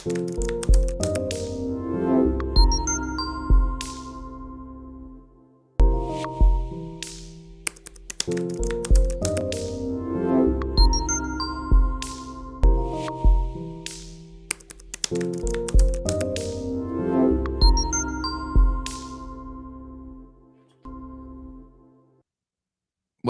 What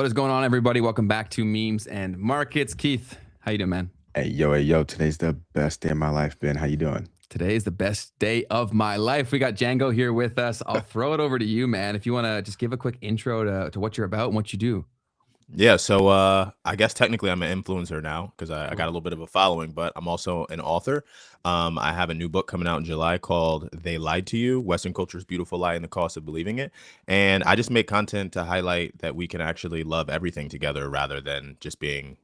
is going on, everybody? Welcome back to Memes and Markets. Keith, how you doing, man? Hey, yo. Today's the best day of my life, Ben. How you doing? Today is the best day of my life. We got Django here with us. I'll throw it over to you, man. If you want to just give a quick intro to what you're about and what you do. Yeah, so I guess technically I'm an influencer now because I got a little bit of a following, but I'm also an author. I have a new book coming out in July called They Lied to You, Western Culture's Beautiful Lie and the Cost of Believing It. And I just make content to highlight that we can actually love everything together rather than just being,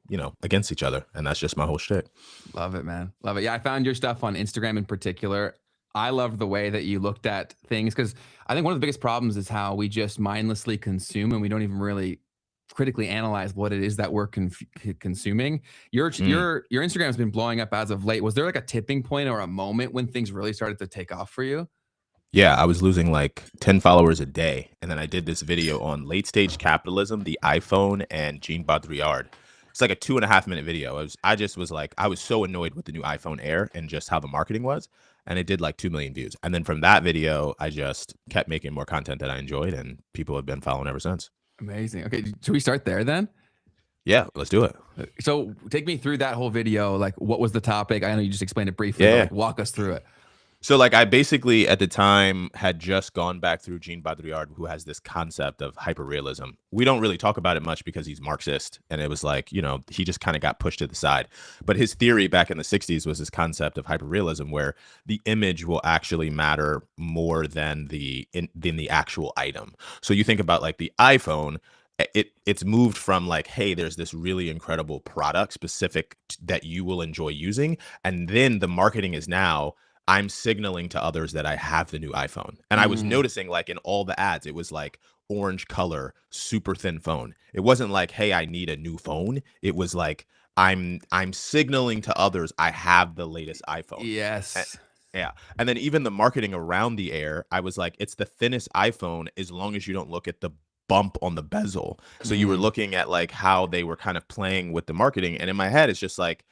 against each other. And that's just my whole shtick. Love it, man. Love it. Yeah, I found your stuff on Instagram in particular. I loved the way that you looked at things because I think one of the biggest problems is how we just mindlessly consume and we don't even really critically analyze what it is that we're consuming. Your Instagram has been blowing up as of late. Was there like a tipping point or a moment when things really started to take off for you? Yeah, I was losing like 10 followers a day. And then I did this video on late stage capitalism, the iPhone, and Jean Baudrillard. It's like a 2.5-minute video. I was so annoyed with the new iPhone Air and just how the marketing was. And it did like 2 million views. And then from that video, I just kept making more content that I enjoyed and people have been following ever since. Amazing. Okay, should we start there then? Yeah, let's do it. So take me through that whole video. Like, what was the topic? I know you just explained it briefly. Yeah. But, like, walk us through it. So like I basically at the time had just gone back through Jean Baudrillard, who has this concept of hyperrealism. We don't really talk about it much because he's Marxist. And it was like, he just kind of got pushed to the side. But his theory back in the 60s was this concept of hyperrealism where the image will actually matter more than the actual item. So you think about like the iPhone, it's moved from like, hey, there's this really incredible product specific that you will enjoy using. And then the marketing is now, I'm signaling to others that I have the new iPhone. And I was noticing like in all the ads, it was like orange color, super thin phone. It wasn't like, hey, I need a new phone. It was like, I'm signaling to others I have the latest iPhone. Yes. Yeah. And then even the marketing around the Air, I was like, it's the thinnest iPhone as long as you don't look at the bump on the bezel. So you were looking at like how they were kind of playing with the marketing. And in my head, it's just like,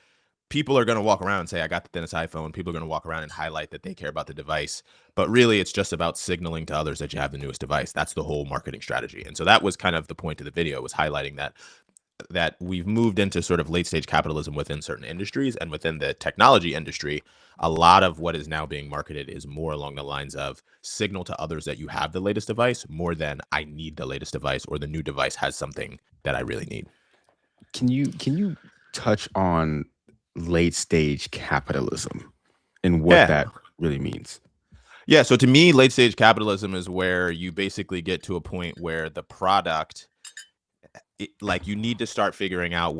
people are going to walk around and say, I got the thinnest iPhone. People are going to walk around and highlight that they care about the device. But really, it's just about signaling to others that you have the newest device. That's the whole marketing strategy. And so that was kind of the point of the video, was highlighting that we've moved into sort of late stage capitalism within certain industries. And within the technology industry, a lot of what is now being marketed is more along the lines of signal to others that you have the latest device more than I need the latest device or the new device has something that I really need. Can you touch on late stage capitalism and what that really means? Yeah, so to me, late stage capitalism is where you basically get to a point where the product, you need to start figuring out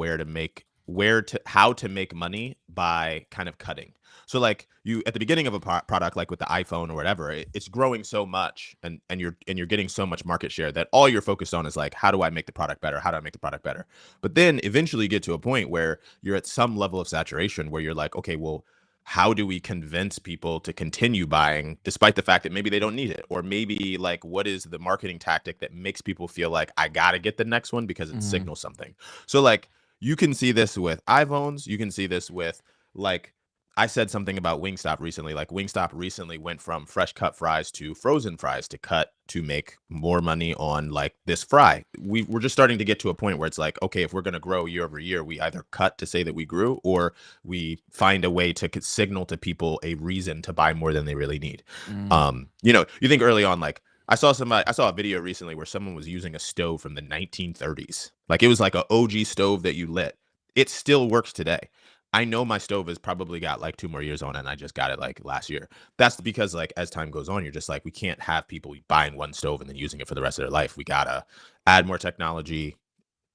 how to make money by kind of cutting. So like you at the beginning of a product, like with the iPhone or whatever, it's growing so much and you're getting so much market share that all you're focused on is like, how do I make the product better? How do I make the product better? But then eventually you get to a point where you're at some level of saturation where you're like, okay, well, how do we convince people to continue buying despite the fact that maybe they don't need it? Or maybe like, what is the marketing tactic that makes people feel like I got to get the next one because it signals something? So like you can see this with iPhones. You can see this with like, I said something about Wingstop recently. Like Wingstop recently went from fresh cut fries to frozen fries to make more money on like this fry. We're just starting to get to a point where it's like, okay, if we're going to grow year over year, we either cut to say that we grew or we find a way to signal to people a reason to buy more than they really need. You think early on, like I saw a video recently where someone was using a stove from the 1930s. Like it was like an OG stove that you lit. It still works today. I know my stove has probably got like 2 more years on it, and I just got it like last year. That's because like as time goes on, you're just like, we can't have people buying one stove and then using it for the rest of their life. We gotta add more technology.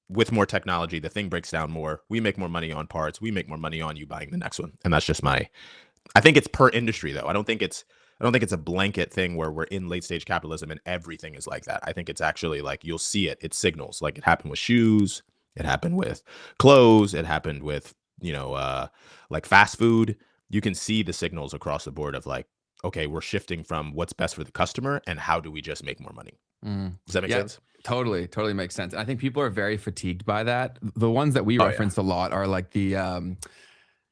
With more technology, the thing breaks down more. We make more money on parts. We make more money on you buying the next one. And that's just I think it's per industry though. I don't think it's a blanket thing where we're in late stage capitalism and everything is like that. I think it's actually like you'll see it signals. Like it happened with shoes, it happened with clothes, it happened with like fast food. you can see the signals across the board of like, okay, we're shifting from what's best for the customer and how do we just make more money. Does that make sense? Totally makes sense. I think people are very fatigued by that. The ones that we reference a lot are like the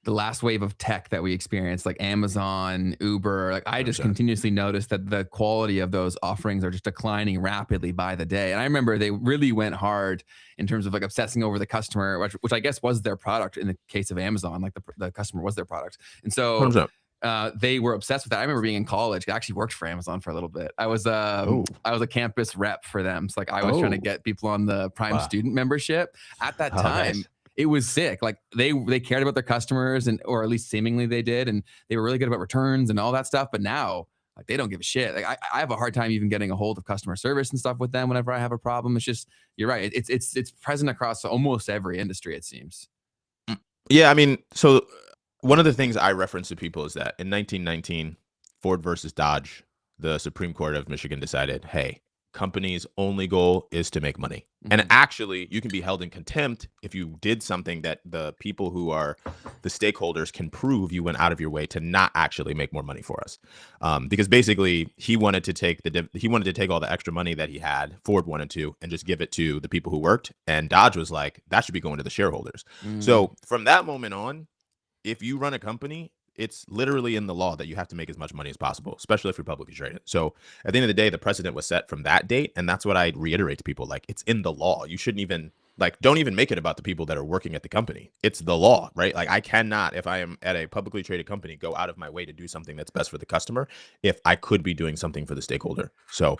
last wave of tech that we experienced, like Amazon, Uber. Like I just continuously noticed that the quality of those offerings are just declining rapidly by the day. And I remember they really went hard in terms of like obsessing over the customer, which I guess was their product in the case of Amazon. Like the customer was their product, and so 100%. they were obsessed with that. I remember being in college. I actually worked for Amazon for a little bit. I was a campus rep for them. So like I was trying to get people on the Prime student membership at that time. Nice. It was sick. Like they cared about their customers, and or at least seemingly they did, and they were really good about returns and all that stuff. But now, like they don't give a shit. Like I have a hard time even getting a hold of customer service and stuff with them whenever I have a problem. It's just, you're right. It's present across almost every industry, it seems. Yeah, I mean, so one of the things I reference to people is that in 1919, Ford versus Dodge, the Supreme Court of Michigan decided, hey, companies' only goal is to make money. And actually, you can be held in contempt if you did something that the people who are the stakeholders can prove you went out of your way to not actually make more money for us. Because basically, he wanted to take all the extra money that he had, Ford wanted to, and just give it to the people who worked. And Dodge was like, that should be going to the shareholders. So from that moment on, if you run a company, it's literally in the law that you have to make as much money as possible, especially if you're publicly traded. So at the end of the day, the precedent was set from that date. And that's what I reiterate to people. Like, it's in the law. You shouldn't even, like, don't even make it about the people that are working at the company. It's the law, right? Like, I cannot, if I am at a publicly traded company, go out of my way to do something that's best for the customer if I could be doing something for the stakeholder. So,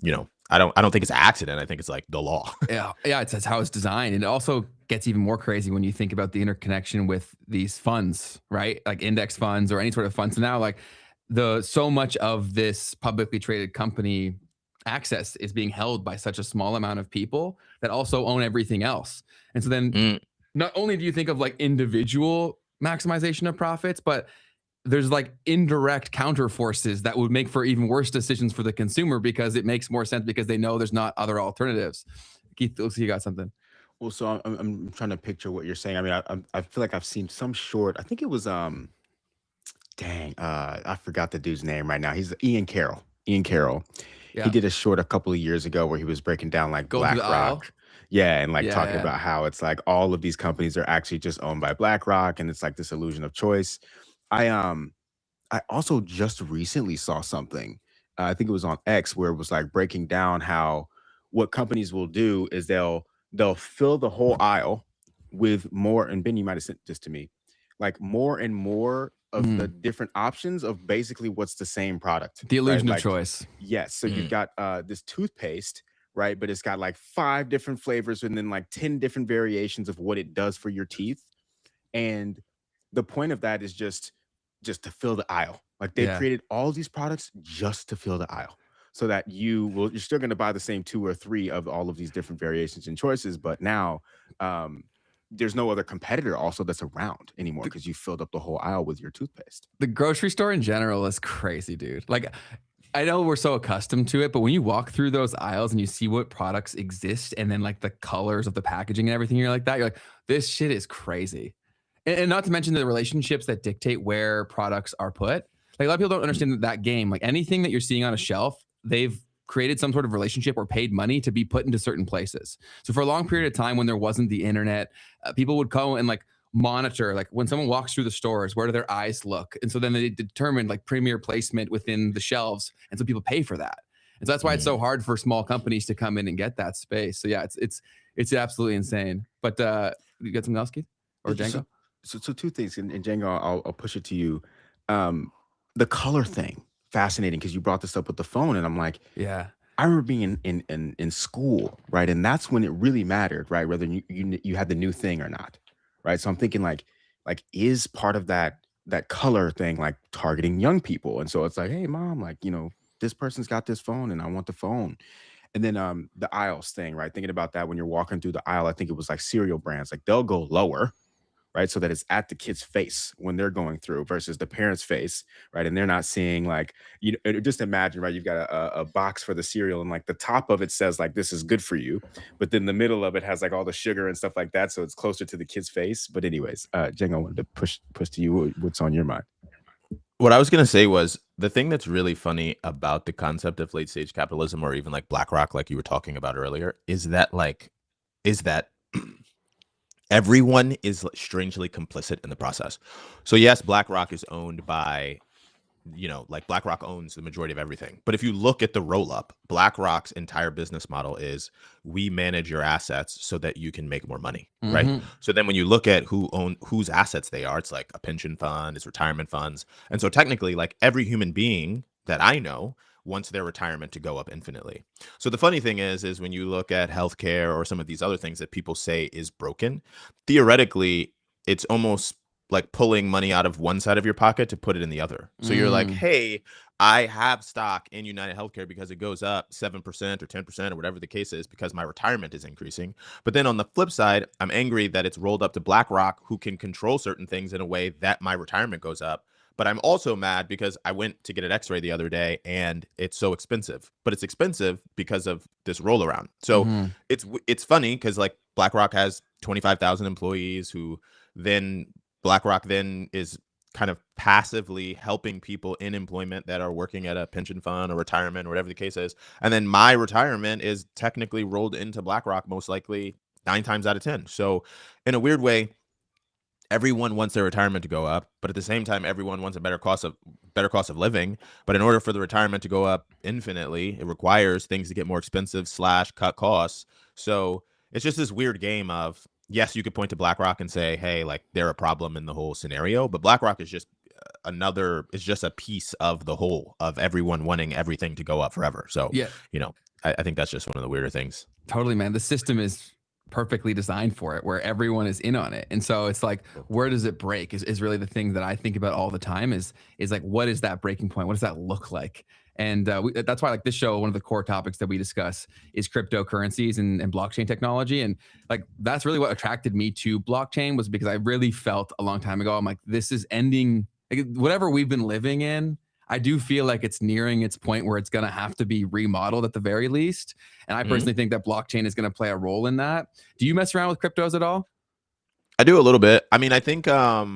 you know, I don't think it's an accident. I think it's like the law. Yeah, it's how it's designed. And it also gets even more crazy when you think about the interconnection with these funds, right? Like index funds or any sort of funds. So now, like so much of this publicly traded company access is being held by such a small amount of people that also own everything else. And so then not only do you think of like individual maximization of profits, but there's like indirect counter forces that would make for even worse decisions for the consumer because it makes more sense because they know there's not other alternatives. Keith, looks like you got something. Well, so I'm trying to picture what you're saying. I mean, I feel like I've seen some short. I think it was I forgot the dude's name right now. He's Ian Carroll. Yeah. He did a short a couple of years ago where he was breaking down like BlackRock. Yeah, and like talking about how it's like all of these companies are actually just owned by BlackRock, and it's like this illusion of choice. I also just recently saw something. I think it was on X where it was like breaking down how what companies will do is they'll fill the whole aisle with more, and Ben, you might have sent this to me, like more and more of the different options of basically what's the same product. The illusion of choice. Yes. So you've got this toothpaste, right? But it's got like 5 different flavors and then like 10 different variations of what it does for your teeth. And the point of that is just to fill the aisle. Like they created all these products just to fill the aisle so that you're still going to buy the same 2 or 3 of all of these different variations and choices. But now there's no other competitor also that's around anymore because you filled up the whole aisle with your toothpaste. The grocery store in general is crazy, dude. Like I know we're so accustomed to it, but when you walk through those aisles and you see what products exist and then like the colors of the packaging and everything, you're like, this shit is crazy. And not to mention the relationships that dictate where products are put. Like a lot of people don't understand that game. Like anything that you're seeing on a shelf, they've created some sort of relationship or paid money to be put into certain places. So for a long period of time when there wasn't the internet, people would go and like monitor, like when someone walks through the stores, where do their eyes look? And so then they determined like premier placement within the shelves. And so people pay for that. And so that's why it's so hard for small companies to come in and get that space. So yeah, it's absolutely insane. But you got something else, Keith? Or Django? So 2 things, and Django, I'll push it to you. The color thing, fascinating, because you brought this up with the phone, and I'm like, yeah. I remember being in school, right, and that's when it really mattered, right, whether you had the new thing or not, right. So I'm thinking like is part of that color thing like targeting young people, and so it's like, hey, mom, like this person's got this phone, and I want the phone. And then the aisles thing, right, thinking about that when you're walking through the aisle, I think it was like cereal brands, like they'll go lower, right? So that it's at the kid's face when they're going through versus the parent's face, right? And they're not seeing like, just imagine, right? You've got a box for the cereal and like the top of it says like, this is good for you. But then the middle of it has like all the sugar and stuff like that. So it's closer to the kid's face. But anyways, Django, I wanted to push to you what's on your mind. What I was going to say was the thing that's really funny about the concept of late stage capitalism, or even like BlackRock, like you were talking about earlier, is that everyone is strangely complicit in the process. So yes, BlackRock is owned by, like BlackRock owns the majority of everything. But if you look at the roll up, BlackRock's entire business model is we manage your assets so that you can make more money, right? Mhm. So then when you look at whose assets they are, it's like a pension fund, it's retirement funds. And so technically, like every human being that I know wants their retirement to go up infinitely. So the funny thing is when you look at healthcare or some of these other things that people say is broken, theoretically, it's almost like pulling money out of one side of your pocket to put it in the other. So you're like, Mm. hey, I have stock in United Healthcare because it goes up 7% or 10% or whatever the case is because my retirement is increasing. But then on the flip side, I'm angry that it's rolled up to BlackRock, who can control certain things in a way that my retirement goes up. But I'm also mad because I went to get an x-ray the other day and it's so expensive. But it's expensive because of this roll around. So Mhm. it's funny because like BlackRock has 25,000 employees who then BlackRock then is kind of passively helping people in employment that are working at a pension fund or retirement or whatever the case is. And then my retirement is technically rolled into BlackRock most likely 9 times out of 10. So in a weird way, everyone wants their retirement to go up, but at the same time, everyone wants a better cost of living. But in order for the retirement to go up infinitely, it requires things to get more expensive / cut costs. So it's just this weird game of, yes, you could point to BlackRock and say, hey, like they're a problem in the whole scenario, but BlackRock is just it's just a piece of the whole of everyone wanting everything to go up forever. So, Yeah. I think that's just one of the weirder things. Totally, man. The system is perfectly designed for it, where everyone is in on it. And so it's like, where does it break is really the thing that I think about all the time is like, what is that breaking point? What does that look like? And that's why, like this show, one of the core topics that we discuss is cryptocurrencies and blockchain technology. And like, that's really what attracted me to blockchain, was because I really felt a long time ago, I'm like, this is ending, like, whatever we've been living in. I do feel like it's nearing its point where it's going to have to be remodeled at the very least. And I Mhm. personally think that blockchain is going to play a role in that. Do you mess around with cryptos at all? I do a little bit. I mean, I think it'll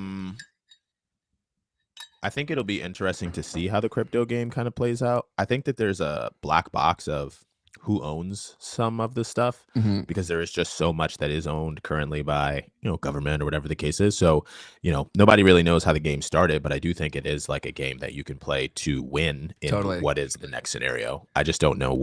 be interesting to see how the crypto game kind of plays out. I think that there's a black box of who owns some of this stuff Mhm. because there is just so much that is owned currently by, government or whatever the case is. So, nobody really knows how the game started, but I do think it is like a game that you can play to win in Totally. what is the next scenario. I just don't know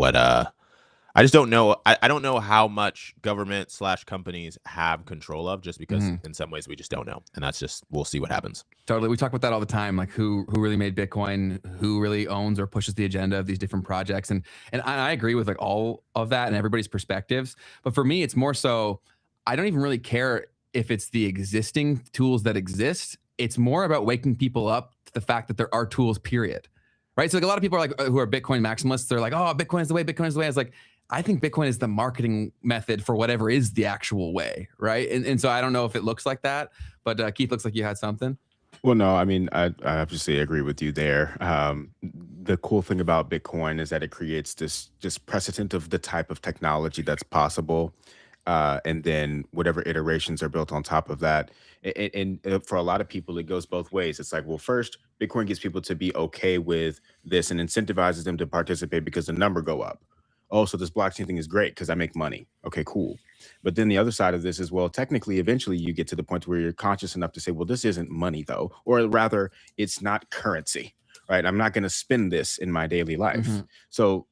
I just don't know. I don't know how much government / companies have control of, just because Mhm. in some ways we just don't know. And that's just, we'll see what happens. Totally. We talk about that all the time, like who really made Bitcoin, who really owns or pushes the agenda of these different projects. And I agree with like all of that and everybody's perspectives. But for me, it's more so I don't even really care if it's the existing tools that exist. It's more about waking people up to the fact that there are tools, period. Right. So like a lot of people are like who are Bitcoin maximalists, they're like, oh, Bitcoin is the way, Bitcoin is the way. I was like, I think Bitcoin is the marketing method for whatever is the actual way. Right. And so I don't know if it looks like that, but Keith, looks like you had something. Well, no, I mean, I obviously agree with you there. The cool thing about Bitcoin is that it creates this just precedent of the type of technology that's possible, and then whatever iterations are built on top of that. And for a lot of people, it goes both ways. It's like, well, first, Bitcoin gets people to be okay with this and incentivizes them to participate because the number go up. Oh, so this blockchain thing is great because I make money. Okay, cool. But then the other side of this is, well, technically, eventually you get to the point where you're conscious enough to say, well, this isn't money though, or rather, it's not currency, right? I'm not going to spend this in my daily life. Mhm. So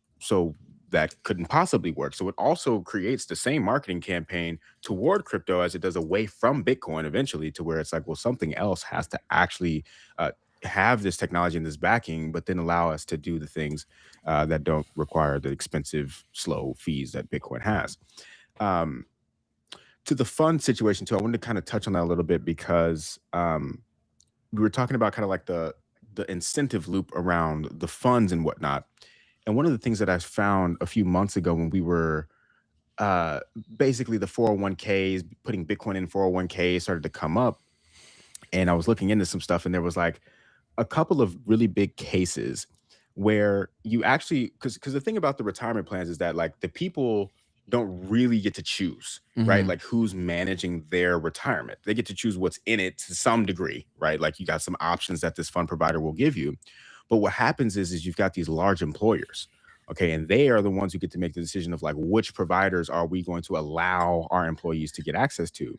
that couldn't possibly work. So it also creates the same marketing campaign toward crypto as it does away from Bitcoin eventually, to where it's like, well, something else has to actually have this technology and this backing, but then allow us to do the things that don't require the expensive, slow fees that Bitcoin has. Um, to the fund situation too, I wanted to kind of touch on that a little bit because we were talking about kind of like the incentive loop around the funds and whatnot. And one of the things that I found a few months ago when we were uh basically the 401ks, putting Bitcoin in 401ks started to come up, and I was looking into some stuff, and there was like a couple of really big cases where you actually, because the thing about the retirement plans is that like the people don't really get to choose, right? Like who's managing their retirement. They get to choose what's in it to some degree, right? Like you got some options that this fund provider will give you. But what happens is you've got these large employers, okay, and they are the ones who get to make the decision of like which providers are we going to allow our employees to get access to.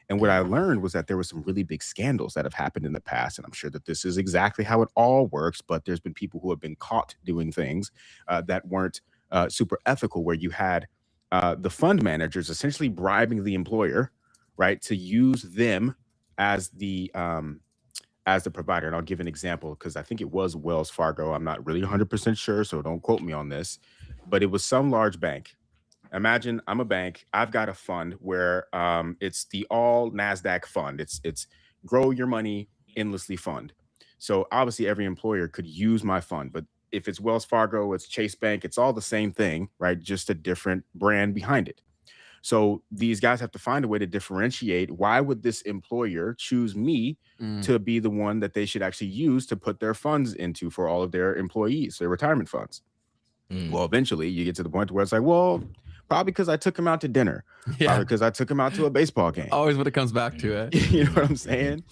And what I learned was that there were some really big scandals that have happened in the past. And I'm sure that this is exactly how it all works, but there's been people who have been caught doing things that weren't super ethical, where you had the fund managers essentially bribing the employer, right, to use them as the provider. And I'll give an example because I think it was Wells Fargo. I'm not really 100% sure, so don't quote me on this, but it was some large bank. Imagine I'm a bank. I've got a fund where it's the all NASDAQ fund. It's grow your money endlessly fund. So obviously every employer could use my fund, but if it's Wells Fargo, it's Chase Bank, it's all the same thing, right? Just a different brand behind it. So these guys have to find a way to differentiate. Why would this employer choose me to be the one that they should actually use to put their funds into for all of their employees, their retirement funds? Well, eventually you get to the point where it's like, well, probably because I took him out to dinner, probably because I took him out to a baseball game. Always what it comes back to it. You know what I'm saying?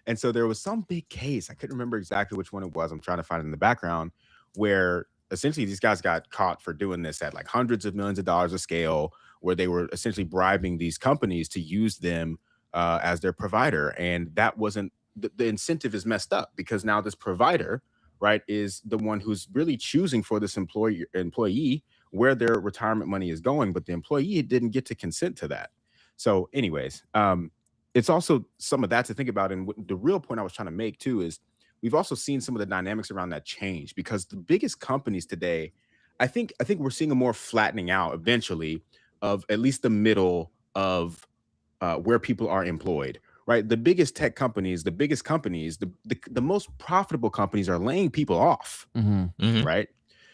And so there was some big case. I couldn't remember exactly which one it was. I'm trying to find it in the background, where essentially these guys got caught for doing this at like hundreds of millions of dollars of scale, where they were essentially bribing these companies to use them as their provider. And that wasn't, the incentive is messed up because now this provider, right, is the one who's really choosing for this employee where their retirement money is going, but the employee didn't get to consent to that. So anyways, it's also some of that to think about. And the real point I was trying to make too is we've also seen some of the dynamics around that change, because the biggest companies today, I think we're seeing a more flattening out eventually of at least the middle of where people are employed, right? The biggest tech companies, the biggest companies, the most profitable companies are laying people off, right?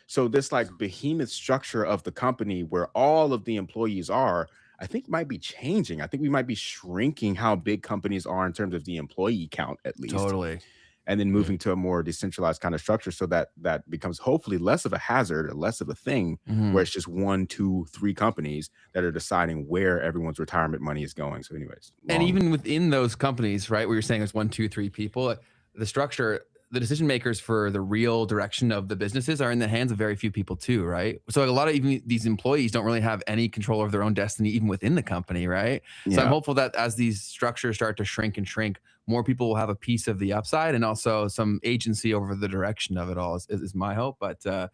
So this like behemoth structure of the company where all of the employees are, I think might be changing. I think we might be shrinking how big companies are in terms of the employee count, at least. Totally. And then moving to a more decentralized kind of structure, so that becomes hopefully less of a hazard or less of a thing, where it's just 1, 2, 3 companies that are deciding where everyone's retirement money is going. So anyways. And even within those companies, right, where you're saying there's 1, 2, 3 people, the structure, the decision makers for the real direction of the businesses are in the hands of very few people too, right? So like a lot of even these employees don't really have any control over their own destiny, even within the company, right? Yeah. So I'm hopeful that as these structures start to shrink and shrink, more people will have a piece of the upside and also some agency over the direction of it all is my hope. But do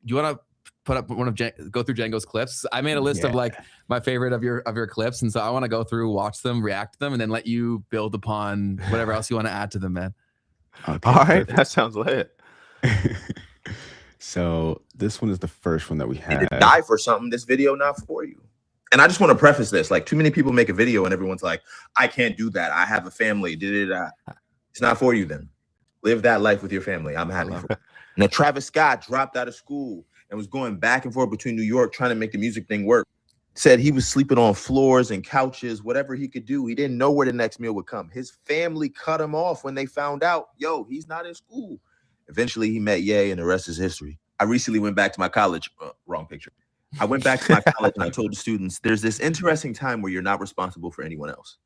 you want to put up go through Django's clips? I made a list of like my favorite of your clips, and so I want to go through, watch them, react to them, and then let you build upon whatever else you want to add to them, man. Okay, all right, perfect. That sounds lit. So this one is the first one that we had. To die for something, this video not for you. And I just want to preface this: like, too many people make a video and everyone's like, "I can't do that. I have a family." It's not for you. Then live that life with your family. I'm happy for it. Now, Travis Scott dropped out of school and was going back and forth between New York trying to make the music thing work. Said he was sleeping on floors and couches, whatever he could do. He didn't know where the next meal would come. His family cut him off when they found out, yo, he's not in school. Eventually, he met Ye, and the rest is history. I recently went back to my college. Wrong picture. I went back to my college and I told the students, there's this interesting time where you're not responsible for anyone else.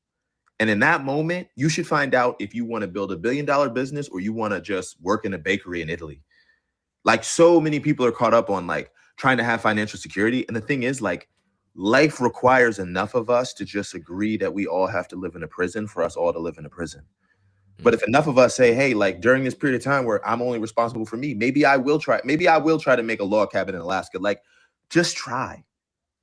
And in that moment, you should find out if you want to build $1 billion business or you want to just work in a bakery in Italy. Like, so many people are caught up on like trying to have financial security. And the thing is, like, life requires enough of us to just agree that we all have to live in a prison for us all to live in a prison. But if enough of us say, hey, like during this period of time where I'm only responsible for me, maybe I will try to make a log cabin in Alaska. Like, just try.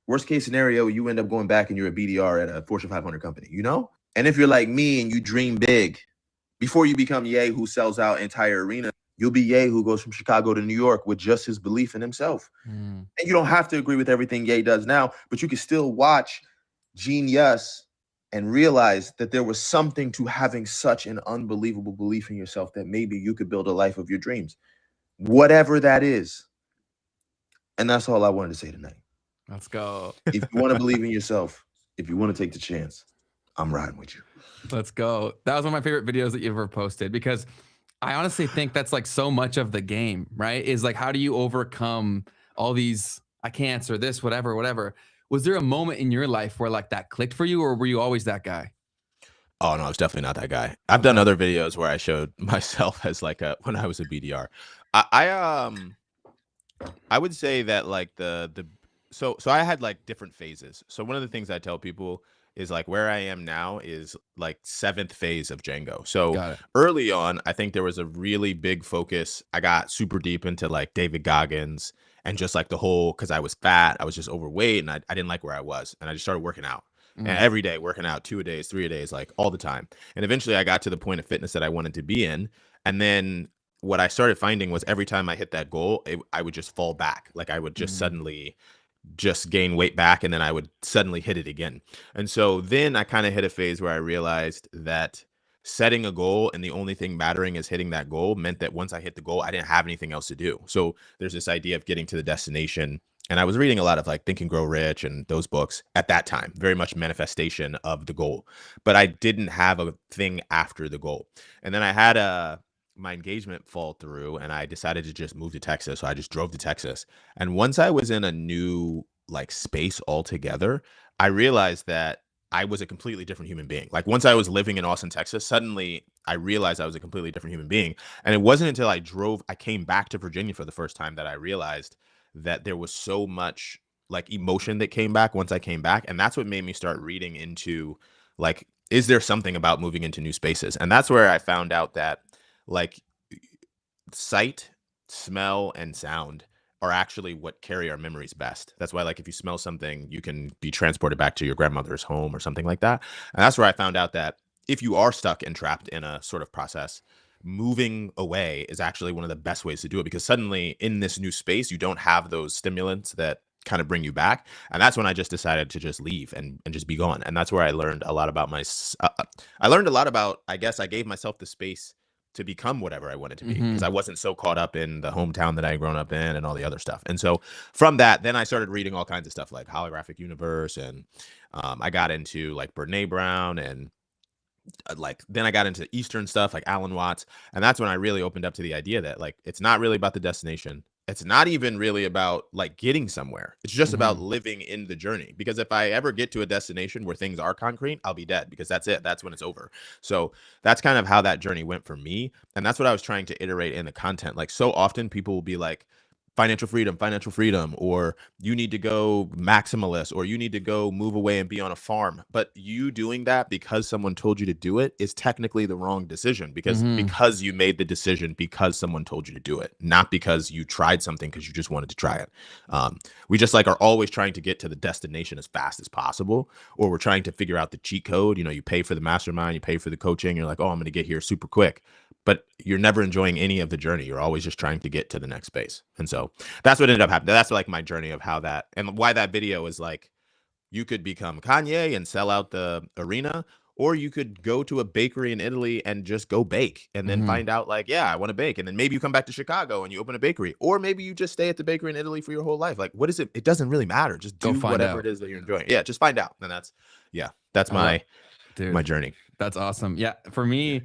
Worst case scenario, you end up going back and you're a BDR at a Fortune 500 company, you know? And if you're like me and you dream big, before you become Ye who sells out entire arena, you'll be Ye who goes from Chicago to New York with just his belief in himself. And you don't have to agree with everything Ye does now, but you can still watch Genius and realize that there was something to having such an unbelievable belief in yourself that maybe you could build a life of your dreams, whatever that is. And that's all I wanted to say tonight. Let's go. If you want to believe in yourself, if you want to take the chance, I'm riding with you. Let's go. That was one of my favorite videos that you've ever posted, because I honestly think that's like so much of the game, right? Is like, how do you overcome all these, I can't, or this, whatever, Was there a moment in your life where like that clicked for you, or were you always that guy? Oh no, I was definitely not that guy. I've done other videos where I showed myself as like when I was a BDR. I would say that like so I had like different phases. So one of the things I tell people is like where I am now is like 7th phase of Django. So Got it. early on, I think there was a really big focus. I got super deep into like David Goggins and just like the whole, because I was fat, I was just overweight, and I didn't like where I was. And I just started working out. And every day working out 2 a days, 3 a days, like all the time. And eventually I got to the point of fitness that I wanted to be in. And then what I started finding was every time I hit that goal, I would just fall back. Like I would just suddenly just gain weight back, and then I would suddenly hit it again. And so then I kind of hit a phase where I realized that setting a goal and the only thing mattering is hitting that goal meant that once I hit the goal, I didn't have anything else to do. So there's this idea of getting to the destination. And I was reading a lot of like Think and Grow Rich and those books at that time, very much manifestation of the goal. But I didn't have a thing after the goal. And then I had my engagement fall through, and I decided to just move to Texas. So I just drove to Texas. And once I was in a new like space altogether, I realized that I was a completely different human being. Like once I was living in Austin, Texas, suddenly I realized I was a completely different human being. And it wasn't until I came back to Virginia for the first time that I realized that there was so much like emotion that came back once I came back. And that's what made me start reading into like, is there something about moving into new spaces? And that's where I found out that like sight, smell, and sound are actually what carry our memories best. That's why, like, if you smell something, you can be transported back to your grandmother's home or something like that. And that's where I found out that if you are stuck and trapped in a sort of process, moving away is actually one of the best ways to do it, because suddenly in this new space, you don't have those stimulants that kind of bring you back. And that's when I just decided to just leave and just be gone. And that's where I learned a lot about I learned a lot about, I guess I gave myself the space to become whatever I wanted to be, because I wasn't so caught up in the hometown that I had grown up in and all the other stuff. And so from that, then I started reading all kinds of stuff like Holographic Universe, and I got into like Brene Brown, and like then I got into Eastern stuff like Alan Watts. And that's when I really opened up to the idea that like it's not really about the destination. It's not even really about like getting somewhere. It's just about living in the journey. Because if I ever get to a destination where things are concrete, I'll be dead, because that's it. That's when it's over. So that's kind of how that journey went for me. And that's what I was trying to iterate in the content. Like so often people will be like, financial freedom, or you need to go maximalist, or you need to go move away and be on a farm. But you doing that because someone told you to do it is technically the wrong decision, because you made the decision because someone told you to do it, not because you tried something because you just wanted to try it. We just like are always trying to get to the destination as fast as possible, or we're trying to figure out the cheat code. You know, you pay for the mastermind, you pay for the coaching, you're like, oh, I'm going to get here super quick. But you're never enjoying any of the journey. You're always just trying to get to the next space. And so that's what ended up happening. That's like my journey of how that, and why that video is like, you could become Kanye and sell out the arena, or you could go to a bakery in Italy and just go bake, and then find out like, yeah, I want to bake. And then maybe you come back to Chicago and you open a bakery, or maybe you just stay at the bakery in Italy for your whole life. Like, what is it? It doesn't really matter. Just do whatever it is that you're enjoying. Yeah, just find out. And that's my journey. That's awesome. Yeah, for me,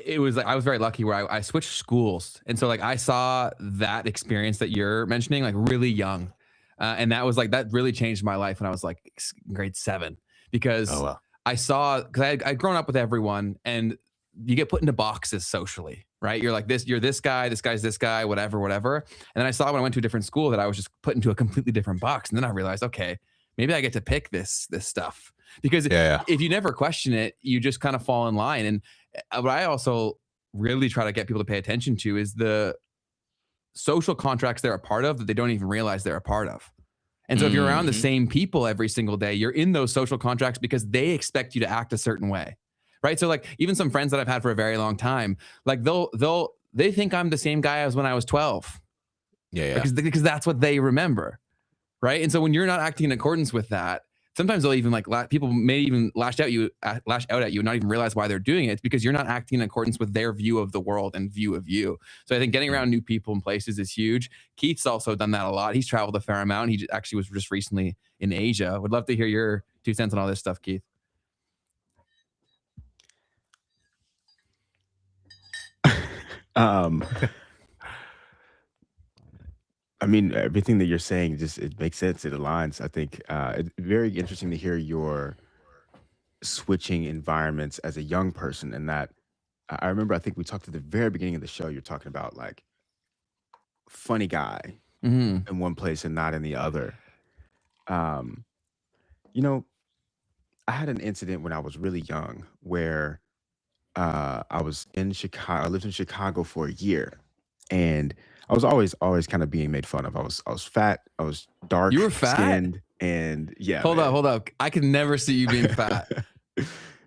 it was like I was very lucky where I switched schools, and so like I saw that experience that you're mentioning like really young, and that was like that really changed my life when I was like grade 7, because I saw, because I'd grown up with everyone, and you get put into boxes socially, right? You're like this, you're this guy, this guy's this guy, whatever. And then I saw when I went to a different school that I was just put into a completely different box, and then I realized, okay, maybe I get to pick this stuff, because if you never question it, you just kind of fall in line. And what I also really try to get people to pay attention to is the social contracts they're a part of that they don't even realize they're a part of. And so if you're around the same people every single day, you're in those social contracts because they expect you to act a certain way, right? So like even some friends that I've had for a very long time, like they think I'm the same guy as when I was 12. Because that's what they remember, right? And so when you're not acting in accordance with that, sometimes they'll even like people may even lash out at you and not even realize why they're doing it. It's because you're not acting in accordance with their view of the world and view of you. So I think getting around new people and places is huge. Keith's also done that a lot. He's traveled a fair amount. He actually was just recently in Asia. Would love to hear your 2 cents on all this stuff, Keith. I mean, everything that you're saying just it makes sense. It aligns. I think it's very interesting to hear your switching environments as a young person, and that I remember. I think we talked at the very beginning of the show. You're talking about like funny guy Mhm. in one place and not in the other. Um, you know, I had an incident when I was really young where I was in Chicago. I lived in Chicago for a year, and I was always kind of being made fun of. I was fat. I was You were dark fat? skinned, and yeah, Hold man. up, hold up. I could never see you being fat.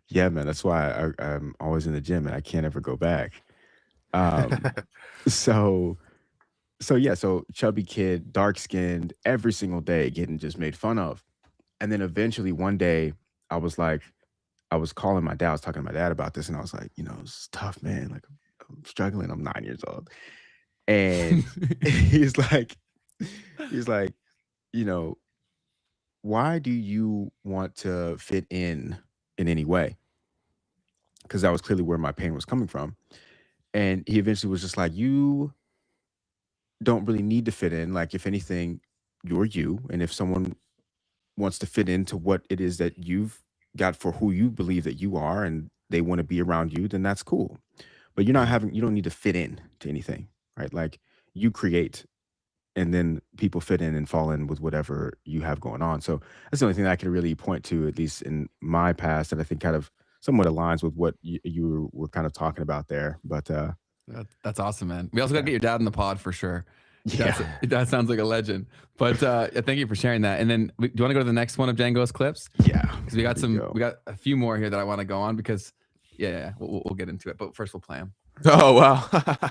Yeah, man. That's why I'm always in the gym and I can't ever go back. Um, so yeah, so chubby kid, dark skinned, every single day getting just made fun of. And then eventually one day I was like, I was calling my dad, I was talking to my dad about this, and I was like, it's tough, man. Like I'm struggling. I'm 9 years old. And he's like, he's like, you know, why do you want to fit in any way? Because that was clearly where my pain was coming from. And he eventually was just like, you don't really need to fit in. Like, if anything, you're you. And if someone wants to fit into what it is that you've got for who you believe that you are and they want to be around you, then that's cool. But you don't need to fit in to anything, right? Like you create and then people fit in and fall in with whatever you have going on. So that's the only thing that I can really point to, at least in my past, that I think kind of somewhat aligns with what you were kind of talking about there. But That's awesome, man. We also got to get your dad in the pod for sure. yeah, That sounds like a legend. But thank you for sharing that. And then do you want to go to the next one of Django's clips? yeah, Because we got a few more here that I want to go on because we'll get into it. But first we'll play them. Oh wow.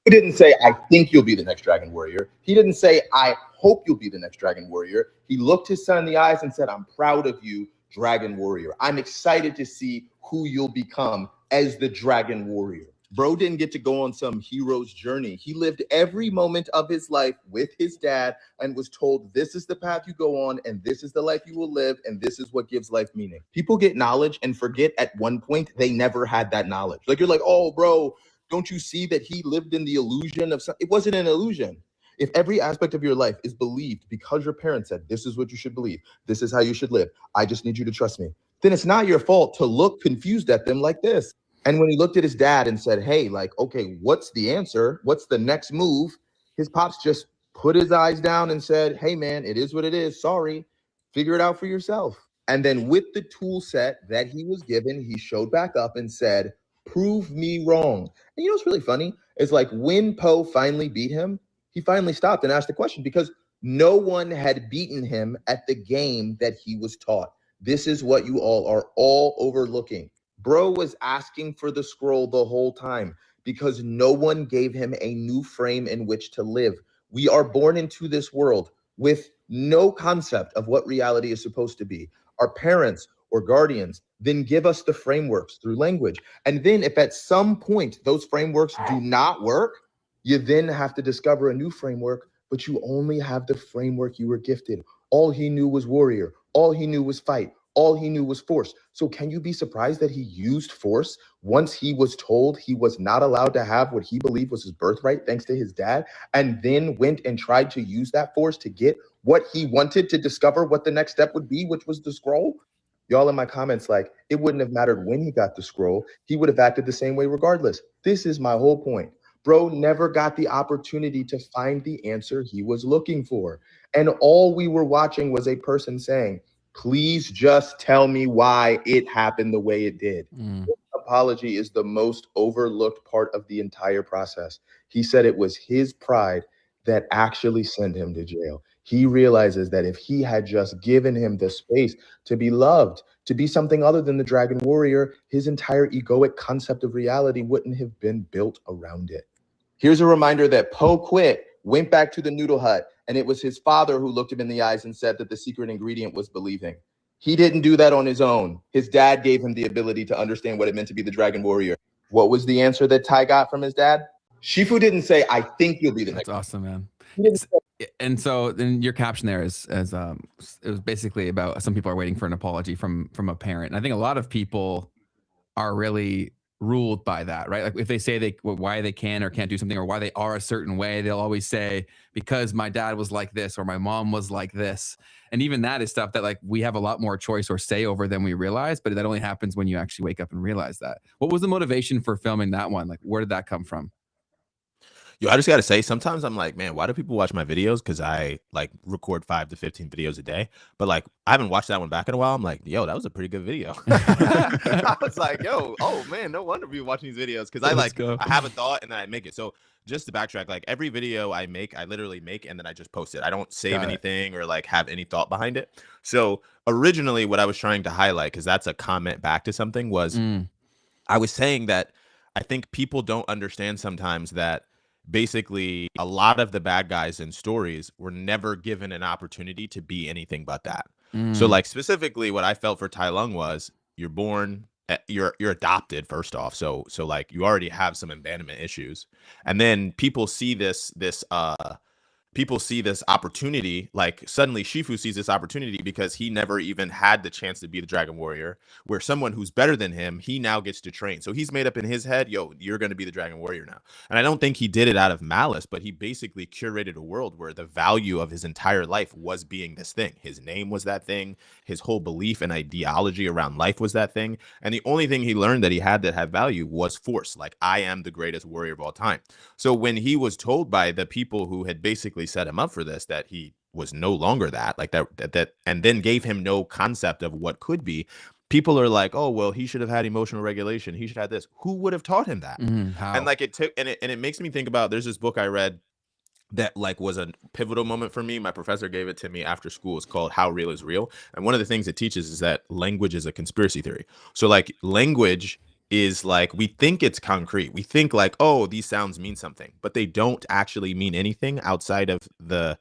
He didn't say, I think you'll be the next Dragon Warrior. He didn't say, I hope you'll be the next Dragon Warrior. He looked his son in the eyes and said, I'm proud of you, Dragon Warrior. I'm excited to see who you'll become as the Dragon Warrior. Bro didn't get to go on some hero's journey. He lived every moment of his life with his dad and was told, this is the path you go on, and this is the life you will live, and this is what gives life meaning. People get knowledge and forget at one point they never had that knowledge. Like, you're like, oh, bro, don't you see that he lived in the illusion of something? It wasn't an illusion. If every aspect of your life is believed because your parents said, this is what you should believe, this is how you should live, I just need you to trust me, then it's not your fault to look confused at them like this. And when he looked at his dad and said, hey, like, okay, what's the answer? What's the next move? His pops just put his eyes down and said, hey, man, it is what it is. Sorry. Figure it out for yourself. And then with the tool set that he was given, he showed back up and said, prove me wrong. And you know what's really funny? Is like when Poe finally beat him, he finally stopped and asked the question because no one had beaten him at the game that he was taught. This is what you all are all overlooking. Bro was asking for the scroll the whole time because no one gave him a new frame in which to live. We are born into this world with no concept of what reality is supposed to be. Our parents or guardians then give us the frameworks through language. And then if at some point those frameworks do not work, you then have to discover a new framework, but you only have the framework you were gifted. All he knew was warrior. All he knew was fight. All he knew was force. So can you be surprised that he used force once he was told he was not allowed to have what he believed was his birthright thanks to his dad, and then went and tried to use that force to get what he wanted to discover what the next step would be, which was the scroll? Y'all in my comments, like, it wouldn't have mattered when he got the scroll. He would have acted the same way regardless. This is my whole point. Bro never got the opportunity to find the answer he was looking for. And all we were watching was a person saying, please just tell me why it happened the way it did. This apology is the most overlooked part of the entire process. He said it was his pride that actually sent him to jail. He realizes that if he had just given him the space to be loved, to be something other than the Dragon Warrior, his entire egoic concept of reality wouldn't have been built around it. Here's a reminder that Poe quit, went back to the noodle hut, and it was his father who looked him in the eyes and said that the secret ingredient was believing. He didn't do that on his own. His dad gave him the ability to understand what it meant to be the Dragon Warrior. What was the answer that Ty got from his dad? Shifu didn't say, I think you'll be the next. That's awesome, man. He didn't say, And so then your caption there is it was basically about some people are waiting for an apology from a parent. And I think a lot of people are really ruled by that, right? Like if they say why they can or can't do something or why they are a certain way, they'll always say because my dad was like this or my mom was like this. And even that is stuff that like we have a lot more choice or say over than we realize, but that only happens when you actually wake up and realize that. What was the motivation for filming that one? Like where did that come from? Yo, I just gotta say, sometimes I'm like, man, why do people watch my videos? Because I like record 5 to 15 videos a day. But like, I haven't watched that one back in a while. I'm like, yo, that was a pretty good video. I was like, yo, oh man, no wonder people watching these videos. Because I have a thought and then I make it. So just to backtrack, like every video I make, I literally make and then I just post it. I don't save anything or like have any thought behind it. So originally, what I was trying to highlight, because that's a comment back to something, was I was saying that I think people don't understand sometimes that basically a lot of the bad guys in stories were never given an opportunity to be anything but that. So like specifically what I felt for Tai Lung was you're born, you're adopted first off. So like you already have some abandonment issues. And then people see this opportunity, like suddenly Shifu sees this opportunity because he never even had the chance to be the Dragon Warrior, where someone who's better than him, he now gets to train. So he's made up in his head, yo, you're going to be the Dragon Warrior now. And I don't think he did it out of malice, but he basically curated a world where the value of his entire life was being this thing. His name was that thing. His whole belief and ideology around life was that thing. And the only thing he learned that he had that had value was force. Like, I am the greatest warrior of all time. So when he was told by the people who had basically set him up for this that he was no longer that, like that and then gave him no concept of what could be, people are like, oh well, he should have had emotional regulation, he should have this. Who would have taught him that? And like it took, and it makes me think about, there's this book I read that like was a pivotal moment for me. My professor gave it to me after school. It's called How Real is Real. And one of the things it teaches is that language is a conspiracy theory. So like language is like, we think it's concrete. We think like, oh, these sounds mean something, but they don't actually mean anything outside of the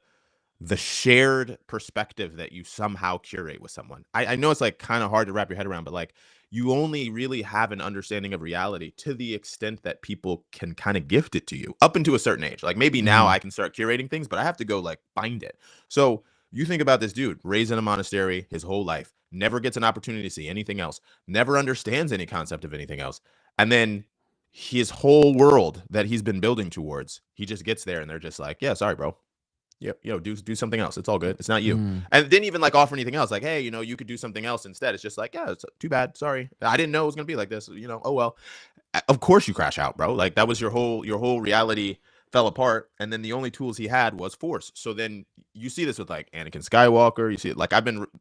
shared perspective that you somehow curate with someone. I know it's like kind of hard to wrap your head around, but like you only really have an understanding of reality to the extent that people can kind of gift it to you up into a certain age. Like maybe now I can start curating things, but I have to go like find it. So you think about this dude raised in a monastery his whole life, never gets an opportunity to see anything else, never understands any concept of anything else. And then his whole world that he's been building towards, he just gets there and they're just like, yeah, sorry, bro. Yep, do something else. It's all good. It's not you. And didn't even like offer anything else. Like, hey, you could do something else instead. It's just like, yeah, it's too bad. Sorry. I didn't know it was gonna be like this. Oh well. Of course you crash out, bro. Like that was your whole reality fell apart. And then the only tools he had was force. So then you see this with like Anakin Skywalker. You see it like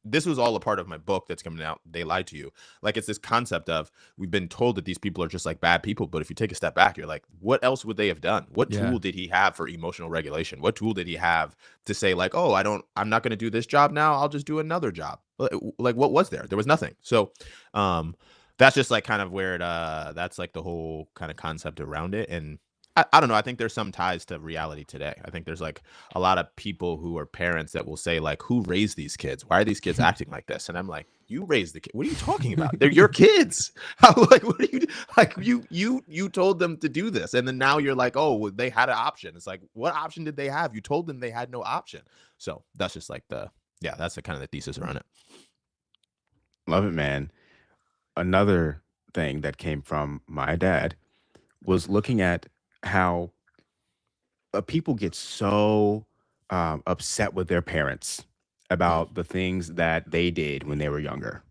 this was all a part of my book that's coming out. They Lied to You. Like it's this concept of we've been told that these people are just like bad people. But if you take a step back, you're like, what else would they have done? What tool did he have for emotional regulation? What tool did he have to say like, oh, I'm not going to do this job now. I'll just do another job. Like what was there? There was nothing. So, that's just like kind of where that's like the whole kind of concept around it. And I don't know. I think there's some ties to reality today. I think there's like a lot of people who are parents that will say like, who raised these kids? Why are these kids acting like this? And I'm like, you raised the kid. What are you talking about? They're your kids. Like, what are you like? You told them to do this. And then now you're like, oh, they had an option. It's like, what option did they have? You told them they had no option. So that's just like that's the kind of the thesis around it. Love it, man. Another thing that came from my dad was looking at how people get so upset with their parents about the things that they did when they were younger.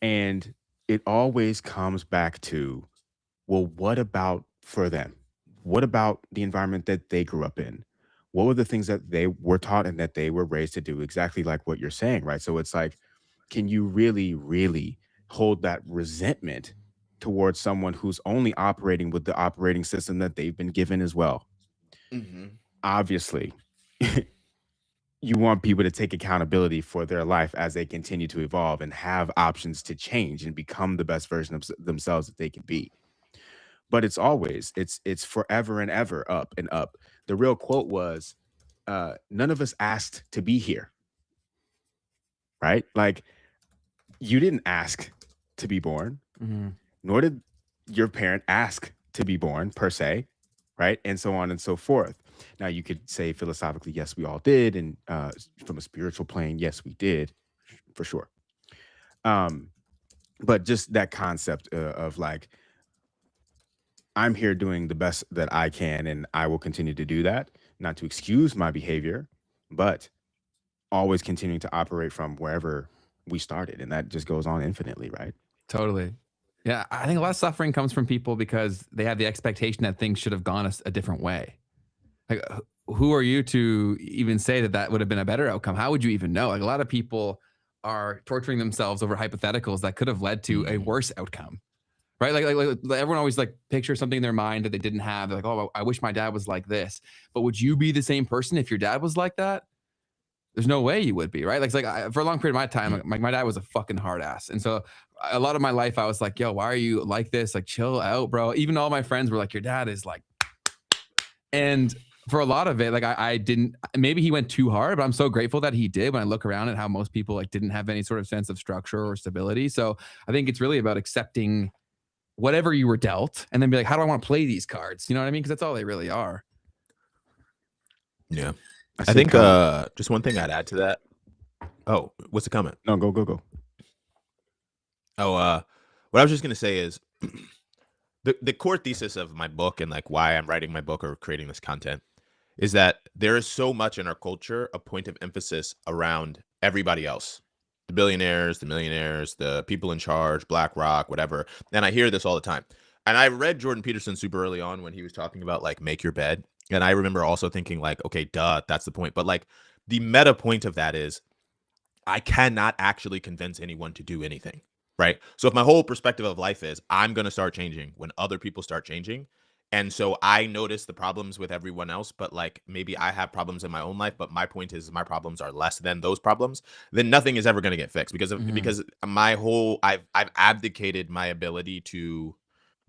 And it always comes back to, well, what about for them? What about the environment that they grew up in? What were the things that they were taught and that they were raised to do? Exactly like what you're saying, right? So it's like, can you really, really hold that resentment towards someone who's only operating with the operating system that they've been given as well? Obviously, you want people to take accountability for their life as they continue to evolve and have options to change and become the best version of themselves that they can be. But it's forever and ever up and up. The real quote was, none of us asked to be here, right? Like, you didn't ask to be born, nor did your parent ask to be born per se, right? And so on and so forth. Now, you could say philosophically, yes, we all did. And from a spiritual plane, yes, we did, for sure. But just that concept of like, I'm here doing the best that I can, and I will continue to do that, not to excuse my behavior, but always continuing to operate from wherever we started. And that just goes on infinitely, right? Totally. Yeah, I think a lot of suffering comes from people because they have the expectation that things should have gone a different way. Like, who are you to even say that that would have been a better outcome? How would you even know? Like, a lot of people are torturing themselves over hypotheticals that could have led to a worse outcome, right? Like everyone always like pictures something in their mind that they didn't have. They're like, oh, I wish my dad was like this. But would you be the same person if your dad was like that? There's no way you would be, right? Like for a long period of my time, like my dad was a fucking hard ass. And so a lot of my life, I was like, yo, why are you like this? Like, chill out, bro. Even all my friends were like, your dad is like, and for a lot of it, like I didn't, maybe he went too hard, but I'm so grateful that he did when I look around at how most people like didn't have any sort of sense of structure or stability. So I think it's really about accepting whatever you were dealt and then be like, how do I want to play these cards? You know what I mean? Because that's all they really are. Yeah. I think just one thing I'd add to that. Oh, what's the comment? No, go. Oh, what I was just gonna say is the core thesis of my book and like why I'm writing my book or creating this content is that there is so much in our culture a point of emphasis around everybody else. The billionaires, the millionaires, the people in charge, BlackRock, whatever. And I hear this all the time. And I read Jordan Peterson super early on when he was talking about like make your bed. And I remember also thinking like, okay, duh, that's the point. But like the meta point of that is I cannot actually convince anyone to do anything, right? So if my whole perspective of life is I'm going to start changing when other people start changing. And so I notice the problems with everyone else, but like maybe I have problems in my own life, but my point is my problems are less than those problems, then nothing is ever going to get fixed because my whole I've abdicated my ability to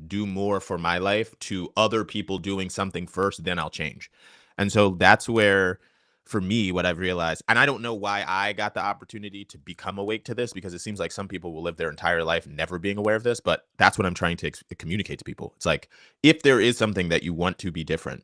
do more for my life to other people doing something first, then I'll change. And so that's where for me, what I've realized, and I don't know why I got the opportunity to become awake to this because it seems like some people will live their entire life never being aware of this, but that's what I'm trying to communicate to people. It's like, if there is something that you want to be different,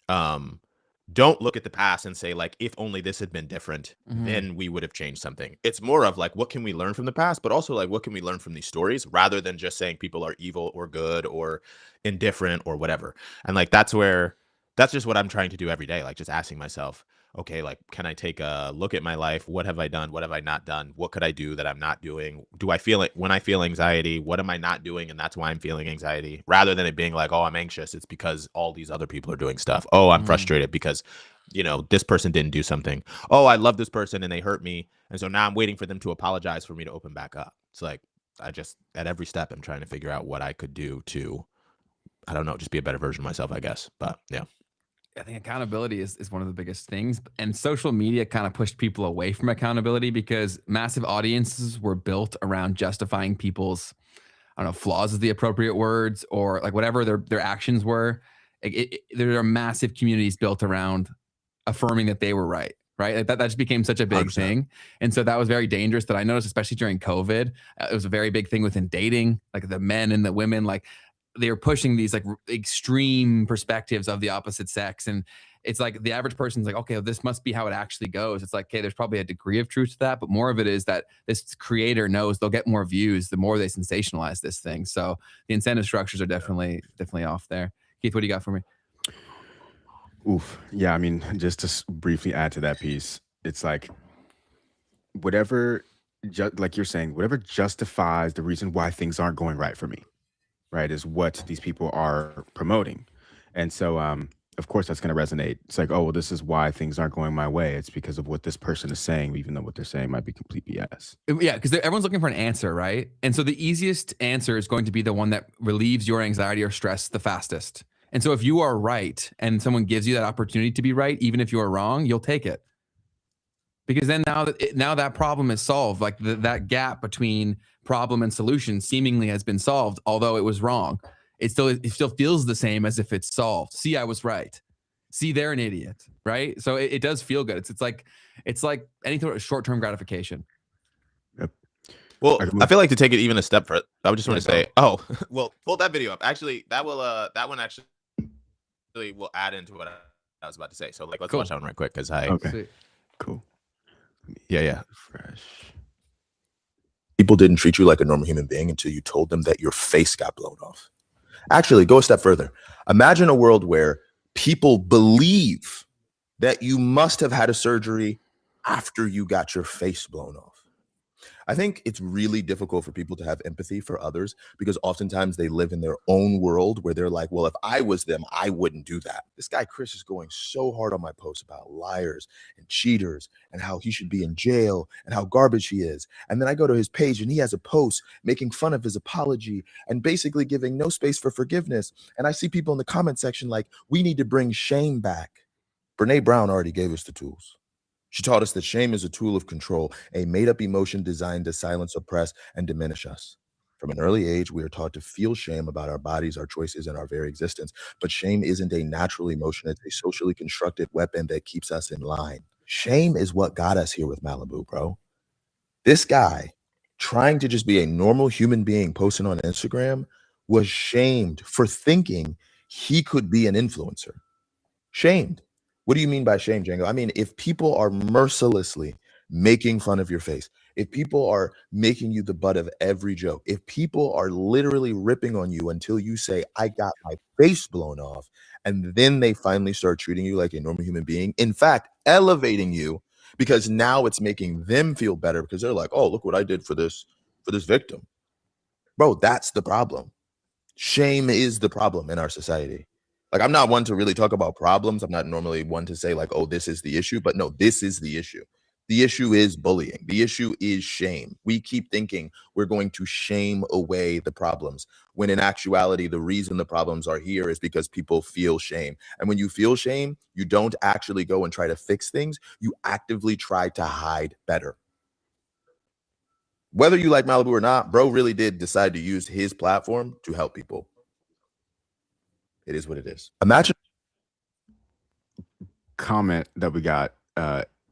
don't look at the past and say like, if only this had been different, then we would have changed something. It's more of like, what can we learn from the past, but also like, what can we learn from these stories rather than just saying people are evil or good or indifferent or whatever. And like, that's just what I'm trying to do every day. Like just asking myself, okay, like, can I take a look at my life? What have I done? What have I not done? What could I do that I'm not doing? Do I feel it when I feel anxiety? What am I not doing? And that's why I'm feeling anxiety rather than it being like, oh, I'm anxious. It's because all these other people are doing stuff. Oh, I'm frustrated because, this person didn't do something. Oh, I love this person and they hurt me. And so now I'm waiting for them to apologize for me to open back up. It's like, at every step, I'm trying to figure out what I could do to, I don't know, just be a better version of myself, I guess. But yeah. I think accountability is one of the biggest things. And social media kind of pushed people away from accountability because massive audiences were built around justifying people's, I don't know, flaws is the appropriate words, or like whatever their actions were. There are massive communities built around affirming that they were right. Right. Like that just became such a big 100%. thing. And so that was very dangerous that I noticed, especially during COVID. It was a very big thing within dating, like the men and the women, like they were pushing these like extreme perspectives of the opposite sex. And it's like the average person's like, okay, well, this must be how it actually goes. It's like, okay, there's probably a degree of truth to that, but more of it is that this creator knows they'll get more views the more they sensationalize this thing. So the incentive structures are definitely off there. Keith, what do you got for me? Oof. Yeah, I mean, just to briefly add to that piece, it's like whatever, like you're saying, whatever justifies the reason why things aren't going right for me, right, is what these people are promoting. And so, of course, that's going to resonate. It's like, oh, well, this is why things aren't going my way. It's because of what this person is saying, even though what they're saying might be complete BS. Yeah, because everyone's looking for an answer, right? And so the easiest answer is going to be the one that relieves your anxiety or stress the fastest. And so if you are right and someone gives you that opportunity to be right, even if you are wrong, you'll take it. Because then now that problem is solved. Like that gap between problem and solution seemingly has been solved, although it was wrong. It still feels the same as if it's solved. See, I was right. See, they're an idiot, right? So it does feel good. It's like anything with short-term gratification. Yep. Well, I feel like to take it even a step further, I would just want to say, well, pull that video up. Actually, that one actually will add into what I was about to say. So like, let's watch that one right quick because Okay. Sweet. Cool. Yeah. Fresh. People didn't treat you like a normal human being until you told them that your face got blown off. Actually, go a step further. Imagine a world where people believe that you must have had a surgery after you got your face blown off. I think it's really difficult for people to have empathy for others because oftentimes they live in their own world where they're like, well, if I was them, I wouldn't do that. This guy, Chris, is going so hard on my post about liars and cheaters and how he should be in jail and how garbage he is. And then I go to his page and he has a post making fun of his apology and basically giving no space for forgiveness. And I see people in the comment section like, we need to bring shame back. Brene Brown already gave us the tools. She taught us that shame is a tool of control, a made-up emotion designed to silence, oppress, and diminish us. From an early age, we are taught to feel shame about our bodies, our choices, and our very existence. But shame isn't a natural emotion. It's a socially constructed weapon that keeps us in line. Shame is what got us here with Malibu, bro. This guy, trying to just be a normal human being posting on Instagram, was shamed for thinking he could be an influencer. Shamed. What do you mean by shame, Django? I mean, if people are mercilessly making fun of your face, if people are making you the butt of every joke, if people are literally ripping on you until you say, I got my face blown off, and then they finally start treating you like a normal human being, in fact, elevating you because now it's making them feel better because they're like, oh, look what I did for this victim. Bro, that's the problem. Shame is the problem in our society. Like, I'm not one to really talk about problems. I'm not normally one to say like, oh, this is the issue, but no, this is the issue. The issue is bullying. The issue is shame. We keep thinking we're going to shame away the problems, when in actuality, the reason the problems are here is because people feel shame. And when you feel shame, you don't actually go and try to fix things. You actively try to hide better. Whether you like Malibu or not, bro really did decide to use his platform to help people. It is what it is. Imagine. Comment that we got.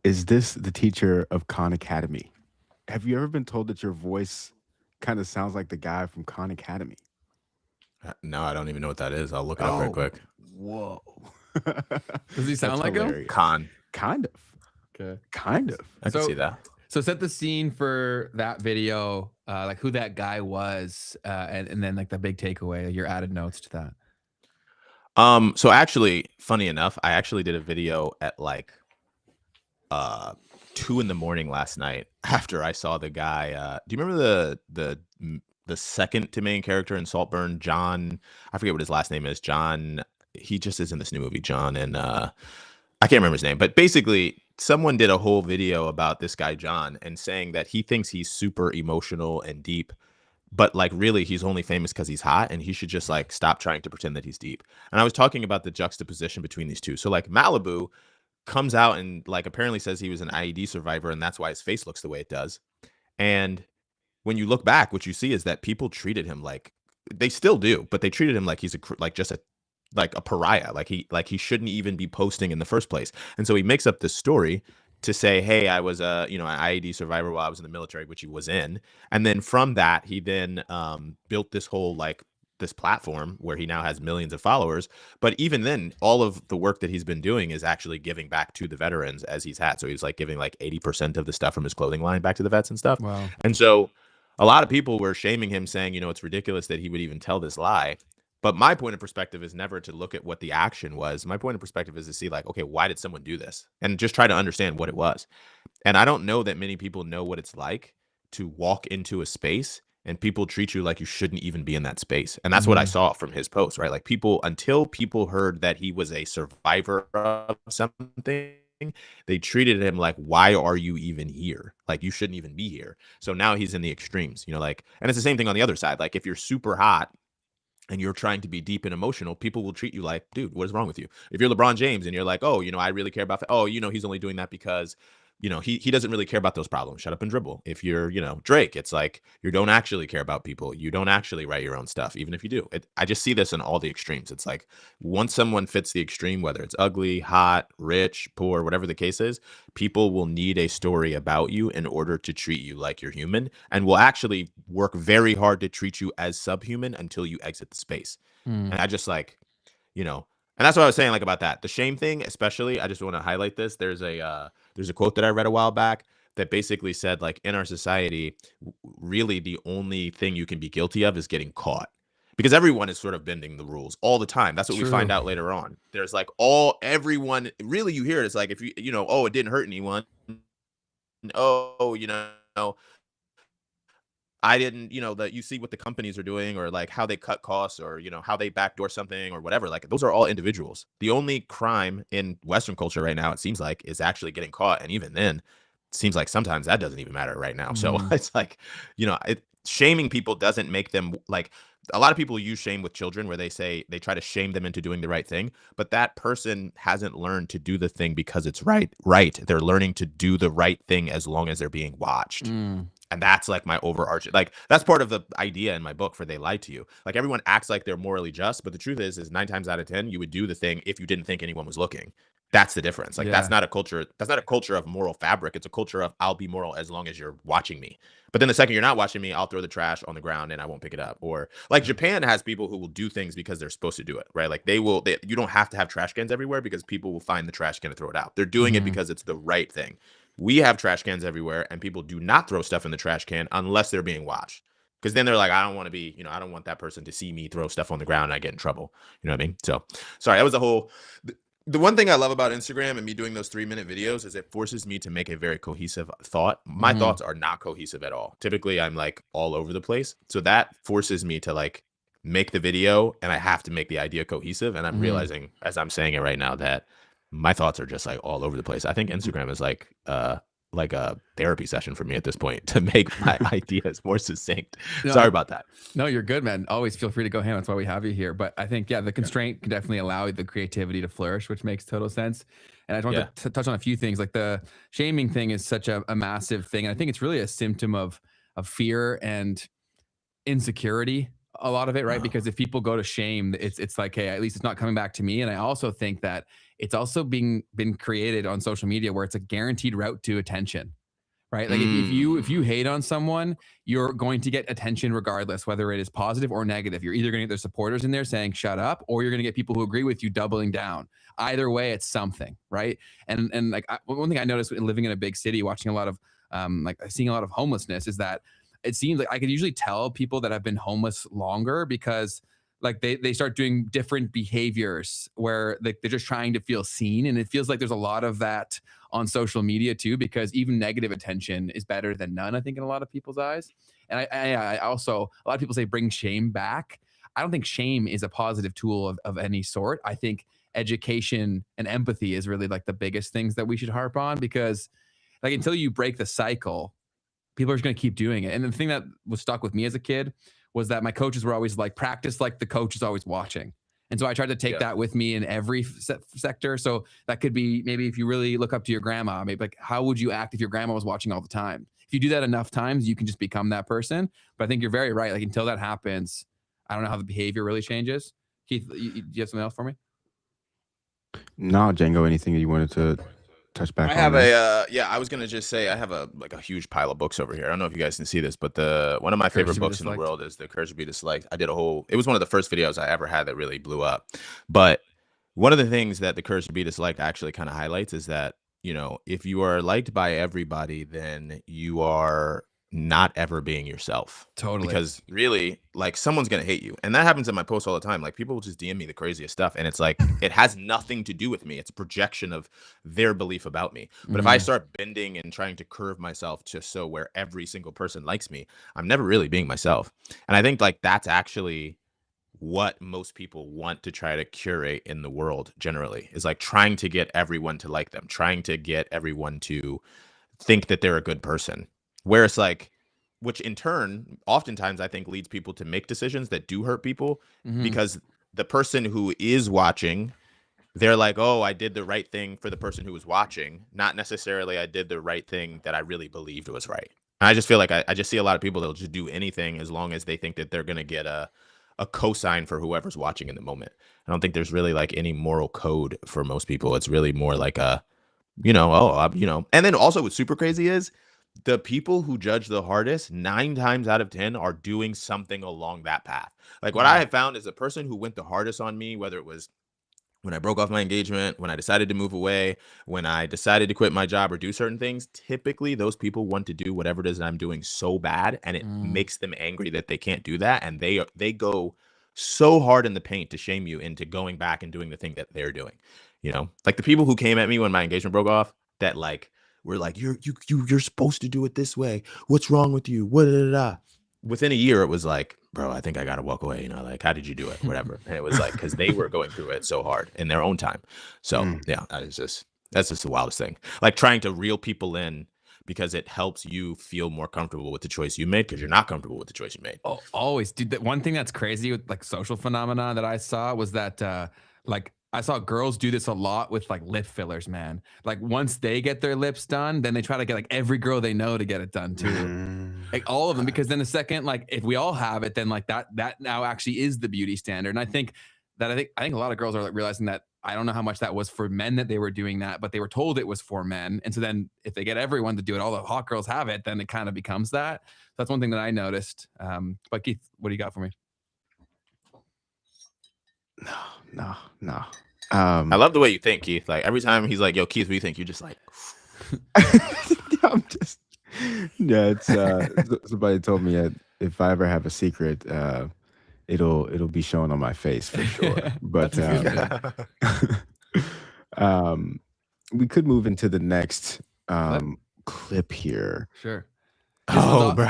Is this the teacher of Khan Academy? Have you ever been told that your voice kind of sounds like the guy from Khan Academy? No, I don't even know what that is. I'll look it up real quick. Whoa. Does he sound like him? Khan. Kind of. Okay. Kind of. I can see that. So set the scene for that video, like who that guy was, and then like the big takeaway, your added notes to that. So actually, funny enough, I actually did a video at like 2 a.m. last night after I saw the guy. Do you remember the second to main character in Saltburn, John? I forget what his last name is. John. He just is in this new movie, John, and I can't remember his name. But basically, someone did a whole video about this guy John and saying that he thinks he's super emotional and deep, but like really he's only famous because he's hot, and he should just like stop trying to pretend that he's deep. And I was talking about the juxtaposition between these two. So like Malibu comes out and like apparently says he was an IED survivor, and that's why his face looks the way it does. And when you look back, what you see is that people treated him like, they still do, but they treated him like he's like a pariah, like he shouldn't even be posting in the first place. And so he makes up this story to say, hey, I was an IED survivor while I was in the military, which he was in. And then from that, he then built this whole like this platform where he now has millions of followers. But even then, all of the work that he's been doing is actually giving back to the veterans as he's had. So he's like giving like 80% of the stuff from his clothing line back to the vets and stuff. Wow. And so a lot of people were shaming him, saying, it's ridiculous that he would even tell this lie. But my point of perspective is never to look at what the action was. My point of perspective is to see like, okay, why did someone do this? And just try to understand what it was. And I don't know that many people know what it's like to walk into a space and people treat you like you shouldn't even be in that space. And that's what I saw from his post, right? Like until people heard that he was a survivor of something, they treated him like, why are you even here? Like, you shouldn't even be here. So now he's in the extremes, like, and it's the same thing on the other side. Like if you're super hot and you're trying to be deep and emotional, people will treat you like, dude, what is wrong with you? If you're LeBron James and you're like, oh, I really care about, he's only doing that because, he doesn't really care about those problems. Shut up and dribble. If you're, Drake, it's like, you don't actually care about people. You don't actually write your own stuff, even if you do. I just see this in all the extremes. It's like, once someone fits the extreme, whether it's ugly, hot, rich, poor, whatever the case is, people will need a story about you in order to treat you like you're human, and will actually work very hard to treat you as subhuman until you exit the space. And I just like, and that's what I was saying, like, about that. The shame thing, especially, I just want to highlight this. There's a quote that I read a while back that basically said, like, in our society, really the only thing you can be guilty of is getting caught. because everyone is sort of bending the rules all the time. That's what we find out later on. There's like everyone really, you hear it. It's like, if you know, oh, it didn't hurt anyone. Oh, you know, I didn't, you know, that you see what the companies are doing, or like how they cut costs, or, you know, how they backdoor something or whatever. Like, those are all individuals. The only crime in Western culture right now, it seems like, is actually getting caught. And even then, it seems like sometimes that doesn't even matter right now. So it's like, you know, shaming people doesn't make them like, a lot of people use shame with children where they say they try to shame them into doing the right thing, but that person hasn't learned to do the thing because it's right. They're learning to do the right thing as long as they're being watched. And that's like my overarching, like, that's part of the idea in my book for They Lied to You. Like, everyone acts like they're morally just, but the truth is 9 times out of 10, you would do the thing if you didn't think anyone was looking. That's the difference. Like, that's not a culture. That's not a culture of moral fabric. It's a culture of, I'll be moral as long as you're watching me. But then the second you're not watching me, I'll throw the trash on the ground and I won't pick it up. Or like, Japan has people who will do things because they're supposed to do it, right? Like, you don't have to have trash cans everywhere because people will find the trash can and throw it out. They're doing it because it's the right thing. We have trash cans everywhere, and people do not throw stuff in the trash can unless they're being watched. Because then they're like, I don't want to be, you know, I don't want that person to see me throw stuff on the ground and I get in trouble. You know what I mean? So, sorry, that was the one thing I love about Instagram and me doing those 3-minute videos is it forces me to make a very cohesive thought. My thoughts are not cohesive at all. Typically, I'm like all over the place. So that forces me to like make the video, and I have to make the idea cohesive. And I'm realizing as I'm saying it right now that my thoughts are just like all over the place. I think Instagram is like a therapy session for me at this point to make my ideas more succinct. Sorry about that. No, you're good, man. Always feel free to go ham. That's why we have you here. But I think, the constraint can definitely allow the creativity to flourish, which makes total sense. And I just want to touch on a few things. Like, the shaming thing is such a massive thing. And I think it's really a symptom of fear and insecurity, a lot of it, right? Because if people go to shame, it's like, hey, at least it's not coming back to me. And I also think that it's also been created on social media where it's a guaranteed route to attention, right? Like, if you hate on someone, you're going to get attention regardless, whether it is positive or negative. You're either going to get their supporters in there saying shut up, or you're going to get people who agree with you doubling down. Either way, it's something, right? And like, one thing I noticed living in a big city, watching a lot of seeing a lot of homelessness, is that it seems like I could usually tell people that have been homeless longer because like they start doing different behaviors where they're just trying to feel seen. And it feels like there's a lot of that on social media too, because even negative attention is better than none, I think, in a lot of people's eyes. And I also, a lot of people say bring shame back. I don't think shame is a positive tool of any sort. I think education and empathy is really like the biggest things that we should harp on, because like until you break the cycle, people are just going to keep doing it. And the thing that was stuck with me as a kid was that my coaches were always like, practice like the coach is always watching. And so I tried to take that with me in every sector. So that could be maybe if you really look up to your grandma, maybe like, how would you act if your grandma was watching all the time? If you do that enough times, you can just become that person. But I think you're very right. Like until that happens, I don't know how the behavior really changes. Keith, do you have something else for me? No, Django, anything that you wanted to touch back on? I have I was gonna just say I have a huge pile of books over here. I don't know if you guys can see this, but one of my favorite books in the world is The Courage to Be Disliked. It was one of the first videos I ever had that really blew up. But one of the things that The Courage to Be Disliked actually kind of highlights is that, you know, if you are liked by everybody, then you are not ever being yourself. Totally. Because really, like, someone's gonna hate you. And that happens in my posts all the time. Like, people will just DM me the craziest stuff, and it's like it has nothing to do with me. It's a projection of their belief about me. But if I start bending and trying to curve myself just so where every single person likes me, I'm never really being myself. And I think like that's actually what most people want to try to curate in the world generally, is like trying to get everyone to like them, trying to get everyone to think that they're a good person. Where it's like, which in turn, oftentimes I think leads people to make decisions that do hurt people, because the person who is watching, they're like, oh, I did the right thing for the person who was watching, not necessarily I did the right thing that I really believed was right. And I just feel like I just see a lot of people that'll just do anything as long as they think that they're going to get a cosign for whoever's watching in the moment. I don't think there's really like any moral code for most people. It's really more like a, you know, and then also what's super crazy is, the people who judge the hardest 9 times out of 10 are doing something along that path. Like what I have found is the person who went the hardest on me, whether it was when I broke off my engagement, when I decided to move away, when I decided to quit my job or do certain things, typically those people want to do whatever it is that I'm doing so bad, and it makes them angry that they can't do that. And they go so hard in the paint to shame you into going back and doing the thing that they're doing. You know, like the people who came at me when my engagement broke off, that like were like, you're supposed to do it this way. What's wrong with you? What da, da, da. Within a year, it was like, bro, I think I gotta walk away. You know, like, how did you do it? Whatever. And it was like, because they were going through it so hard in their own time. So yeah, that's just the wildest thing. Like trying to reel people in because it helps you feel more comfortable with the choice you made because you're not comfortable with the choice you made. Oh, always, dude. That one thing that's crazy with like social phenomena that I saw was that like I saw girls do this a lot with like lip fillers, man. Like once they get their lips done, then they try to get like every girl they know to get it done too. Like all of them, because then the second, like if we all have it, then like that now actually is the beauty standard. And I think a lot of girls are like realizing that. I don't know how much that was for men that they were doing that, but they were told it was for men. And so then if they get everyone to do it, all the hot girls have it, then it kind of becomes that. So that's one thing that I noticed. But Keith, what do you got for me? No. I love the way you think, Keith. Like every time he's like, yo, Keith, what do you think? You're just like, I'm just, yeah, it's, somebody told me that if I ever have a secret, it'll be shown on my face for sure. But we could move into the next clip here. Sure. oh, bro.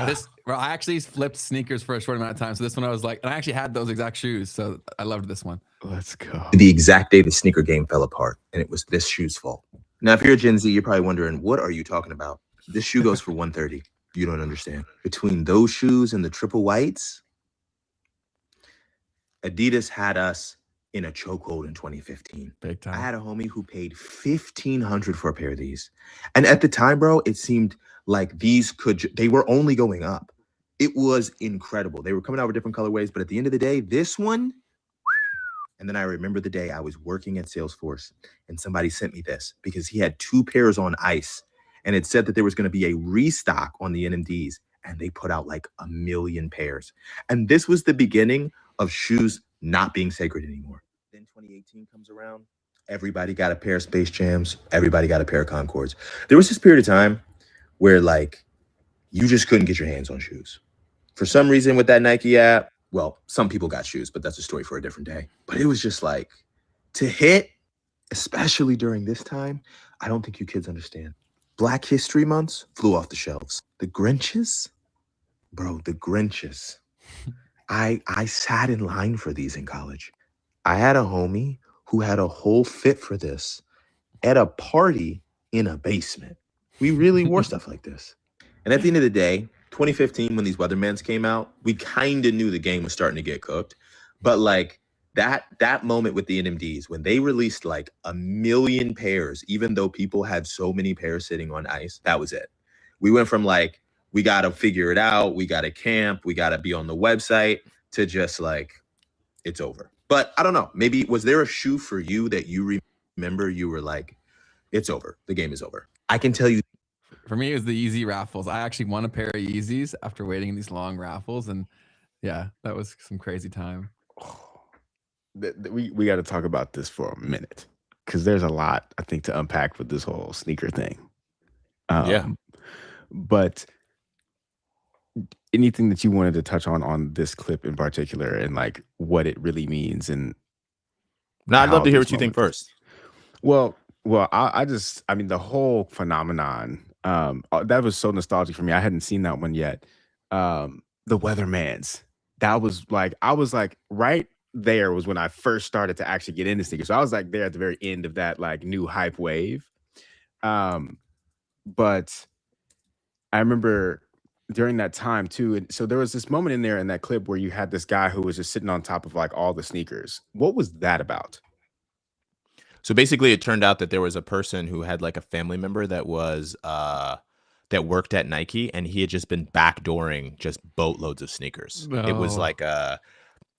I actually flipped sneakers for a short amount of time. So this one I was like, and I actually had those exact shoes. So I loved this one. Let's go. The exact day the sneaker game fell apart, and it was this shoe's fault. Now, if you're a Gen Z, you're probably wondering, what are you talking about? This shoe goes for $130. You don't understand. Between those shoes and the triple whites, Adidas had us in a chokehold in 2015. Big time. I had a homie who paid $1,500 for a pair of these. And at the time, bro, it seemed like they were only going up. It was incredible. They were coming out with different colorways, but at the end of the day, this one, and then I remember the day I was working at Salesforce and somebody sent me this because he had 2 pairs on ice and it said that there was going to be a restock on the NMDs, and they put out like 1 million pairs. And this was the beginning of shoes not being sacred anymore. Then 2018 comes around. Everybody got a pair of Space Jams. Everybody got a pair of Concords. There was this period of time where like you just couldn't get your hands on shoes. For some reason with that Nike app, well, some people got shoes, but that's a story for a different day. But it was just like to hit, especially during this time, I don't think you kids understand. Black History Months flew off the shelves. The Grinches, bro, the Grinches. I sat in line for these in college. I had a homie who had a whole fit for this at a party in a basement. We really wore stuff like this. And at the end of the day, 2015, when these Weathermans came out, we kind of knew the game was starting to get cooked. But like that moment with the NMDs, when they released like 1 million pairs, even though people had so many pairs sitting on ice, that was it. We went from like, we got to figure it out, we got to camp, we got to be on the website, to just like, it's over. But I don't know, maybe was there a shoe for you that you remember you were like, it's over, the game is over? I can tell you. For me, it was the Yeezy raffles. I actually won a pair of Yeezys after waiting in these long raffles. And yeah, that was some crazy time. We got to talk about this for a minute because there's a lot, I think, to unpack with this whole sneaker thing. Yeah. But anything that you wanted to touch on this clip in particular and like what it really means? And no, I'd love to hear what you think first. Well, I mean, the whole phenomenon, that was so nostalgic for me. I hadn't seen that one yet. The Weathermans, that was like, I was like, right there was when I first started to actually get into sneakers. So I was like there at the very end of that like new hype wave. But I remember during that time too. And so there was this moment in there in that clip where you had this guy who was just sitting on top of like all the sneakers. What was that about? So basically it turned out that there was a person who had like a family member that was that worked at Nike, and he had just been backdooring just boatloads of sneakers. No. It was like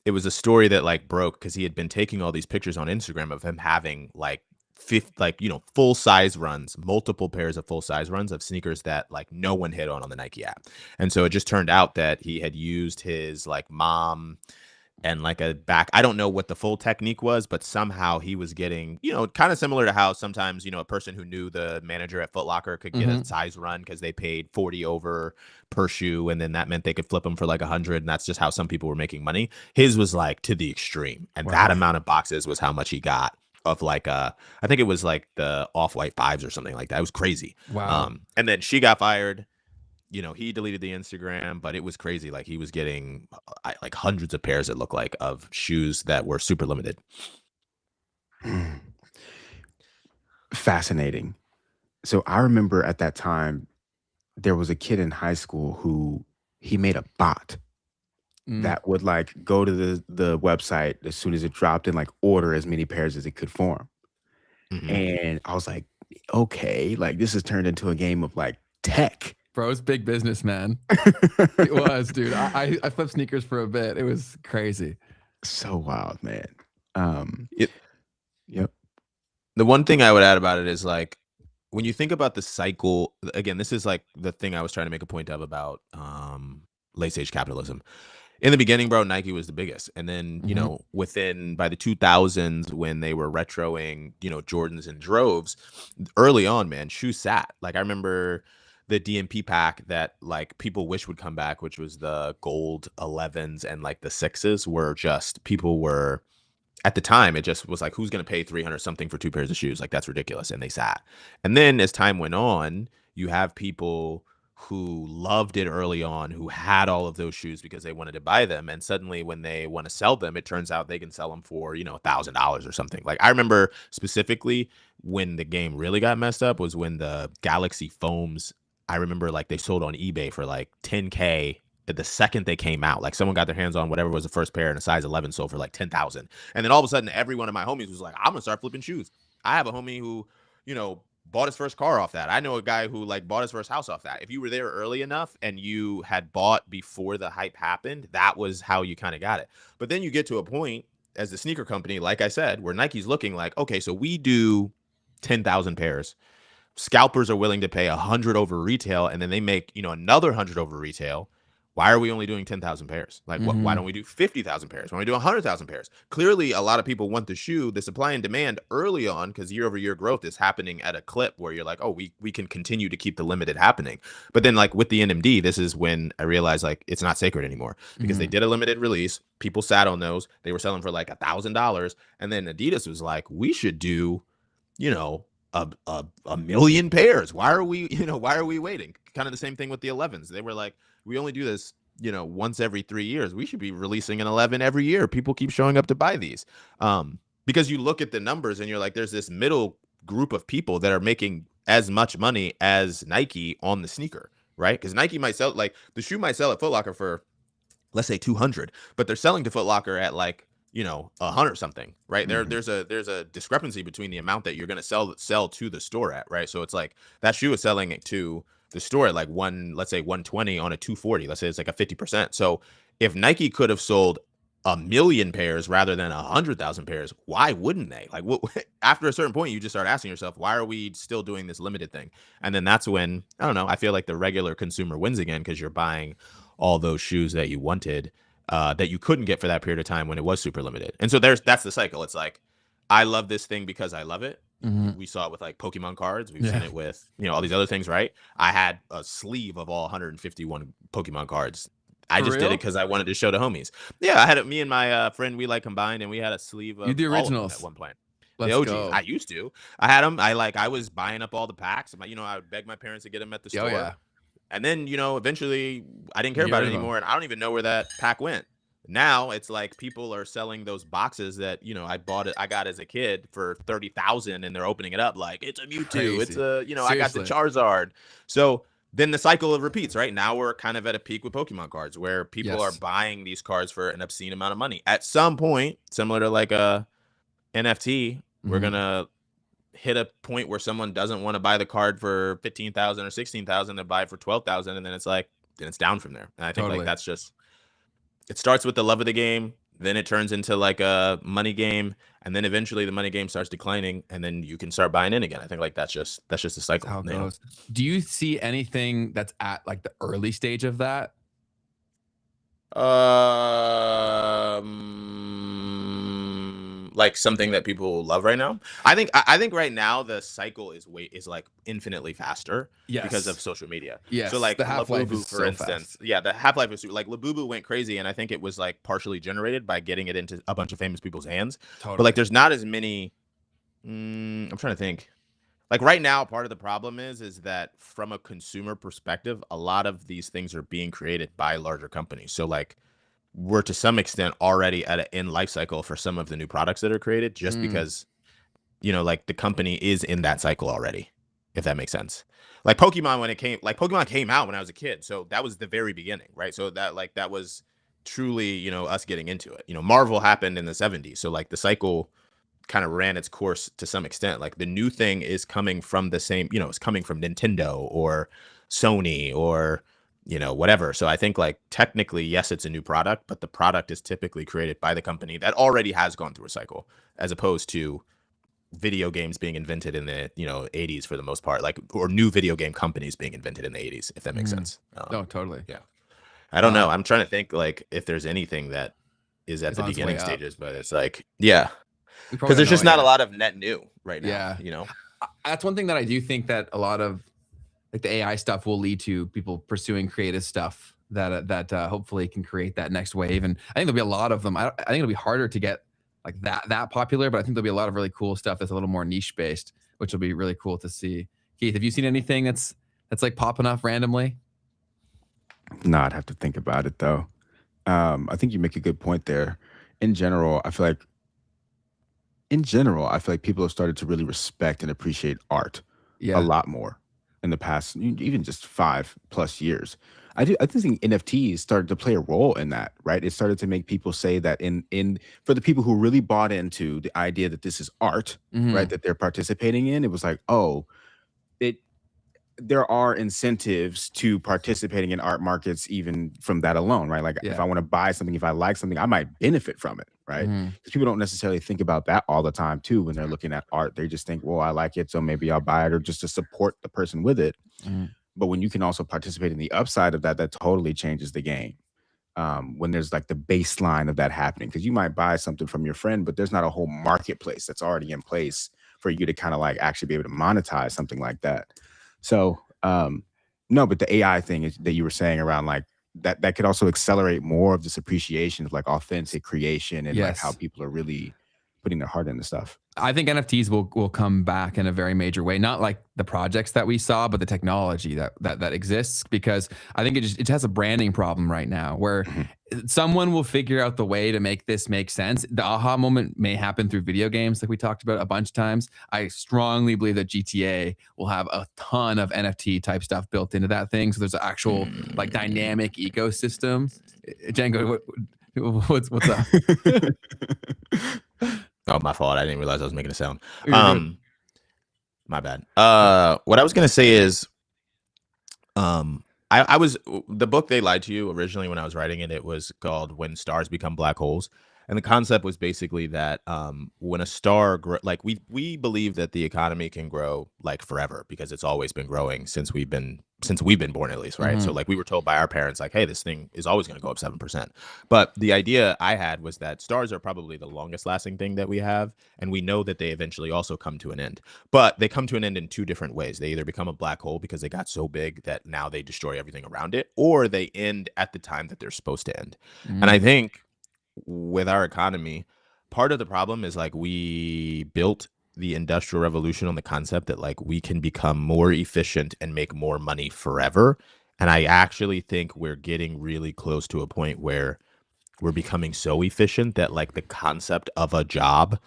it was a story that like broke because he had been taking all these pictures on Instagram of him having like full size runs, multiple pairs of full size runs of sneakers that like no one hit on the Nike app. And so it just turned out that he had used his like mom and like a back. I don't know what the full technique was, but somehow he was getting, kind of similar to how sometimes, a person who knew the manager at Foot Locker could get a size run because they paid 40 over per shoe. And then that meant they could flip them for like 100. And that's just how some people were making money. His was like to the extreme. And that amount of boxes was how much he got of like, I think it was like the Off-White 5s or something like that. It was crazy. Wow. And then she got fired. He deleted the Instagram, but it was crazy. Like he was getting like hundreds of pairs, it looked like, of shoes that were super limited. Fascinating. So I remember at that time, there was a kid in high school who he made a bot that would like go to the website as soon as it dropped and like order as many pairs as it could for him. And I was like, okay, like this has turned into a game of like tech. Bro, it's big business, man. It was, dude. I flipped sneakers for a bit. It was crazy. So wild, man. Yep. The one thing I would add about it is like, when you think about the cycle, again, this is like the thing I was trying to make a point of about late stage capitalism. In the beginning, bro, Nike was the biggest. And then, by the 2000s, when they were retroing, Jordans in droves, early on, man, shoes sat. Like I remember the DMP pack that like people wish would come back, which was the gold 11s and like the 6s, were just, people were, at the time, it just was like, who's going to pay 300 something for 2 pairs of shoes? Like that's ridiculous. And they sat. And then as time went on, you have people who loved it early on, who had all of those shoes because they wanted to buy them. And suddenly when they want to sell them, it turns out they can sell them for, $1,000 or something. Like I remember specifically when the game really got messed up was when the Galaxy foams, I remember like they sold on eBay for like 10K the second they came out. Like someone got their hands on whatever was the first pair, and a size 11 sold for like 10,000. And then all of a sudden, every one of my homies was like, I'm gonna start flipping shoes. I have a homie who, bought his first car off that. I know a guy who like bought his first house off that. If you were there early enough and you had bought before the hype happened, that was how you kind of got it. But then you get to a point as the sneaker company, like I said, where Nike's looking like, okay, so we do 10,000 pairs. Scalpers are willing to pay 100 over retail, and then they make, another 100 over retail. Why are we only doing 10,000 pairs? Like, why don't we do 50,000 pairs? Why don't we do 100,000 pairs? Clearly, a lot of people want the shoe. The supply and demand early on, because year-over-year growth is happening at a clip where you're like, oh, we can continue to keep the limited happening. But then, like, with the NMD, this is when I realized, like, it's not sacred anymore. Because they did a limited release. People sat on those. They were selling for, like, $1,000. And then Adidas was like, we should do, a million pairs. Why are we waiting? Kind of the same thing with the 11s. They were like, we only do this, once every 3 years. We should be releasing an 11 every year. People keep showing up to buy these. Because you look at the numbers and you're like, there's this middle group of people that are making as much money as Nike on the sneaker, right? Because Nike might sell, like the shoe might sell at Foot Locker for, let's say 200, but they're selling to Foot Locker at like, 100 something, right? There's a discrepancy between the amount that you're going to sell to the store at, right? So it's like that shoe is selling it to the store at like let's say 120 on a 240. Let's say it's like a 50%. So if Nike could have sold 1 million pairs rather than 100,000 pairs, why wouldn't they? Like after a certain point, you just start asking yourself, why are we still doing this limited thing? And then that's when, I don't know, I feel like the regular consumer wins again, because you're buying all those shoes that you wanted, that you couldn't get for that period of time when it was super limited. And so that's the cycle. It's like, I love this thing because I love it. We saw it with like Pokemon cards. We've seen it with, all these other things, right? I had a sleeve of all 151 Pokemon cards. I just did it because I wanted to show the homies. Yeah, I had it. Me and my friend, we like combined, and we had a sleeve of the originals at one point. Let's the OGs. go. I used to. I had them. I was buying up all the packs. I would beg my parents to get them at the store. Yeah. And then, eventually I didn't care about it anymore. And I don't even know where that pack went. Now it's like people are selling those boxes that, I got as a kid for 30,000, and they're opening it up like it's a Mewtwo. Crazy. It's a, I got the Charizard. So then the cycle repeats, right? Now we're kind of at a peak with Pokemon cards where people are buying these cards for an obscene amount of money. At some point, similar to like a NFT, we're going to hit a point where someone doesn't want to buy the card for 15,000 or 16,000, they buy it for 12,000, and then it's down from there. And I think like that's just, it starts with the love of the game, then it turns into like a money game, and then eventually the money game starts declining, and then you can start buying in again. I think like that's just the cycle. How it goes. Do you see anything that's at like the early stage of that? Like something that people love right now. I think right now the cycle is like infinitely faster because of Yes. social media. So Yes. like The half-life Labubu, is for so instance, fast. yeah, the Half-Life is like Labubu went crazy, and I think it was like partially generated by getting it into a bunch of famous people's hands. But like, Totally. there's not as many. I'm trying to think. Like right now, part of the problem is that from a consumer perspective, a lot of these things are being created by larger companies. So like we're to some extent already at an end life cycle for some of the new products that are created just Mm. because, like the company is in that cycle already, if that makes sense. Like Pokemon came out when I was a kid. So that was the very beginning, right? So that was truly, us getting into it. Marvel happened in the 70s. So like the cycle kind of ran its course to some extent. Like the new thing is coming from the same, it's coming from Nintendo or Sony or whatever. So I think like technically, yes, it's a new product, but the product is typically created by the company that already has gone through a cycle, as opposed to video games being invented in the 80s for the most part, like, or new video game companies being invented in the 80s, if that makes Mm. sense. No, totally. Yeah. I don't know. Uh, I'm trying to think like if there's anything that is at it's the on its way beginning up. stages, but it's like, yeah, We because probably don't there's know just it not a yet. lot of net new right now, Yeah. you know? That's one thing that I do think that a lot of like the AI stuff will lead to people pursuing creative stuff that hopefully can create that next wave. And I think there'll be a lot of them. I think it'll be harder to get like that popular, but I think there'll be a lot of really cool stuff that's a little more niche based, which will be really cool to see. Keith, have you seen anything that's like popping up randomly? No, I'd have to think about it though. I think you make a good point there. In general, I feel like people have started to really respect and appreciate art a Yeah. lot more in the past, even just 5+ years. I do think NFTs started to play a role in that, right? It started to make people say that in for the people who really bought into the idea that this is art, right, Hmm. that they're participating in, it was like, oh, it there are incentives to participating in art markets even from that alone, right? Like if Yeah. I want to buy something, if I like something, I might benefit from it, right? Hmm. Because people don't necessarily think about that all the time too when they're looking at art. They just think, well, I like it, so maybe I'll buy it, or just to support the person with it. Hmm. But when you can also participate in the upside of that, that totally changes the game. When there's like the baseline of that happening, because you might buy something from your friend, but there's not a whole marketplace that's already in place for you to kind of like actually be able to monetize something like that. So no, but the AI thing is that you were saying around like that could also accelerate more of this appreciation of like authentic creation and like how Yes. people are really putting their heart into stuff. I think NFTs will come back in a very major way. Not like the projects that we saw, but the technology that exists. Because I think it has a branding problem right now, where Mhm. someone will figure out the way to make this make sense. The aha moment may happen through video games, like we talked about a bunch of times. I strongly believe that GTA will have a ton of NFT type stuff built into that thing. So there's an actual like dynamic ecosystem. Django, what's up? Oh, my fault. I didn't realize I was making a sound. You're good. My bad. What I was gonna say is, I was the book They Lied to You originally when I was writing it. It was called When Stars Become Black Holes, and the concept was basically that when a star like we believe that the economy can grow like forever because it's always been growing since we've been born, at least, right? So Mhm. like we were told by our parents like, hey, this thing is always going to go up 7%. But the idea I had was that stars are probably the longest lasting thing that we have, and we know that they eventually also come to an end. But they come to an end in two different ways. They either become a black hole because they got so big that now they destroy everything around it, or they end at the time that they're supposed to end. And I Mm. think with our economy, part of the problem is like we built the industrial revolution on the concept that like we can become more efficient and make more money forever. And I actually think we're getting really close to a point where we're becoming so efficient that like the concept of a job,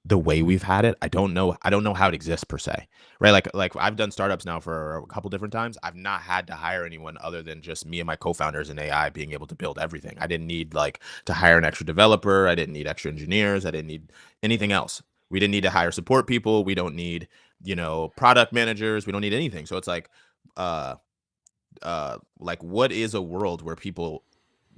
the way we've had it, I don't know how it exists per se, right? Like I've done startups now for a couple different times. I've not had to hire anyone other than just me and my co-founders in AI being able to build everything. I didn't need like to hire an extra developer. I didn't need extra engineers. I didn't need anything else. We didn't need to hire support people. We don't need, product managers. We don't need anything. So it's uh like what is a world where people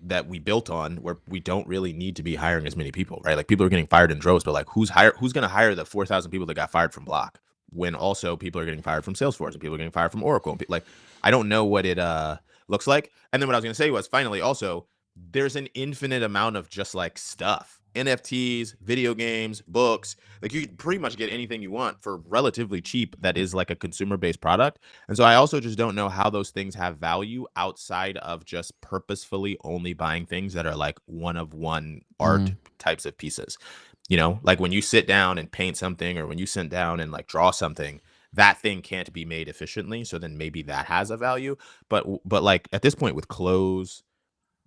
that we built on where we don't really need to be hiring as many people, right? Like people are getting fired in droves, but like who's going to hire the 4,000 people that got fired from Block when also people are getting fired from Salesforce and people are getting fired from Oracle? Like, I don't know what it looks like. And then what I was going to say was finally also there's an infinite amount of just like stuff, NFTs, video games, books. Like you can pretty much get anything you want for relatively cheap that is like a consumer-based product. And so I also just don't know how those things have value outside of just purposefully only buying things that are like one of one art types of pieces. You know, like when you sit down and paint something, or when you sit down and like draw something, that thing can't be made efficiently. So then maybe that has a value. But like at this point with clothes,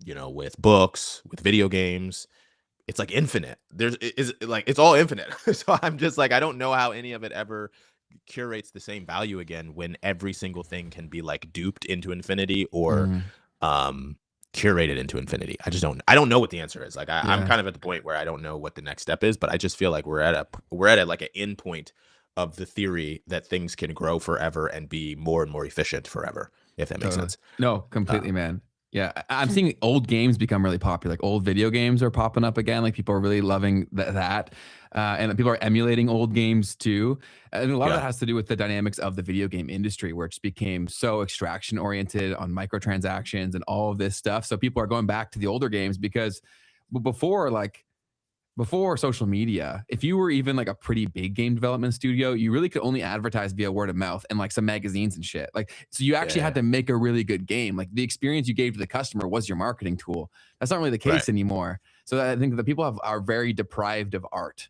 you know, with books, with video games, it's like infinite. It's all infinite. So I'm just like, I don't know how any of it ever curates the same value again when every single thing can be like duped into infinity or curated into infinity. I don't know what the answer is. Like I'm kind of at the point where I don't know what the next step is, but I just feel like we're at like an end point of the theory that things can grow forever and be more and more efficient forever, if that makes sense. No, completely, man. Yeah, I'm seeing old games become really popular. Like old video games are popping up again. Like people are really loving that. And people are emulating old games too. And a lot of that has to do with the dynamics of the video game industry, where it just became so extraction oriented on microtransactions and all of this stuff. So people are going back to the older games because before social media, if you were even like a pretty big game development studio, you really could only advertise via word of mouth and like some magazines and shit. Like, so you actually had to make a really good game. Like the experience you gave to the customer was your marketing tool. That's not really the case anymore. So I think that people are very deprived of art,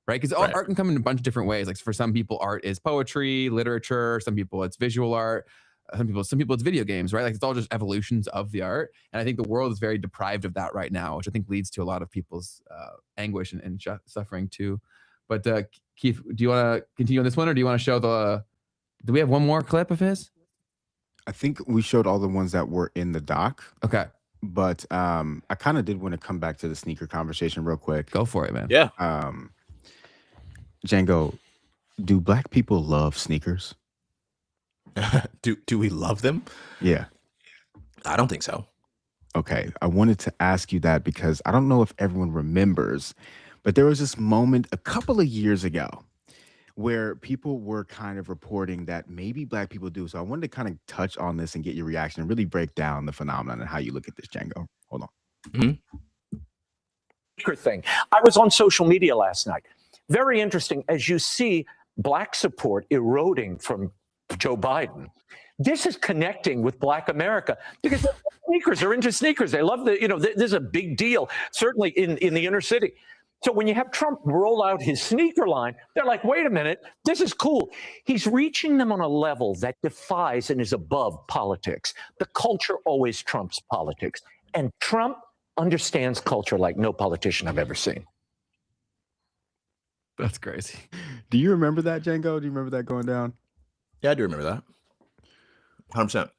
right? Because art can come in a bunch of different ways. Like for some people, art is poetry, literature. Some people it's visual art. Some people it's video games, right? Like it's all just evolutions of the art. And I think the world is very deprived of that right now, which I think leads to a lot of people's anguish and suffering too. But Keith, do you want to continue on this one, or do you want to show do we have one more clip of his? I think we showed all the ones that were in the doc. Okay. But I kind of did want to come back to the sneaker conversation real quick. Go for it, man. Yeah. Django, do Black people love sneakers? Do we love them? Yeah. I don't think so. Okay. I wanted to ask you that because I don't know if everyone remembers, but there was this moment a couple of years ago where people were kind of reporting that maybe Black people do. So I wanted to kind of touch on this and get your reaction and really break down the phenomenon and how you look at this, Django. Hold on. Thing. I was on social media last night. Very interesting. As you see Black support eroding from Joe Biden, this is connecting with Black America because sneakers are into sneakers. They love this is a big deal, certainly in the inner city. So when you have Trump roll out his sneaker line, they're like, wait a minute, this is cool. He's reaching them on a level that defies and is above politics. The culture always trumps politics. And Trump understands culture like no politician I've ever seen. That's crazy. Do you remember that, Django? Do you remember that going down? Yeah, I do remember that. 100%.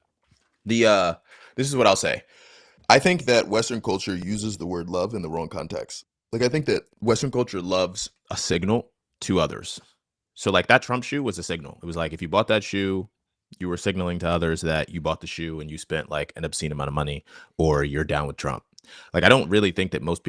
This is what I'll say. I think that Western culture uses the word love in the wrong context. Like, I think that Western culture loves a signal to others. So like that Trump shoe was a signal. It was like, if you bought that shoe, you were signaling to others that you bought the shoe and you spent like an obscene amount of money, or you're down with Trump. Like, I don't really think most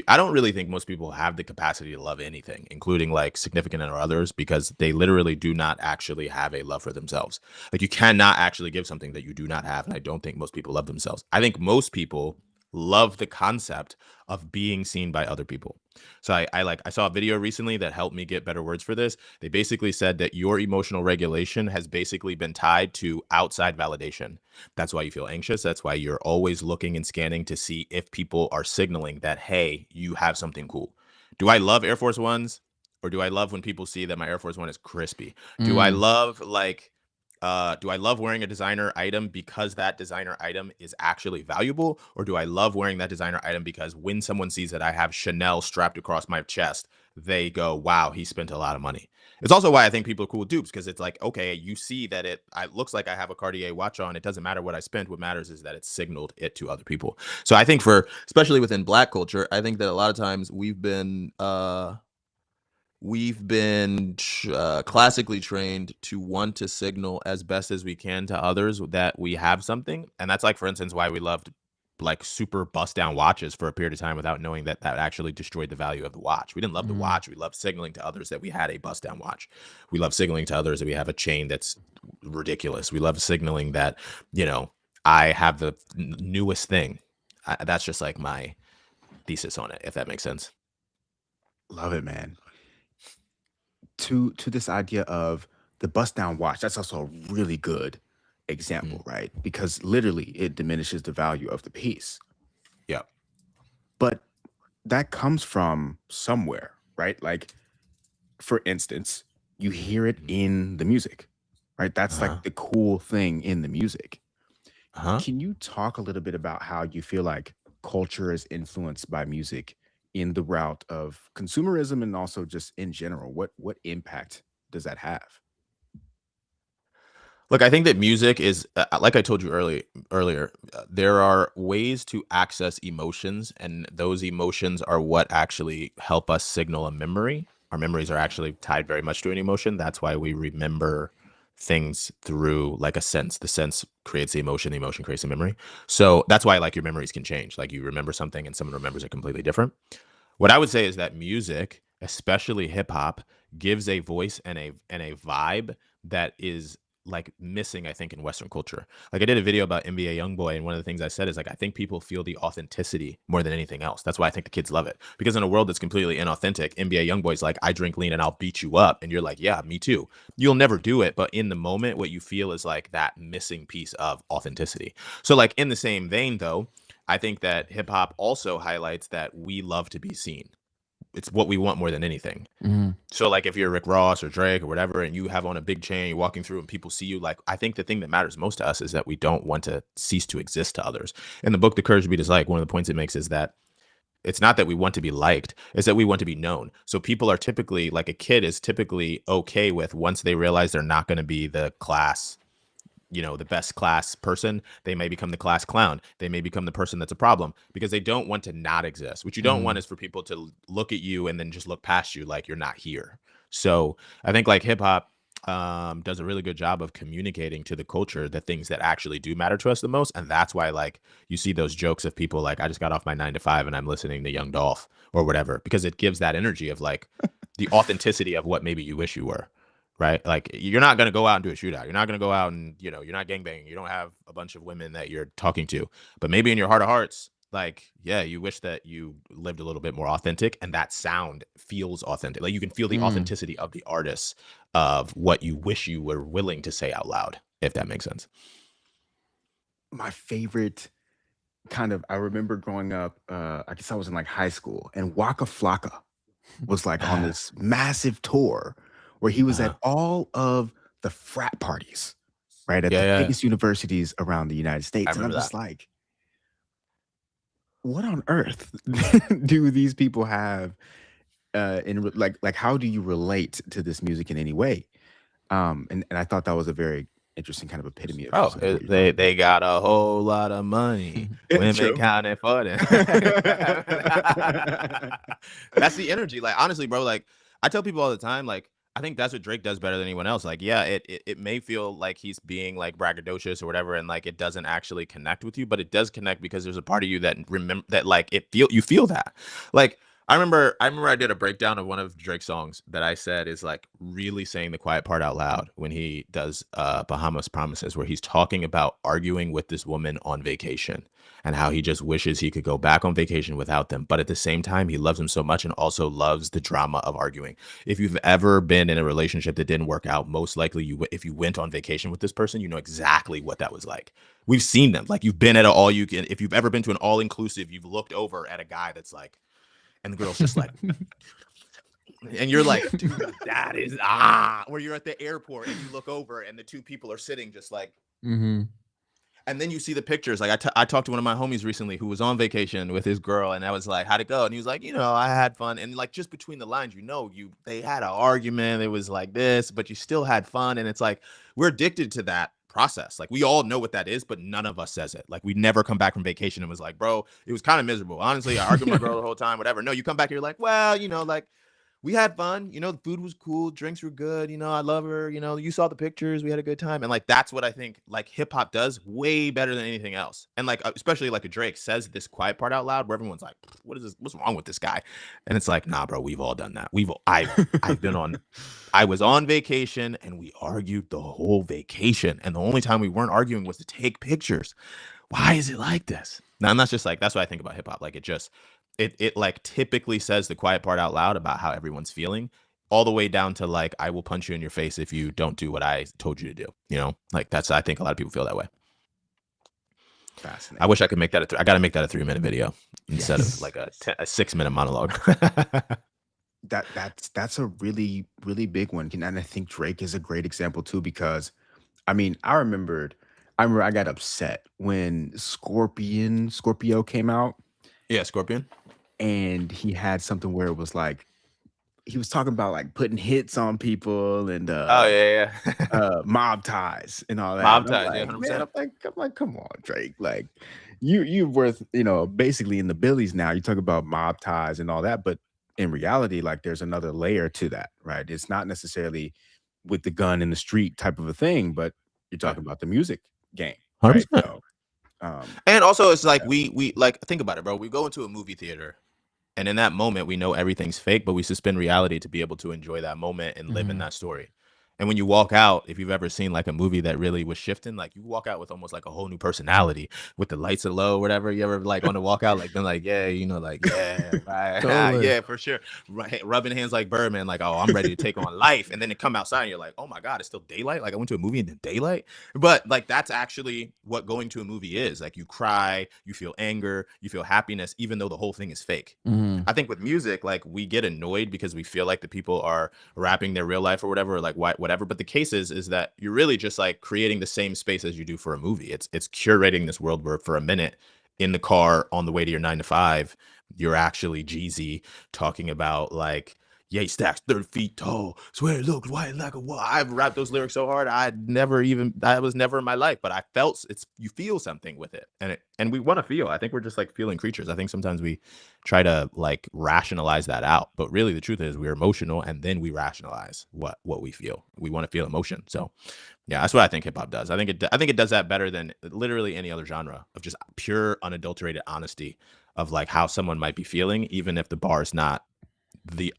people have the capacity to love anything, including like significant others, because they literally do not actually have a love for themselves. Like, you cannot actually give something that you do not have. And I don't think most people love themselves. I think most people love the concept of being seen by other people. So I saw a video recently that helped me get better words for this. They basically said that your emotional regulation has basically been tied to outside validation. That's why you feel anxious. That's why you're always looking and scanning to see if people are signaling that, hey, you have something cool. Do I love Air Force Ones? Or do I love when people see that my Air Force One is crispy? Do I love wearing a designer item because that designer item is actually valuable? Or do I love wearing that designer item because when someone sees that I have Chanel strapped across my chest, they go, wow, he spent a lot of money. It's also why I think people are cool with dupes, because it's like, okay, you see that it looks like I have a Cartier watch on. It doesn't matter what I spent. What matters is that it's signaled it to other people. So I think especially within Black culture, I think that a lot of times we've been classically trained to want to signal as best as we can to others that we have something. And that's like, for instance, why we loved like super bust down watches for a period of time without knowing that actually destroyed the value of the watch. We didn't love the watch. We loved signaling to others that we had a bust down watch. We love signaling to others that we have a chain that's ridiculous. We love signaling that, I have the newest thing. That's just like thesis on it, if that makes sense. Love it, man. To this idea of the bust down watch, that's also a really good example, right? Because literally it diminishes the value of the piece. Yeah. But that comes from somewhere, right? Like, for instance, you hear it in the music, right? That's like the cool thing in the music. Can you talk a little bit about how you feel like culture is influenced by music in the route of consumerism and also just in general? What impact does that have? Look, I think that music is, like I told you earlier, there are ways to access emotions, and those emotions are what actually help us signal a memory. Our memories are actually tied very much to an emotion. That's why we remember things through like a sense. The sense creates the emotion creates the memory. So that's why like your memories can change. Like you remember something and someone remembers it completely different. What I would say is that music, especially hip hop, gives a voice and a vibe that is like missing, I think, in Western culture. Like I did a video about NBA YoungBoy, and one of the things I said is like I think people feel the authenticity more than anything else. That's why I think the kids love it. Because in a world that's completely inauthentic, NBA YoungBoy's like, I drink lean and I'll beat you up. And you're like, yeah, me too. You'll never do it. But in the moment, what you feel is like that missing piece of authenticity. So like in the same vein, though, I think that hip hop also highlights that we love to be seen. It's what we want more than anything. So like if you're Rick Ross or Drake or whatever, and you have on a big chain, you're walking through and people see you, like, I think the thing that matters most to us is that we don't want to cease to exist to others. In the book, The Courage to Be Disliked, one of the points it makes is that it's not that we want to be liked, it's that we want to be known. So people are typically, like a kid is typically okay with, once they realize they're not going to be the class, you know, the best class person, they may become the class clown. They may become the person that's a problem because they don't want to not exist. What you don't want is for people to look at you and then just look past you like you're not here. So I think like hip hop does a really good job of communicating to the culture the things that actually do matter to us the most. And that's why like you see those jokes of people like, I just got off my 9 to 5 and I'm listening to Young Dolph or whatever, because it gives that energy of like the authenticity of what maybe you wish you were. Right? Like you're not going to go out and do a shootout. You're not going to go out and, you know, you're not gangbanging. You don't have a bunch of women that you're talking to, but maybe in your heart of hearts, like, yeah, you wish that you lived a little bit more authentic, and that sound feels authentic. Like you can feel the authenticity of the artists of what you wish you were willing to say out loud, if that makes sense. My favorite kind of, I remember growing up, I guess I was in like high school, and Waka Flocka was like on this massive tour where he was at all of the frat parties, right? At the biggest universities around the United States. And I'm just like, what on earth do these people have like how do you relate to this music in any way? And I thought that was a very interesting kind of epitome of some of what you're talking about. They got a whole lot of money. Women True. counting for them. That's the energy. Like honestly, bro, like I tell people all the time, like I think that's what Drake does better than anyone else. Like, yeah, it may feel like he's being like braggadocious or whatever, and like it doesn't actually connect with you, but it does connect because there's a part of you that remember that like you feel that. Like I remember I did a breakdown of one of Drake's songs that I said is like really saying the quiet part out loud when he does Bahamas Promises, where he's talking about arguing with this woman on vacation and how he just wishes he could go back on vacation without them. But at the same time, he loves them so much and also loves the drama of arguing. If you've ever been in a relationship that didn't work out, most likely if you went on vacation with this person, you know exactly what that was like. We've seen them. Like you've been at if you've ever been to an all-inclusive, you've looked over at a guy that's like, and the girl's just like, and you're like, dude, that is, where you're at the airport and you look over and the two people are sitting just like, and then you see the pictures. Like I talked to one of my homies recently who was on vacation with his girl, and I was like, how'd it go? And he was like, you know, I had fun. And like, just between the lines, you know, they had an argument. It was like this, but you still had fun. And it's like, we're addicted to that process. Like we all know what that is, but none of us says it. Like we never come back from vacation and was like, bro, it was kind of miserable. Honestly, I argued with my girl the whole time, whatever. No, you come back and you're like, well, you know, like we had fun, you know, the food was cool, drinks were good, you know, I love her, you know, you saw the pictures, we had a good time. And like that's what I think like hip hop does way better than anything else. And like especially like a Drake says this quiet part out loud where everyone's like, what is this? What's wrong with this guy? And it's like, nah, bro, we've all done that. I was on vacation and we argued the whole vacation. And the only time we weren't arguing was to take pictures. Why is it like this? Now, and that's just like, that's what I think about hip hop. Like it like typically says the quiet part out loud about how everyone's feeling, all the way down to like, I will punch you in your face if you don't do what I told you to do. You know, like I think a lot of people feel that way. Fascinating. I wish I could make that I got to make that a 3-minute video instead of like a 6-minute monologue. That's a really, really big one. And I think Drake is a great example too, because I mean, I remember I got upset when Scorpio came out, Yeah, Scorpion. and he had something where it was like he was talking about like putting hits on people and Oh yeah, mob ties and all that. Mob And I'm ties, yeah, like, 100%. man, I'm like, come on, Drake. Like you're worth, basically in the billies now. You talk about mob ties and all that, but in reality, like there's another layer to that, right? It's not necessarily with the gun in the street type of a thing, but you're talking about the music game, right? 100%. So, And also, it's like yeah. we like, think about it, bro. We go into a movie theater, and in that moment, we know everything's fake, but we suspend reality to be able to enjoy that moment and live in that story. And when you walk out, if you've ever seen like a movie that really was shifting, like you walk out with almost like a whole new personality, with the lights are low, whatever. You ever like on the walkout, like been like, yeah, like, yeah, right, Totally. yeah, for sure, right, rubbing hands like Birdman, like, oh, I'm ready to take on life. And then it come outside, and you're like, oh my god, it's still daylight. Like I went to a movie in the daylight. But like that's actually what going to a movie is. Like you cry, you feel anger, you feel happiness, even though the whole thing is fake. I think with music, like we get annoyed because we feel like the people are rapping their real life or whatever, or like whatever. But the case is that you're really just like creating the same space as you do for a movie. It's curating this world where for a minute in the car on the way to your 9 to 5, you're actually Jeezy talking about like, Ye stacks 30 feet tall, swear it looks white like a wall. I've rapped those lyrics so hard, that was never in my life, but I felt you feel something with it. And we want to feel. I think we're just like feeling creatures. I think sometimes we try to like rationalize that out, but really the truth is we're emotional, and then we rationalize what we feel. We want to feel emotion. So yeah, that's what I think hip hop does. I think it does that better than literally any other genre, of just pure unadulterated honesty of like how someone might be feeling, even if the bar is not the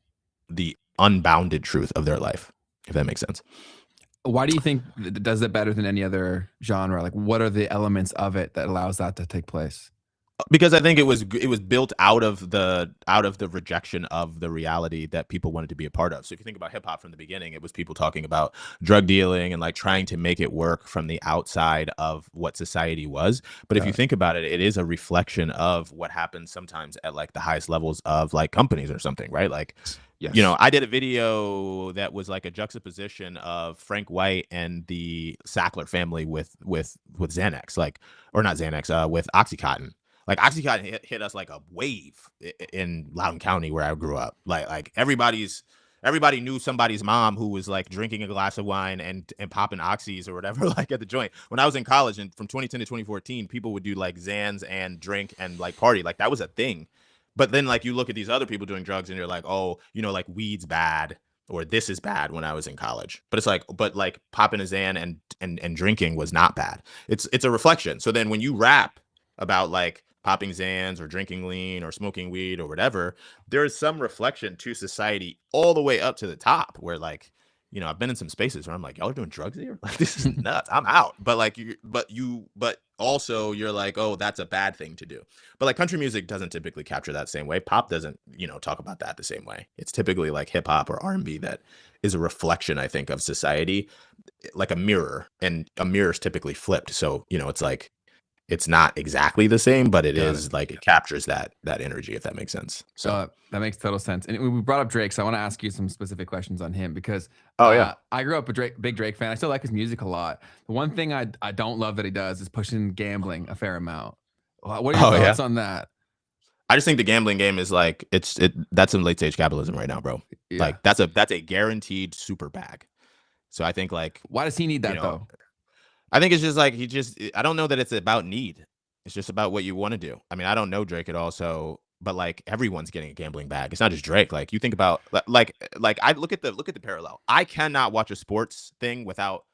unbounded truth of their life, if that makes sense. Why do you think it does it better than any other genre? Like, what are the elements of it that allows that to take place? Because I think it was built out of the rejection of the reality that people wanted to be a part of. So if you think about hip hop from the beginning, it was people talking about drug dealing and like trying to make it work from the outside of what society was. But if you think about it, it is a reflection of what happens sometimes at like the highest levels of like companies or something, right? Like, Yes. I did a video that was like a juxtaposition of Frank White and the Sackler family with Xanax, like, or not Xanax, with Oxycontin. Like Oxycontin hit us like a wave in Loudoun County where I grew up. Like everybody knew somebody's mom who was like drinking a glass of wine and popping oxys or whatever, like at the joint. When I was in college, and from 2010 to 2014, people would do like Xans and drink and like party. Like that was a thing. But then like you look at these other people doing drugs and you're like, oh, like weed's bad, or this is bad when I was in college. But it's like, popping a Xan and drinking was not bad. It's a reflection. So then when you rap about like popping Xans or drinking lean or smoking weed or whatever, there is some reflection to society all the way up to the top where like, I've been in some spaces where I'm like, y'all are doing drugs here? Like, this is nuts. I'm out. But like, but also you're like, oh, that's a bad thing to do. But like country music doesn't typically capture that same way. Pop doesn't, talk about that the same way. It's typically like hip hop or R&B that is a reflection, I think, of society, like a mirror, and a mirror is typically flipped. So, it's like, it's not exactly the same, but it is like it captures that energy, if that makes sense. So that makes total sense. And we brought up Drake, so I want to ask you some specific questions on him because yeah, I grew up a big Drake fan. I still like his music a lot. The one thing I don't love that he does is pushing gambling a fair amount. What are your thoughts on that? I just think the gambling game is like that's some late stage capitalism right now, bro. Yeah. Like that's a guaranteed super bag. So I think like, why does he need that though? I think it's just like I don't know that it's about need. It's just about what you want to do. I mean, I don't know Drake at all, but like everyone's getting a gambling bag. It's not just Drake. Like you think about like I look at the parallel. I cannot watch a sports thing without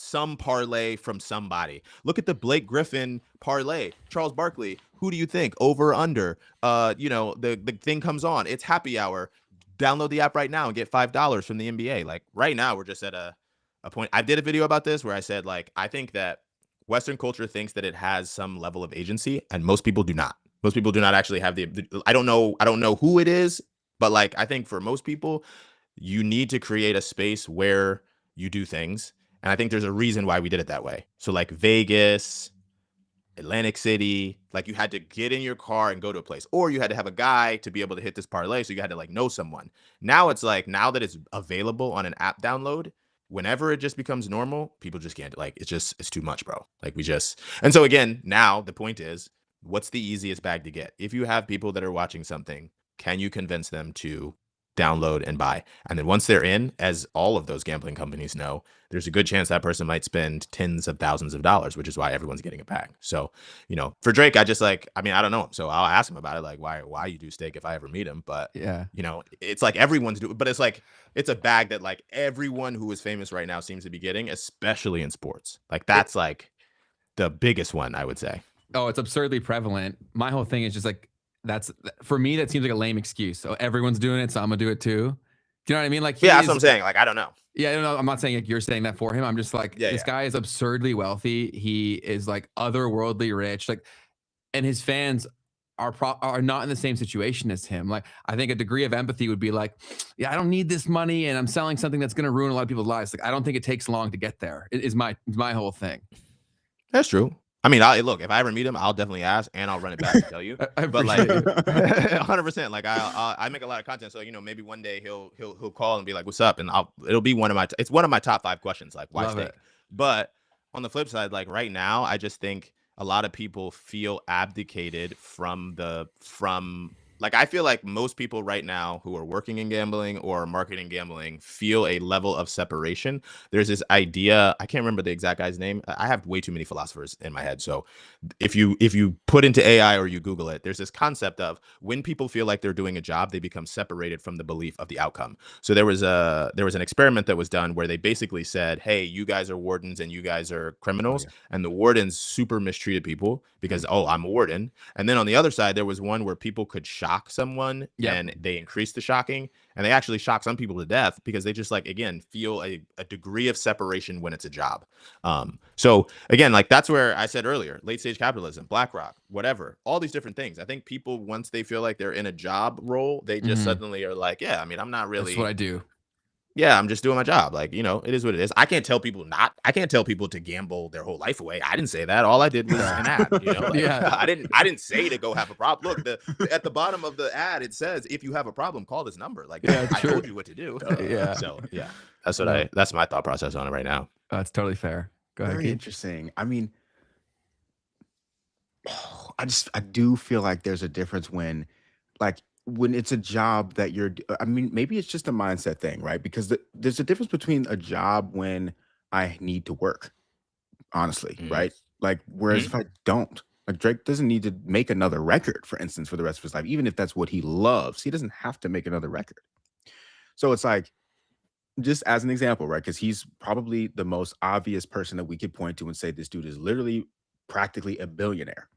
some parlay from somebody. Look at the Blake Griffin parlay. Charles Barkley. Who do you think? Over or under? The thing comes on. It's happy hour. Download the app right now and get $5 from the NBA. Like right now, we're just at a point. I did a video about this where I said, like, I think that Western culture thinks that it has some level of agency, and most people do not. Most people do not actually have I don't know who it is, but like I think for most people, you need to create a space where you do things. And I think there's a reason why we did it that way. So like Vegas, Atlantic City, like you had to get in your car and go to a place, or you had to have a guy to be able to hit this parlay. So you had to like know someone. Now it's like, now that it's available on an app download, whenever it just becomes normal, people just can't, like, it's too much, bro. Like and so again, now the point is, what's the easiest bag to get? If you have people that are watching something, can you convince them to download and buy? And then once they're in, as all of those gambling companies know, there's a good chance that person might spend tens of thousands of dollars, which is why everyone's getting a pack. So, for Drake, I just like, I mean, I don't know him, so I'll ask him about it, like why you do steak if I ever meet him. But Yeah. It's like everyone's doing, but it's like, it's a bag that like everyone who is famous right now seems to be getting, especially in sports. Like that's like the biggest one, I would say. Oh, it's absurdly prevalent. My whole thing is just like, for me, that seems like a lame excuse. So everyone's doing it, so I'm gonna do it too. Do you know what I mean? Like, yeah, that's what I'm saying. Like, I don't know. Yeah, I don't know. I'm not saying like you're saying that for him. I'm just like, this guy is absurdly wealthy. He is like otherworldly rich. Like, and his fans are not in the same situation as him. Like, I think a degree of empathy would be like, yeah, I don't need this money, and I'm selling something that's gonna ruin a lot of people's lives. Like, I don't think it takes long to get there. It is my whole thing. That's true. I mean, look, if I ever meet him, I'll definitely ask, and I'll run it back and tell you. But like, 100%. Like, I make a lot of content, so maybe one day he'll call and be like, "What's up?" And it'll be it's one of my top 5 questions, like, why steak? But on the flip side, like right now, I just think a lot of people feel abdicated from like, I feel like most people right now who are working in gambling or marketing gambling feel a level of separation. There's this idea, I can't remember the exact guy's name. I have way too many philosophers in my head. So if you put into AI or you Google it, there's this concept of when people feel like they're doing a job, they become separated from the belief of the outcome. So there was an experiment that was done where they basically said, hey, you guys are wardens and you guys are criminals. And the wardens super mistreated people because, I'm a warden. And then on the other side, there was one where people could shock someone and they increased the shocking, and they actually shock some people to death because they just like, again, feel a degree of separation when it's a job. So again, like that's where I said earlier, late stage capitalism, BlackRock, whatever, all these different things. I think people, once they feel like they're in a job role, they just suddenly are like, yeah, I mean, I'm not really, that's what I do. Yeah, I'm just doing my job. Like, it is what it is. I can't tell people to gamble their whole life away. I didn't say that. All I did was an ad, I didn't say to go have a problem. Look, at the bottom of the ad, it says, if you have a problem, call this number. Like, I told you what to do. So yeah, that's my thought process on it right now. That's totally fair. Go ahead. Very interesting. I mean, I do feel like there's a difference when it's a job that maybe it's just a mindset thing, right? Because there's a difference between a job when I need to work, honestly, right? Like, whereas if I don't, like Drake doesn't need to make another record, for instance, for the rest of his life, even if that's what he loves, he doesn't have to make another record. So it's like, just as an example, right? Because he's probably the most obvious person that we could point to and say, this dude is literally practically a billionaire.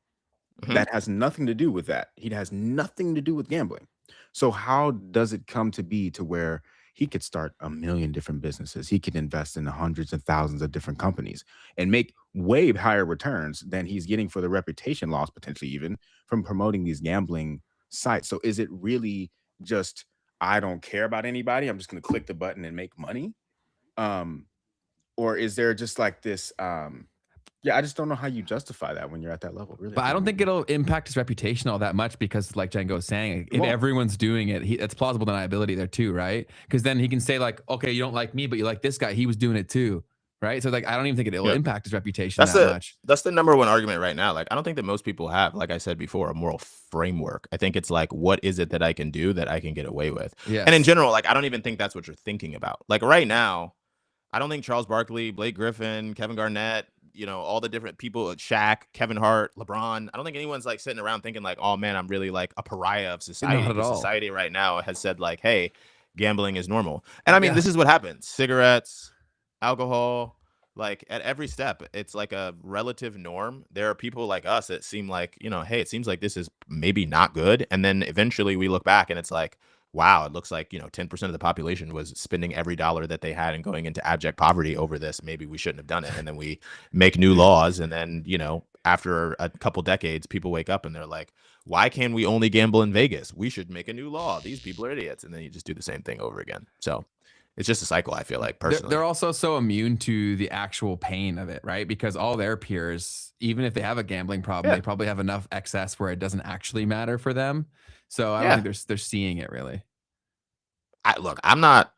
That has nothing to do with that. He has nothing to do with gambling. So how does it come to be to where he could start a million different businesses? He could invest in hundreds of thousands of different companies and make way higher returns than he's getting for the reputation loss, potentially even from promoting these gambling sites. So is it really just, I don't care about anybody, I'm just going to click the button and make money? Or is there just like this, I just don't know how you justify that when you're at that level, really. But I don't think it'll impact his reputation all that much because, like Django was saying, if everyone's doing it, it's plausible deniability there too, right? Because then he can say like, okay, you don't like me, but you like this guy. He was doing it too, right? So like, I don't even think it'll impact his reputation that much. That's the number one argument right now. Like, I don't think that most people have, like I said before, a moral framework. I think it's like, what is it that I can do that I can get away with? Yes. And in general, like, I don't even think that's what you're thinking about. Like right now, I don't think Charles Barkley, Blake Griffin, Kevin Garnett, all the different people, Shaq, Kevin Hart, LeBron, I don't think anyone's like sitting around thinking like, oh man, I'm really like a pariah of society. Not at all. Society right now has said like, hey, gambling is normal. And I mean, this is what happens. Cigarettes, alcohol, like at every step, it's like a relative norm. There are people like us that seem like, hey, it seems like this is maybe not good. And then eventually we look back and it's like, wow, it looks like, 10% of the population was spending every dollar that they had and going into abject poverty over this. Maybe we shouldn't have done it. And then we make new laws. And then, after a couple decades, people wake up and they're like, why can we only gamble in Vegas? We should make a new law. These people are idiots. And then you just do the same thing over again. So it's just a cycle, I feel like, personally. They're also so immune to the actual pain of it, right? Because all their peers, even if they have a gambling problem, they probably have enough excess where it doesn't actually matter for them. So I don't think they're seeing it really. Look, I'm not,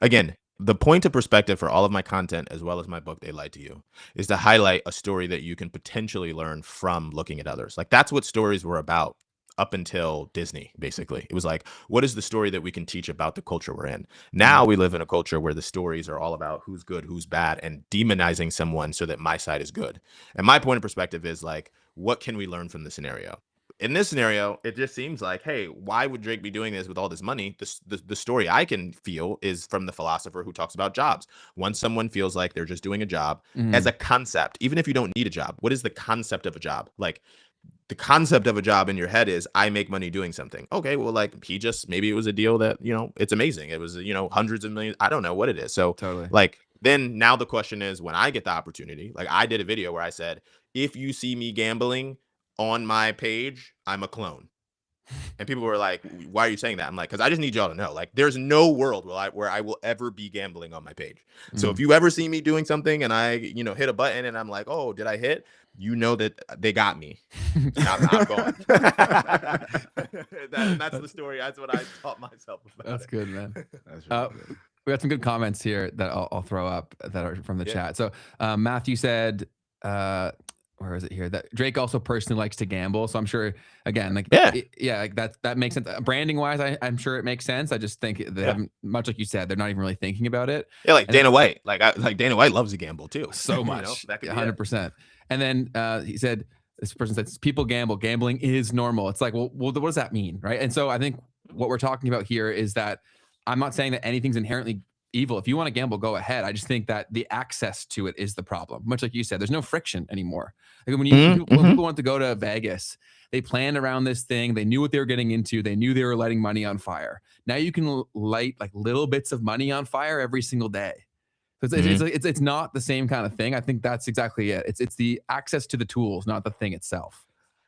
again, the point of perspective for all of my content, as well as my book, They Lied to You, is to highlight a story that you can potentially learn from looking at others. Like, that's what stories were about up until Disney, basically. It was like, what is the story that we can teach about the culture we're in? Now we live in a culture where the stories are all about who's good, who's bad, and demonizing someone so that my side is good. And my point of perspective is like, what can we learn from the scenario? In this scenario, it just seems like, hey, why would Drake be doing this with all this money? The story I can feel is from the philosopher who talks about jobs. Once someone feels like they're just doing a job as a concept, even if you don't need a job, what is the concept of a job? Like, the concept of a job in your head is I make money doing something. Okay, well, like maybe it was a deal that, it's amazing. It was, hundreds of millions. I don't know what it is. So like, then now the question is, when I get the opportunity, like I did a video where I said, if you see me gambling on my page, I'm a clone. And people were like, why are you saying that? I'm like, because I just need y'all to know, like, there's no world where I will ever be gambling on my page. So if you ever see me doing something and I, hit a button and I'm like, oh, did I hit? You know that they got me. I'm going. That's the story. That's what I taught myself about. That's good, man. That's really good. We got some good comments here that I'll throw up that are from the chat. So Matthew said, where is it here? That Drake also personally likes to gamble. So I'm sure, again, like, like that makes sense. Branding wise, I'm sure it makes sense. I just think they haven't, much like you said, they're not even really thinking about it. Yeah, like Dana White. Like Dana White loves to gamble too. So much. That could 100%. And then he said, this person says, people gamble. Gambling is normal. It's like, well, what does that mean? Right. And so I think what we're talking about here is that I'm not saying that anything's inherently evil. If you want to gamble, go ahead. I just think that the access to it is the problem. Much like you said, there's no friction anymore. Like when people want to go to Vegas, they planned around this thing. They knew what they were getting into. They knew they were lighting money on fire. Now you can light like little bits of money on fire every single day. So it's not the same kind of thing. I think that's exactly it. It's the access to the tools, not the thing itself.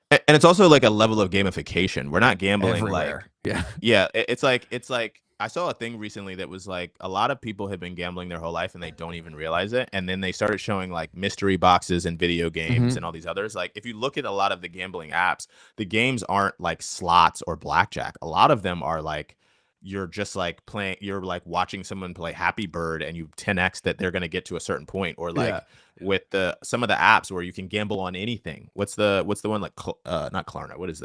And it's also like a level of gamification. We're not gambling everywhere. It's like I saw a thing recently that was like a lot of people have been gambling their whole life and they don't even realize it. And then they started showing like mystery boxes and video games and all these others. Like if you look at a lot of the gambling apps, the games aren't like slots or blackjack. A lot of them are like, you're just like playing, you're like watching someone play Happy Bird and you 10x that they're going to get to a certain point, or like with some of the apps where you can gamble on anything. What's the one like not Klarna? What is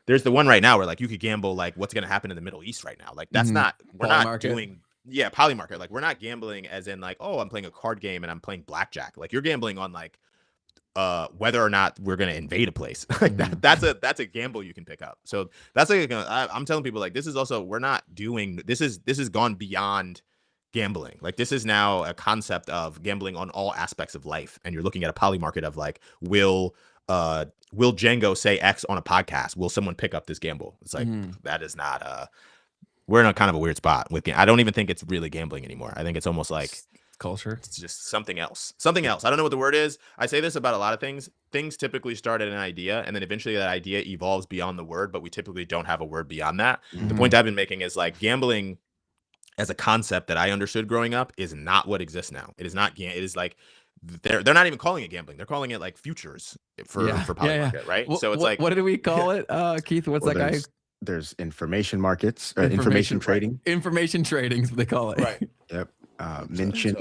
there's the one right now where like you could gamble like what's going to happen in the Middle East right now. Like that's not, we're not doing Polymarket. Like we're not gambling as in like, oh, I'm playing a card game and I'm playing blackjack. Like you're gambling on like whether or not we're going to invade a place. Like that's a gamble you can pick up. So that's like I'm telling people like this is also, we're not doing this is gone beyond gambling. Like this is now a concept of gambling on all aspects of life. And you're looking at a Polymarket of like, will Django say X on a podcast? Will someone pick up this gamble? It's like that is not we're in a kind of a weird spot with I don't even think it's really gambling anymore. I think it's almost like culture. It's just something else. I don't know what the word is. I say this about a lot of things. Things typically start at an idea and then eventually that idea evolves beyond the word, but we typically don't have a word beyond that. The point I've been making is like gambling as a concept that I understood growing up is not what exists now. It is not. It is like they're not even calling it gambling. They're calling it like futures for Polymarket, right? Well, so it's like, what did we call it, Keith? What's that guy? There's information markets, information trading. Information trading is what they call it. Right. Yep.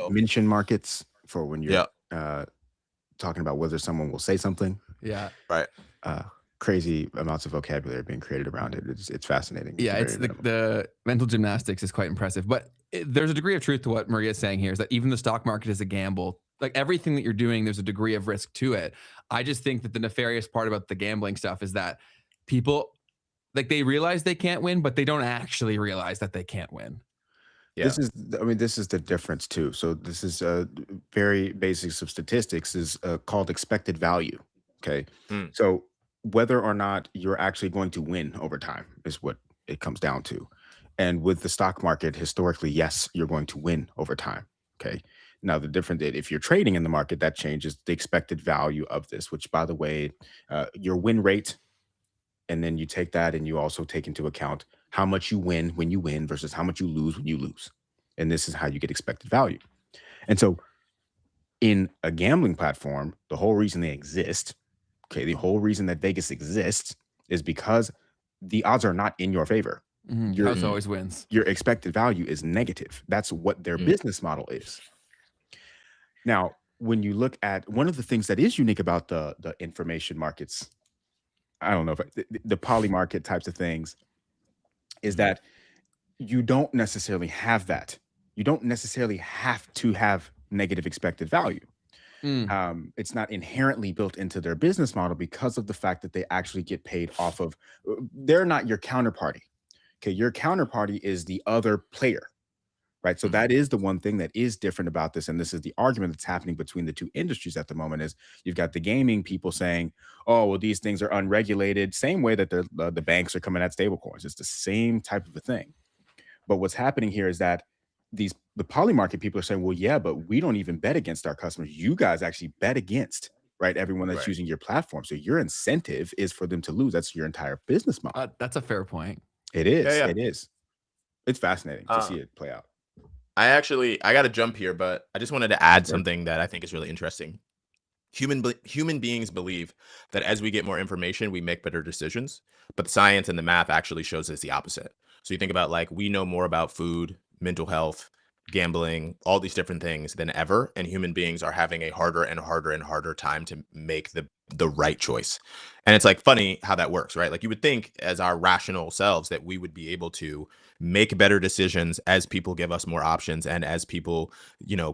Mention markets for when you're talking about whether someone will say something. Yeah. Right. Crazy amounts of vocabulary being created around it. It's fascinating. Yeah, it's the mental gymnastics is quite impressive. But there's a degree of truth to what Maria's saying here, is that even the stock market is a gamble. Like everything that you're doing, there's a degree of risk to it. I just think that the nefarious part about the gambling stuff is that people, like, they realize they can't win, but they don't actually realize that they can't win. Yeah. This is the difference too. So this is very basics of statistics is called expected value. Okay. So whether or not you're actually going to win over time is what it comes down to. And with the stock market, historically, yes, you're going to win over time. Okay. Now, the difference, if you're trading in the market, that changes the expected value of this, which, by the way, your win rate, and then you take that and you also take into account how much you win when you win versus how much you lose when you lose. And this is how you get expected value. And so in a gambling platform, the whole reason they exist, okay, the whole reason that Vegas exists is because the odds are not in your favor. Your house always wins. Your expected value is negative. That's what their business model is. Now, when you look at one of the things that is unique about the information markets, I don't know if the Polymarket types of things, is that you don't necessarily have that. You don't necessarily have to have negative expected value. It's not inherently built into their business model because of the fact that they actually get paid off of, they're not your counterparty. Okay, your counterparty is the other player, right? So that is the one thing that is different about this. And this is the argument that's happening between the two industries at the moment is you've got the gaming people saying, oh, well, these things are unregulated, same way that the banks are coming at stable coins. It's the same type of a thing. But what's happening here is that the Polymarket people are saying, well, yeah, but we don't even bet against our customers. You guys actually bet against, right, everyone that's using your platform. So your incentive is for them to lose. That's your entire business model. That's a fair point. It is. Yeah. It is. It's fascinating to see it play out. I got to jump here, but I just wanted to add something that I think is really interesting. Human beings believe that as we get more information, we make better decisions, but the science and the math actually shows us the opposite. So you think about, like, we know more about food, mental health, gambling, all these different things than ever, and human beings are having a harder and harder and harder time to make the right choice. And it's like funny how that works, right? Like, you would think as our rational selves that we would be able to make better decisions as people give us more options and as people,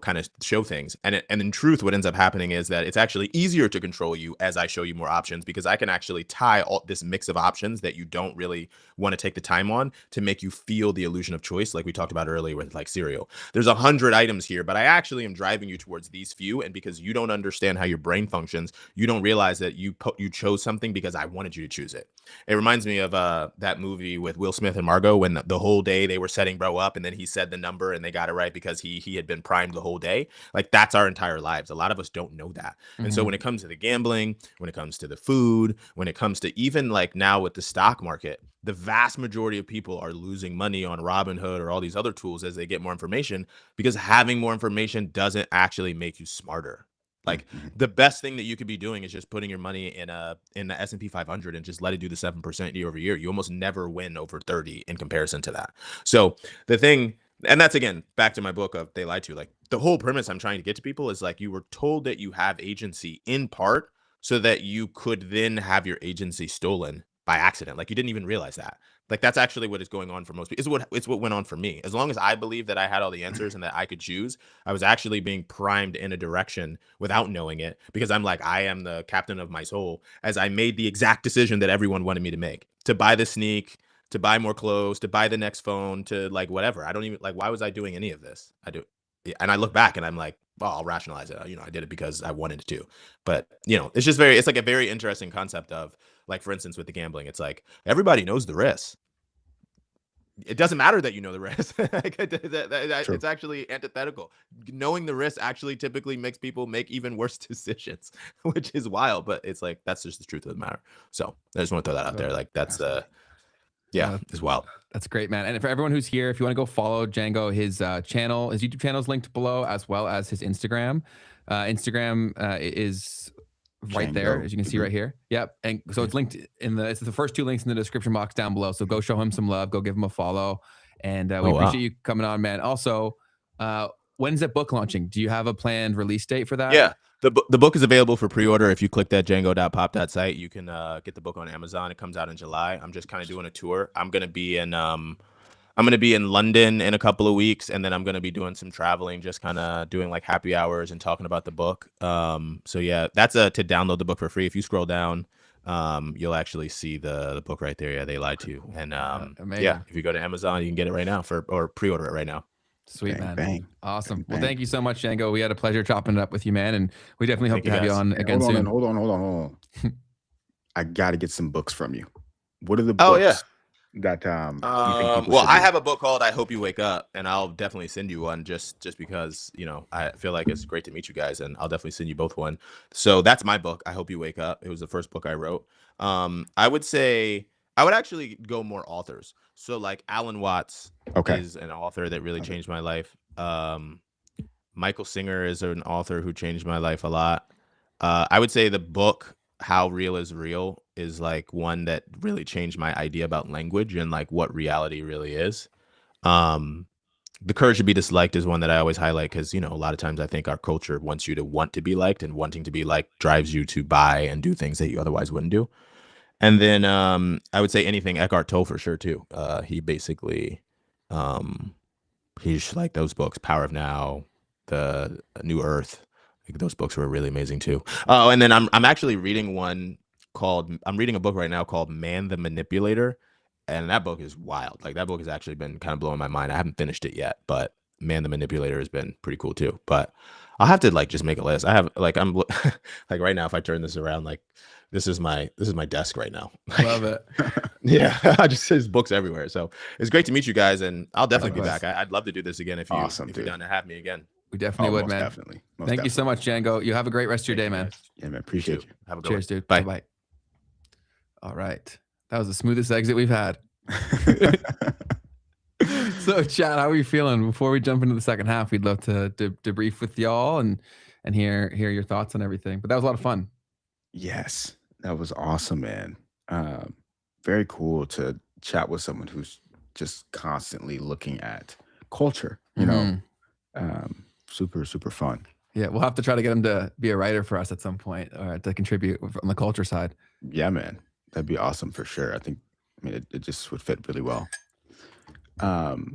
kind of show things. And in truth, what ends up happening is that it's actually easier to control you as I show you more options, because I can actually tie all this mix of options that you don't really want to take the time on to make you feel the illusion of choice, like we talked about earlier with, like, cereal. There's 100 items here, but I actually am driving you towards these few. And because you don't understand how your brain functions, you don't realize that you chose something because I wanted you to choose it. It reminds me of that movie with Will Smith and Margot, when the whole day they were setting bro up and then he said the number and they got it right because he had been primed the whole day. Like, that's our entire lives. A lot of us don't know that. And so when it comes to the gambling, when it comes to the food, when it comes to even, like, now with the stock market, the vast majority of people are losing money on Robinhood or all these other tools as they get more information, because having more information doesn't actually make you smarter. Like, the best thing that you could be doing is just putting your money in the S&P 500 and just let it do the 7% year over year. You almost never win over 30 in comparison to that. So the thing, and that's, again, back to my book of They Lied to You. Like, the whole premise I'm trying to get to people is, like, you were told that you have agency in part so that you could then have your agency stolen by accident. Like, you didn't even realize that. Like, that's actually what is going on for most people. It's what went on for me. As long as I believed that I had all the answers and that I could choose, I was actually being primed in a direction without knowing it, because I'm like, I am the captain of my soul, as I made the exact decision that everyone wanted me to make, to buy the sneak, to buy more clothes, to buy the next phone, to, like, whatever. I don't even, like, why was I doing any of this? And I look back and I'm like, well, I'll rationalize it. I did it because I wanted to. But, it's just it's like a very interesting concept of, like, for instance, with the gambling, it's like everybody knows the risk. It doesn't matter that you know the risk. It's actually antithetical. Knowing the risk actually typically makes people make even worse decisions, which is wild. But it's like, that's just the truth of the matter. So I just want to throw that out there. Like, that's it's wild. That's great, man. And for everyone who's here, if you want to go follow Django, his channel, his YouTube channel is linked below, as well as his Instagram. Instagram is right there, as you can see right here. Yep. And so it's linked it's the first two links in the description box down below. So go show him some love, go give him a follow. And we appreciate you coming on, man. Also, when's that book launching? Do you have a planned release date for that? Yeah. The book is available for pre-order. If you click that django.pop.site, you can get the book on Amazon. It comes out in July. I'm just kind of doing a tour. I'm going to be in London in a couple of weeks, and then I'm going to be doing some traveling, just kind of doing, like, happy hours and talking about the book. So yeah, that's to download the book for free. If you scroll down, you'll actually see the book right there. Yeah, They Lied to You. And yeah, if you go to Amazon, you can get it right now or pre-order it right now. Sweet, man. Bang. Awesome. Well, thank you so much, Django. We had a pleasure chopping it up with you, man. And we definitely hope to have you on again soon. Hold on. I got to get some books from you. What are the books? Oh, yeah. that you think people Well, should I read? have a book called I Hope You Wake Up, and I'll definitely send you one just because, you know, I feel like it's great to meet you guys, and I'll definitely send you both one. So that's my book, I Hope You Wake Up. It was the first book I wrote. I would say I would actually go more authors. So like Alan Watts Okay. is an author that really Okay. changed my life. Michael Singer is an author who changed my life a lot. I would say the book How Real is Real is like one that really changed my idea about language and like what reality really is. The Courage to Be Disliked is one that I always highlight because, you know, a lot of times I think our culture wants you to want to be liked, and wanting to be liked drives you to buy and do things that you otherwise wouldn't do. And then I would say anything Eckhart Tolle for sure too. He basically he's like those books, Power of Now, The New Earth. Like those books were really amazing too. Oh, and then I'm actually reading I'm reading a book right now called Man the Manipulator, and that book is wild. Like that book has actually been kind of blowing my mind. I haven't finished it yet, but Man the Manipulator has been pretty cool too. But I'll have to like just make a list. I have like I'm like right now if I turn this around, like this is my desk right now. Love it. Yeah, I just there's books everywhere. So it's great to meet you guys, and I'll definitely be Likewise. back. I'd love to do this again if Awesome, you're dude. down to have me again. We definitely would, most man. definitely. Most Thank you so much, Django. You have a great rest of your day, man. Guys. Yeah, man. Appreciate you. Have a good Cheers, one. dude. Bye. Bye. All right. That was the smoothest exit we've had. So, Chad, how are you feeling? Before we jump into the second half, we'd love to debrief with y'all and hear your thoughts on everything. But that was a lot of fun. Yes, that was awesome, man. Very cool to chat with someone who's just constantly looking at culture. You know, super fun. Yeah, we'll have to try to get him to be a writer for us at some point, or to contribute on the culture side. Yeah, man, that'd be awesome for sure. I mean, it just would fit really well. What was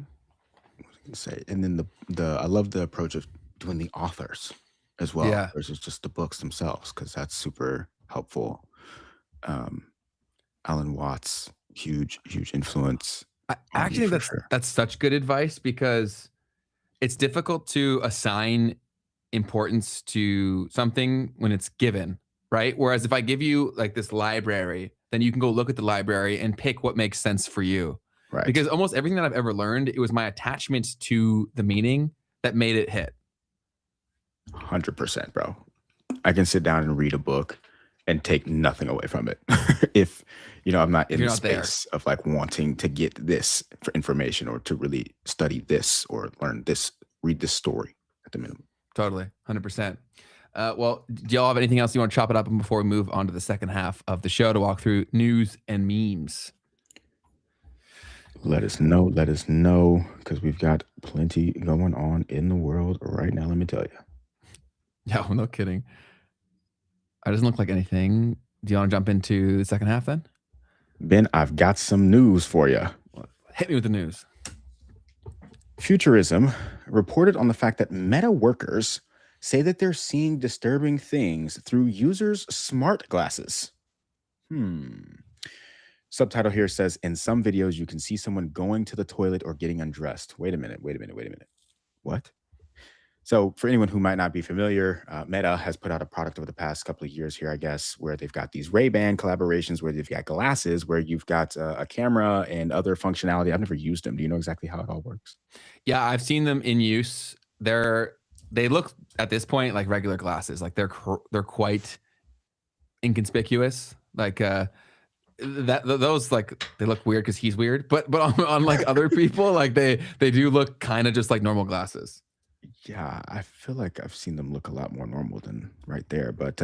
I gonna say? And then I love the approach of doing the authors as well, Yeah. versus just the books themselves, because that's super helpful. Alan Watts, huge influence. I actually think that's such good advice, because it's difficult to assign importance to something when it's given, right? Whereas if I give you like this library, then you can go look at the library and pick what makes sense for you. Right. Because almost everything that I've ever learned, it was my attachment to the meaning that made it hit. 100%, bro. I can sit down and read a book and take nothing away from it if I'm not in the space of like wanting to get this for information, or to really study this, or learn this, read this story at the minimum. Totally, 100%. Well, do y'all have anything else you want to chop it up on before we move on to the second half of the show to walk through news and memes? Let us know, because we've got plenty going on in the world right now, let me tell you. Yeah, well, no kidding. It doesn't look like anything. Do you want to jump into the second half then? Ben, I've got some news for you. Hit me with the news. Futurism reported on the fact that Meta workers say that they're seeing disturbing things through users' smart glasses. Subtitle here says, in some videos, you can see someone going to the toilet or getting undressed. Wait a minute. What? So for anyone who might not be familiar, Meta has put out a product over the past couple of years here, I guess, where they've got these Ray-Ban collaborations, where they've got glasses, where you've got a camera and other functionality. I've never used them. Do you know exactly how it all works? Yeah, I've seen them in use. They look at this point like regular glasses. Like they're quite inconspicuous. Like those, like, they look weird because he's weird, but on like other people, like they do look kind of just like normal glasses. Yeah, I feel like I've seen them look a lot more normal than right there. But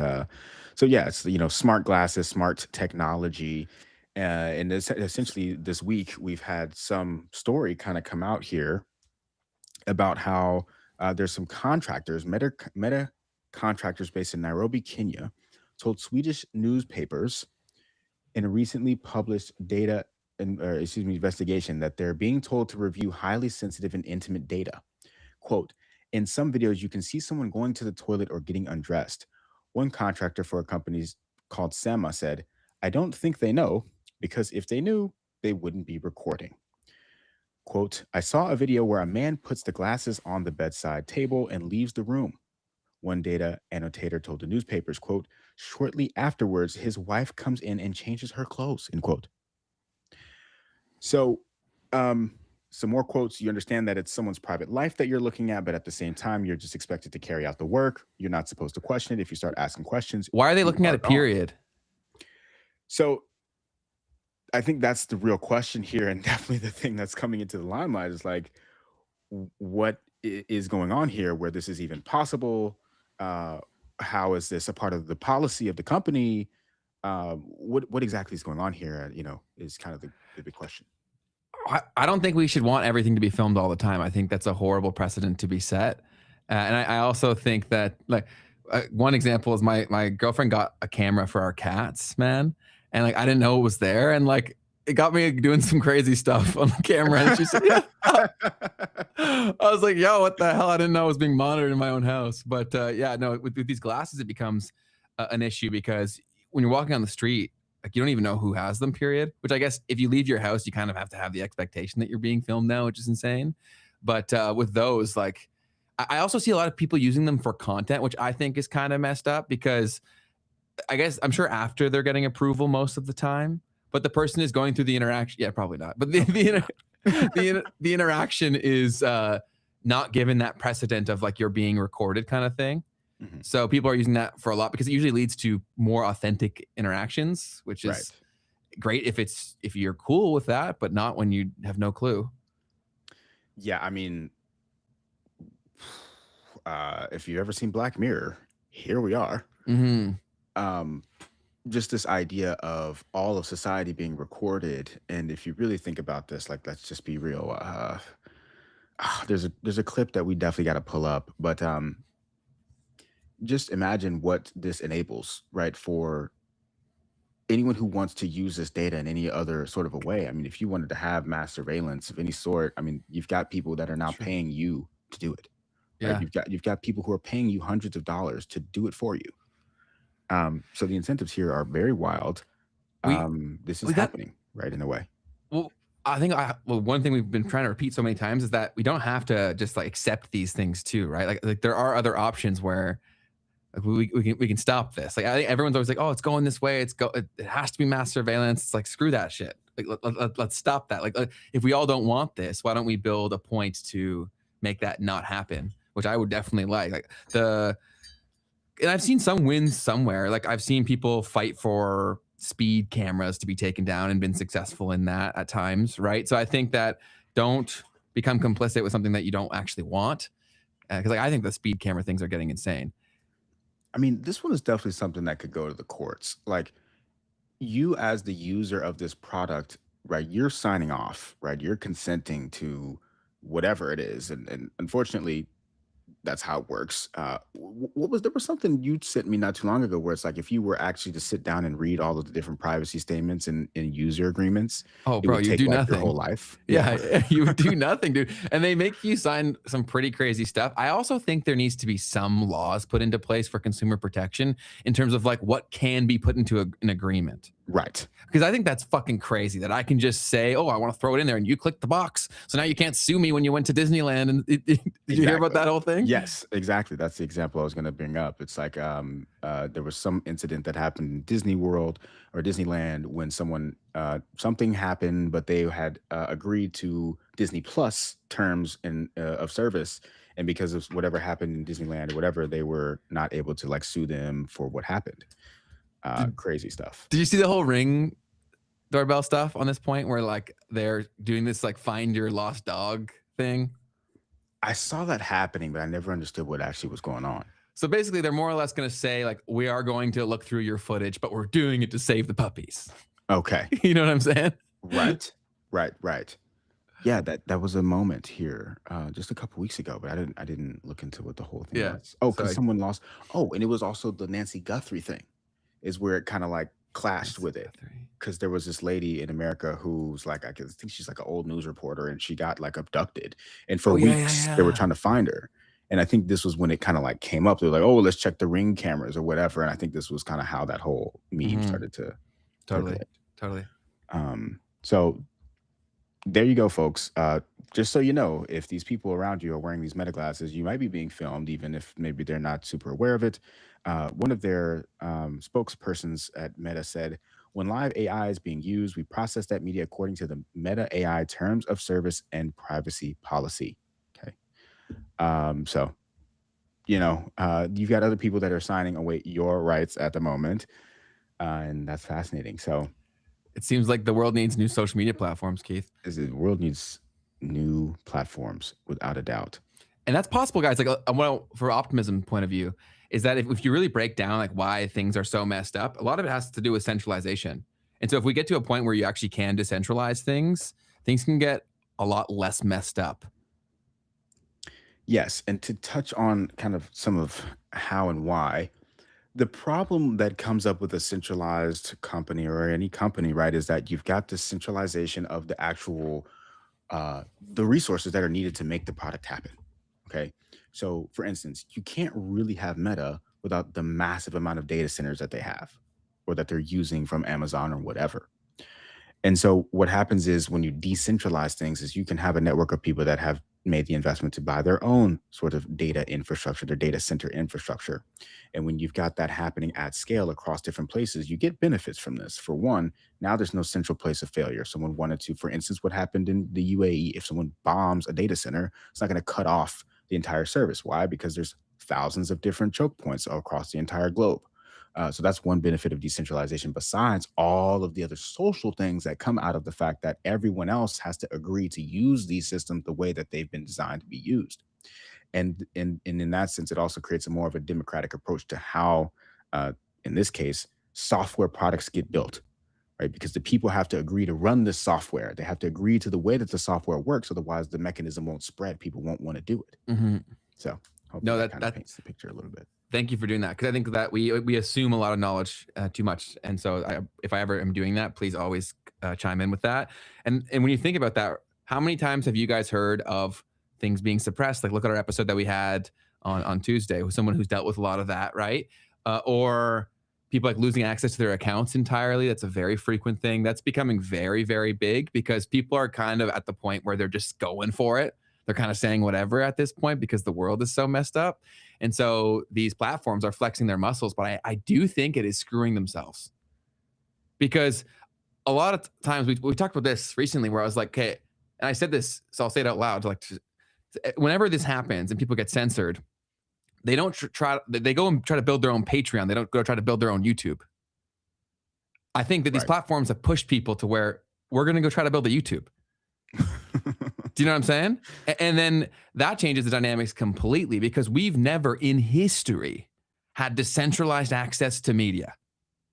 so yeah, it's smart glasses, smart technology, and essentially this week we've had some story kind of come out here about how there's some contractors, Meta contractors based in Nairobi, Kenya, told Swedish newspapers in a recently published investigation that they're being told to review highly sensitive and intimate data. Quote, in some videos, you can see someone going to the toilet or getting undressed. One contractor for a company called Sama said, I don't think they know, because if they knew, they wouldn't be recording. Quote, I saw a video where a man puts the glasses on the bedside table and leaves the room. One data annotator told the newspapers, quote, shortly afterwards, his wife comes in and changes her clothes, end quote. So, some more quotes. You understand that it's someone's private life that you're looking at, but at the same time, you're just expected to carry out the work. You're not supposed to question it. If you start asking questions, Why are they you looking at are a gone. period? So I think that's the real question here, and definitely the thing that's coming into the limelight is like, what is going on here where this is even possible? How is this a part of the policy of the company? What exactly is going on here? Is kind of the big question. I don't think we should want everything to be filmed all the time. I think that's a horrible precedent to be set. And I also think that like one example is my girlfriend got a camera for our cats, man. And like, I didn't know it was there. And like, it got me doing some crazy stuff on the camera. And she said, yeah. I was like, yo, what the hell? I didn't know I was being monitored in my own house. But yeah, no, with these glasses, it becomes an issue because when you're walking on the street, like you don't even know who has them, period. Which I guess if you leave your house, you kind of have to have the expectation that you're being filmed now, which is insane. But with those, like, I also see a lot of people using them for content, which I think is kind of messed up because I guess I'm sure after they're getting approval most of the time, but the person is going through the interaction. Yeah, probably not. But the interaction is not given that precedent of like you're being recorded kind of thing. Mhm. So people are using that for a lot because it usually leads to more authentic interactions, which is Right. great if you're cool with that, but not when you have no clue. Yeah, I mean, if you've ever seen Black Mirror, here we are. Mm-hmm. Just this idea of all of society being recorded, and if you really think about this, like, let's just be real. There's a clip that we definitely got to pull up, but just imagine what this enables, right? For anyone who wants to use this data in any other sort of a way. I mean, if you wanted to have mass surveillance of any sort, I mean, you've got people that are now Sure. paying you to do it. Right? Yeah. You've got people who are paying you hundreds of dollars to do it for you. So the incentives here are very wild. This is we got- happening, right, in a way. Well, I think one thing we've been trying to repeat so many times is that we don't have to just like accept these things too, right? Like there are other options where like, we can stop this. Like I think everyone's always like, oh, it's going this way. It has to be mass surveillance. It's like screw that shit. Like let's stop that. Like if we all don't want this, why don't we build a point to make that not happen? Which I would definitely like. And I've seen some wins somewhere. Like I've seen people fight for speed cameras to be taken down and been successful in that at times, right? So I think that don't become complicit with something that you don't actually want. Because like I think the speed camera things are getting insane. I mean, this one is definitely something that could go to the courts. Like, you as the user of this product, right? You're signing off, right? You're consenting to whatever it is, and unfortunately, that's how it works. There was something you sent me not too long ago where it's like if you were actually to sit down and read all of the different privacy statements and user agreements, Oh, it bro, would you take do like nothing. your whole life. Yeah, you do nothing, dude. And they make you sign some pretty crazy stuff. I also think there needs to be some laws put into place for consumer protection in terms of like what can be put into an agreement. Right. Because I think that's fucking crazy that I can just say, oh, I want to throw it in there and you click the box. So now you can't sue me when you went to Disneyland. And did you hear about that whole thing? Yes, exactly. That's the example I was going to bring up. It's like there was some incident that happened in Disney World or Disneyland when something happened, but they had agreed to Disney Plus terms of service. And because of whatever happened in Disneyland or whatever, they were not able to like sue them for what happened. Crazy stuff. Did you see the whole Ring doorbell stuff on this point where like they're doing this like find your lost dog thing? I saw that happening, but I never understood what actually was going on. So basically they're more or less going to say like, we are going to look through your footage, but we're doing it to save the puppies. Okay. You know what I'm saying? Right. Yeah, that was a moment here just a couple weeks ago, but I didn't look into what the whole thing was. Oh, because someone lost. Oh, and it was also the Nancy Guthrie thing is where it kind of like clashed with it. Because there was this lady in America who's like, I think she's like an old news reporter, and she got like abducted. And for weeks they were trying to find her. And I think this was when it kind of like came up. They were like, oh, let's check the Ring cameras or whatever. And I think this was kind of how that whole meme started to Totally. So there you go, folks. Just so you know, if these people around you are wearing these Meta glasses, you might be being filmed, even if maybe they're not super aware of it. One of their spokespersons at Meta said, When live AI is being used, we process that media according to the Meta AI terms of service and privacy policy. Okay. So, you've got other people that are signing away your rights at the moment. And that's fascinating. So It seems like the world needs new social media platforms, Keith. the world needs new platforms without a doubt. And that's possible, guys. Like, well, for optimism point of view, is that if you really break down like why things are so messed up, a lot of it has to do with centralization. And so if we get to a point where you actually can decentralize things, things can get a lot less messed up. Yes. And to touch on kind of some of how and why, the problem that comes up with a centralized company or any company, right, is that you've got the centralization of the actual the resources that are needed to make the product happen. Okay. So for instance, you can't really have Meta without the massive amount of data centers that they have or that they're using from Amazon or whatever. And so what happens is when you decentralize things is you can have a network of people that have made the investment to buy their own sort of data infrastructure, their data center infrastructure. And when you've got that happening at scale across different places, you get benefits from this. For one, now there's no central place of failure. If someone wanted to, for instance, what happened in the UAE, if someone bombs a data center, it's not going to cut off the entire service. Why? Because there's thousands of different choke points across the entire globe. So that's one benefit of decentralization, besides all of the other social things that come out of the fact that everyone else has to agree to use these systems the way that they've been designed to be used. And in that sense, it also creates a more of a democratic approach to how, in this case, software products get built, right? Because the people have to agree to run this software. They have to agree to the way that the software works. Otherwise, the mechanism won't spread. People won't want to do it. Mm-hmm. So hopefully No, that kind of paints the picture a little bit. Thank you for doing that, because I think that we assume a lot of knowledge too much, and so if I ever am doing that, please always chime in with that. And when you think about that, how many times have you guys heard of things being suppressed? Like, look at our episode that we had on Tuesday with someone who's dealt with a lot of that, right? Or people like losing access to their accounts entirely. That's a very frequent thing. That's becoming very, very big because people are kind of at the point where they're just going for it. They're kind of saying whatever at this point because the world is so messed up. And so these platforms are flexing their muscles, but I do think it is screwing themselves. Because a lot of times we talked about this recently where I was like, okay, and I said this, so I'll say it out loud. Like, whenever this happens and people get censored, they don't they go and try to build their own Patreon. They don't go try to build their own YouTube. I think that these platforms have pushed people to where we're going to go try to build a YouTube. Do you know what I'm saying? And then that changes the dynamics completely because we've never in history had decentralized access to media.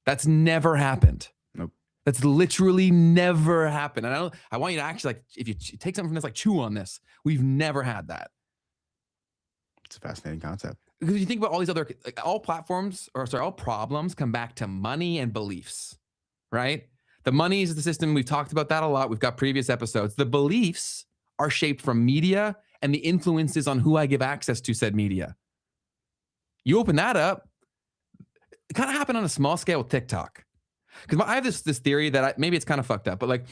That's never happened. Nope. That's literally never happened. And I want you to actually, like, if you take something from this, like, chew on this. We've never had that. It's a fascinating concept. Because you think about all these other, like, all problems come back to money and beliefs, right? The money is the system. We've talked about that a lot. We've got previous episodes. The beliefs are shaped from media and the influences on who I give access to said media. You open that up, it kind of happened on a small scale with TikTok. Because I have this theory that maybe it's kind of fucked up, but like,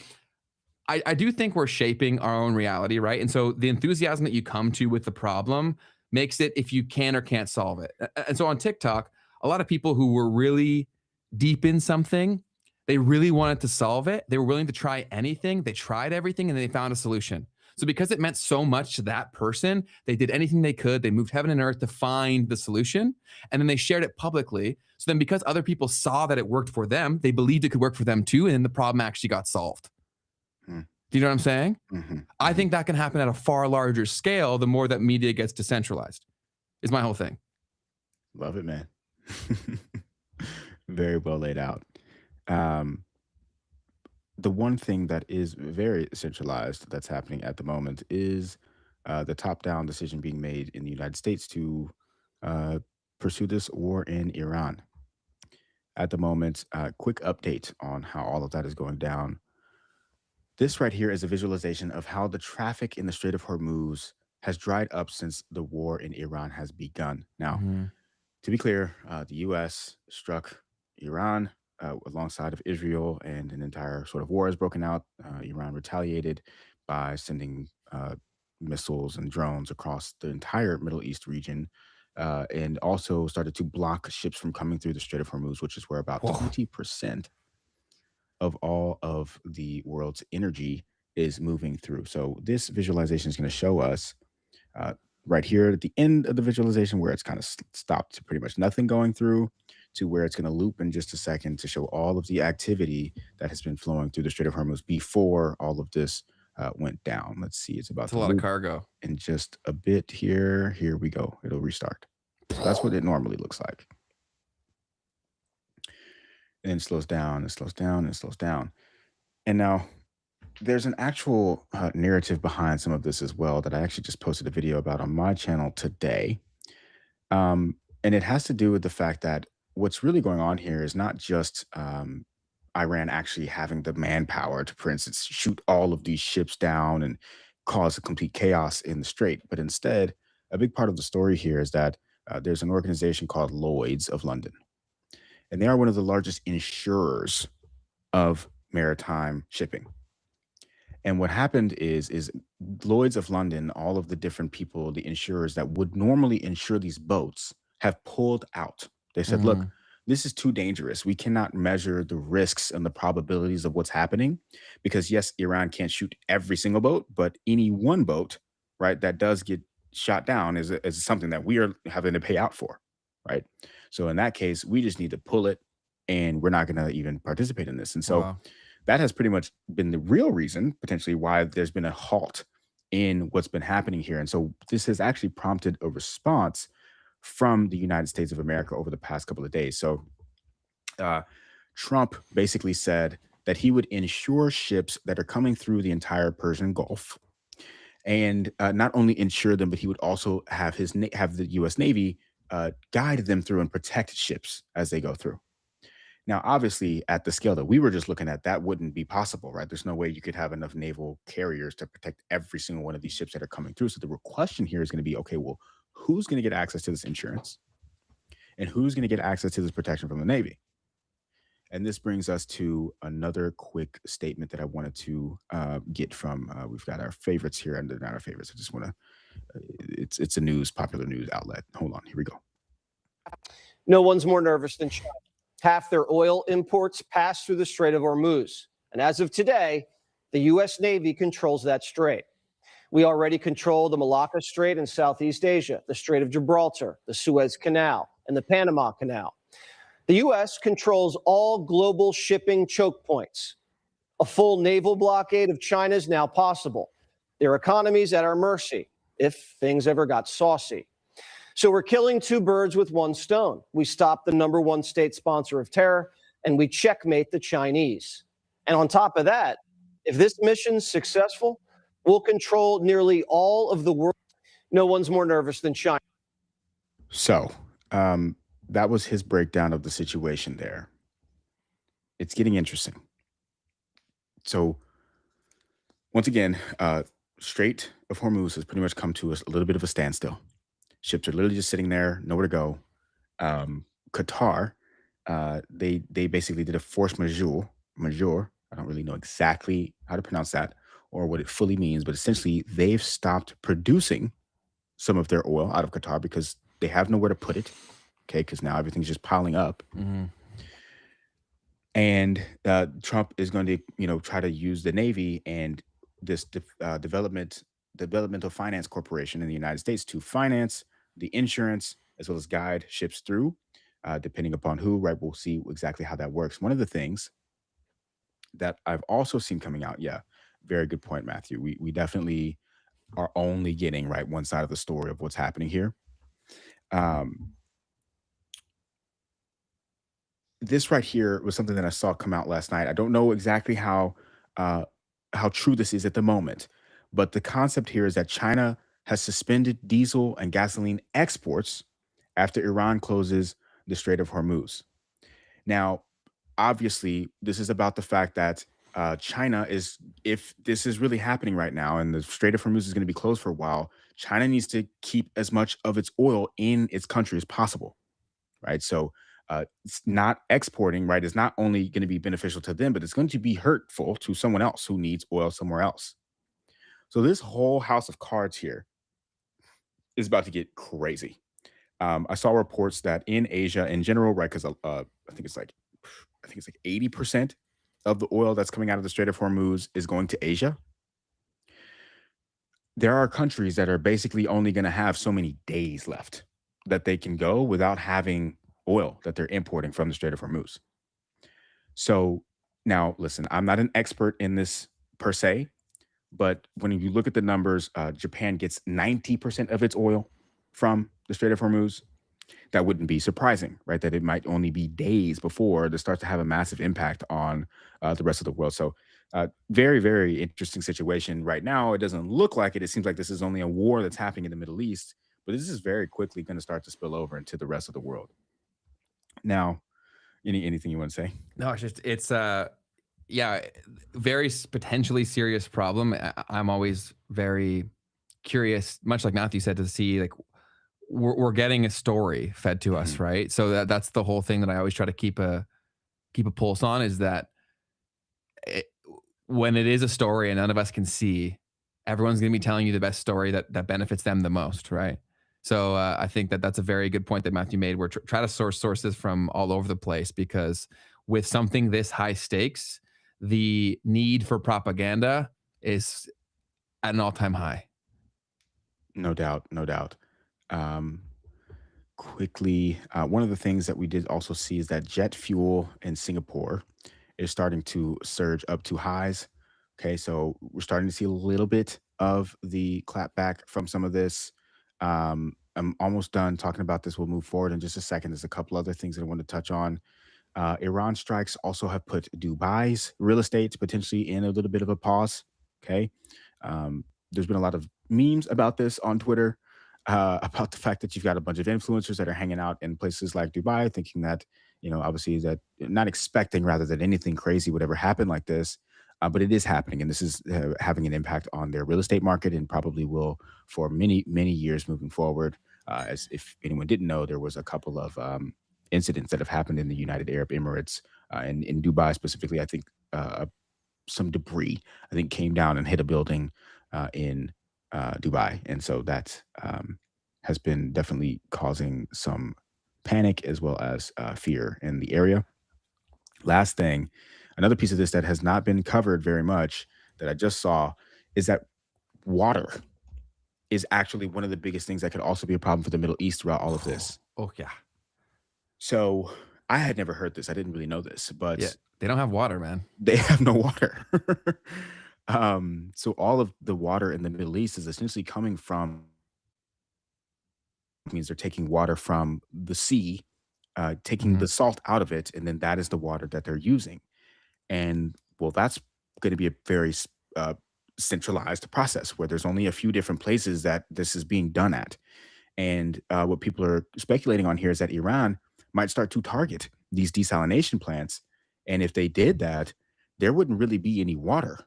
I do think we're shaping our own reality, right? And so the enthusiasm that you come to with the problem makes it if you can or can't solve it. And so on TikTok, a lot of people who were really deep in something, they really wanted to solve it. They were willing to try anything. They tried everything and they found a solution. So because it meant so much to that person, they did anything they could. They moved heaven and earth to find the solution. And then they shared it publicly. So then because other people saw that it worked for them, they believed it could work for them too. And the problem actually got solved. Do you know what I'm saying? Mm-hmm. I think that can happen at a far larger scale the more that media gets decentralized, is my whole thing. Love it, man. Very well laid out. The one thing that is very centralized that's happening at the moment is the top-down decision being made in the United States to pursue this war in Iran. At the moment, quick update on how all of that is going down. This right here is a visualization of how the traffic in the Strait of Hormuz has dried up since the war in Iran has begun. Now, to be clear, the U.S. struck Iran alongside of Israel, and an entire sort of war has broken out. Iran retaliated by sending missiles and drones across the entire Middle East region, and also started to block ships from coming through the Strait of Hormuz, which is where about 20% of all of the world's energy is moving through. So this visualization is going to show us uh, right here at the end of the visualization where it's kind of stopped to pretty much nothing going through, to where it's going to loop in just a second to show all of the activity that has been flowing through the Strait of Hormuz before all of this went down. Let's see, it's about It's to a lot of loop cargo. in just a bit here. Here we go. It'll restart. So that's what it normally looks like. And then it slows down, it slows down, and it slows down. And now there's an actual narrative behind some of this as well that I actually just posted a video about on my channel today. And it has to do with the fact that what's really going on here is not just Iran actually having the manpower to, for instance, shoot all of these ships down and cause a complete chaos in the strait, but instead, a big part of the story here is that there's an organization called Lloyd's of London, and they are one of the largest insurers of maritime shipping. And what happened is Lloyd's of London, all of the different people, the insurers that would normally insure these boats, have pulled out. They said, look, this is too dangerous. We cannot measure the risks and the probabilities of what's happening because, yes, Iran can't shoot every single boat, but any one boat, right, that does get shot down is something that we are having to pay out for, right? So in that case, we just need to pull it and we're not going to even participate in this. And so that has pretty much been the real reason, potentially, why there's been a halt in what's been happening here. And so this has actually prompted a response from the United States of America over the past couple of days. So Trump basically said that he would insure ships that are coming through the entire Persian Gulf, and not only insure them, but he would also have the U.S. Navy guide them through and protect ships as they go through. Now, obviously, at the scale that we were just looking at, that wouldn't be possible, right? There's no way you could have enough naval carriers to protect every single one of these ships that are coming through. So the real question here is going to be, okay, well, who's going to get access to this insurance? And who's going to get access to this protection from the Navy? And this brings us to another quick statement that I wanted to get from, we've got our favorites here, and they're not our favorites. I just want to, it's a popular news outlet. Hold on, here we go. No one's more nervous than China. Half their oil imports pass through the Strait of Hormuz. And as of today, the U.S. Navy controls that strait. We already control the Malacca Strait in Southeast Asia, the Strait of Gibraltar, the Suez Canal, and the Panama Canal. The U.S. controls all global shipping choke points. A full naval blockade of China is now possible. Their economy is at our mercy if things ever got saucy. So we're killing two birds with one stone. We stop the #1 state sponsor of terror, and we checkmate the Chinese. And on top of that, if this mission's successful, we'll control nearly all of the world. No one's more nervous than China. So that was his breakdown of the situation there. It's getting interesting. So once again, Strait of Hormuz has pretty much come to a little bit of a standstill. Ships are literally just sitting there, nowhere to go. Qatar, they basically did a force majeure. I don't really know exactly how to pronounce that or what it fully means, but essentially they've stopped producing some of their oil out of Qatar because they have nowhere to put it. Okay, because now everything's just piling up. And Trump is going to, try to use the Navy and this Developmental Finance Corporation in the United States to finance the insurance as well as guide ships through, depending upon who, right? We'll see exactly how that works. One of the things that I've also seen coming out, very good point, Matthew. We definitely are only getting, right, one side of the story of what's happening here. This right here was something that I saw come out last night. I don't know exactly how true this is at the moment, but the concept here is that China has suspended diesel and gasoline exports after Iran closes the Strait of Hormuz. Now, obviously, this is about the fact that China is, if this is really happening right now and the Strait of Hormuz is going to be closed for a while, China needs to keep as much of its oil in its country as possible, right? So it's not exporting, right, is not only going to be beneficial to them, but it's going to be hurtful to someone else who needs oil somewhere else. So this whole house of cards here is about to get crazy. I saw reports that in Asia in general, right, because I think it's like 80% of the oil that's coming out of the Strait of Hormuz is going to Asia, there are countries that are basically only going to have so many days left that they can go without having oil that they're importing from the Strait of Hormuz. So now, listen, I'm not an expert in this per se, but when you look at the numbers, Japan gets 90% of its oil from the Strait of Hormuz. That wouldn't be surprising, right? That it might only be days before this starts to have a massive impact on the rest of the world. So very, very interesting situation right now. It doesn't look like it. It seems like this is only a war that's happening in the Middle East, but this is very quickly going to start to spill over into the rest of the world. Now, anything you want to say? No, it's yeah, very potentially serious problem. I'm always very curious, much like Matthew said, to see like we're getting a story fed to us, right? So that's the whole thing that I always try to keep a pulse on, is that when it is a story and none of us can see, everyone's going to be telling you the best story that benefits them the most, right? So I think that's a very good point that Matthew made. We're try to source sources from all over the place, because with something this high stakes, the need for propaganda is at an all-time high. No doubt, no doubt. Quickly, one of the things that we did also see is that jet fuel in Singapore is starting to surge up to highs. Okay, so we're starting to see a little bit of the clapback from some of this. I'm almost done talking about this. We'll move forward in just a second. There's a couple other things that I want to touch on. Iran strikes also have put Dubai's real estate potentially in a little bit of a pause. Okay. There's been a lot of memes about this on Twitter, about the fact that you've got a bunch of influencers that are hanging out in places like Dubai, thinking that, obviously that not expecting rather that anything crazy would ever happen like this. But it is happening, and this is having an impact on their real estate market, and probably will for many, many years moving forward. As if anyone didn't know, there was a couple of incidents that have happened in the United Arab Emirates and in Dubai specifically. I think some debris, I think, came down and hit a building in Dubai, and so that has been definitely causing some panic as well as fear in the area. Last thing, another piece of this that has not been covered very much that I just saw is that water is actually one of the biggest things that could also be a problem for the Middle East throughout all of this. Oh yeah. So I had never heard this. I didn't really know this, but Yeah, they don't have water, man. they have no water. So all of the water in the Middle East is essentially coming from, means they're taking water from the sea, taking the salt out of it, and then that is the water that they're using. And well, that's going to be a very centralized process where there's only a few different places that this is being done at. And what people are speculating on here is that Iran might start to target these desalination plants. And if they did that, there wouldn't really be any water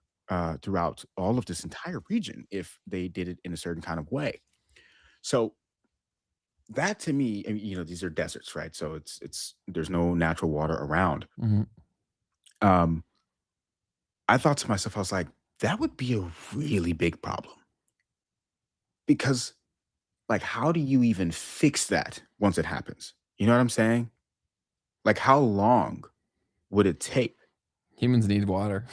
throughout all of this entire region if they did it in a certain kind of way. So that to me, I mean, these are deserts, right? So it's there's no natural water around. I thought to myself, I was like, that would be a really big problem, because like, how do you even fix that once it happens? You know what I'm saying? Like, how long would it take? Humans need water.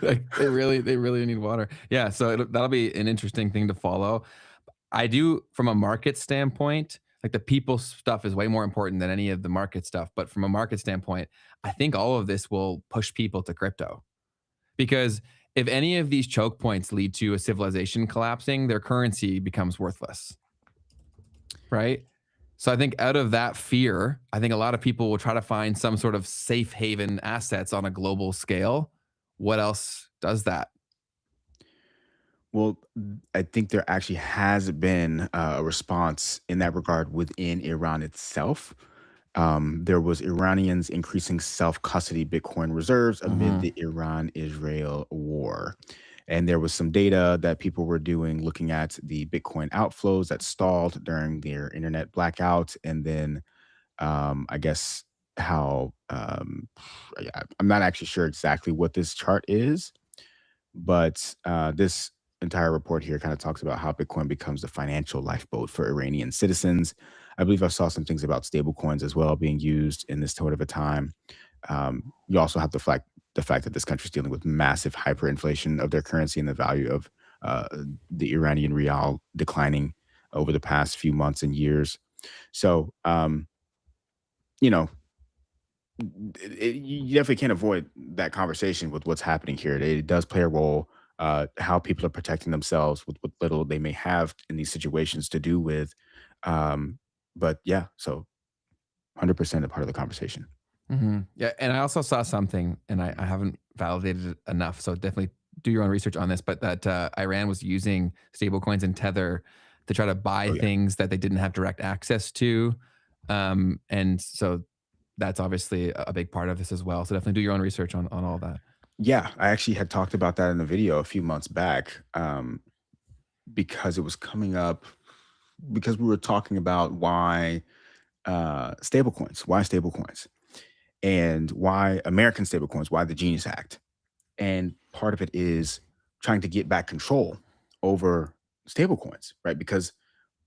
Like they really need water. Yeah, so that'll be an interesting thing to follow. I do, from a market standpoint, like the people stuff is way more important than any of the market stuff. But from a market standpoint, I think all of this will push people to crypto, because if any of these choke points lead to a civilization collapsing, their currency becomes worthless, right? So I think out of that fear, I think a lot of people will try to find some sort of safe haven assets on a global scale. What else does that? Well, I think there actually has been a response in that regard within Iran itself. There was Iranians increasing self-custody Bitcoin reserves amid the Iran-Israel war. And there was some data that people were doing looking at the Bitcoin outflows that stalled during their internet blackout. And then I guess how, I'm not actually sure exactly what this chart is, but this entire report here kind of talks about how Bitcoin becomes the financial lifeboat for Iranian citizens. I believe I saw some things about stable coins as well being used in this sort of a time. You also have the fact that this country is dealing with massive hyperinflation of their currency and the value of the Iranian rial declining over the past few months and years. So, you know, you definitely can't avoid that conversation with what's happening here. It does play a role, how people are protecting themselves with what little they may have in these situations to do with. But yeah, so 100% a part of the conversation. Yeah, and I also saw something, and I haven't validated it enough, so definitely do your own research on this, but that Iran was using stablecoins and Tether to try to buy things that they didn't have direct access to. And so that's obviously a big part of this as well. So definitely do your own research on all that. Yeah, I actually had talked about that in a video a few months back, because it was coming up, because we were talking about why stablecoins, and why American stablecoins, why the Genius Act. And part of it is trying to get back control over stablecoins, right? Because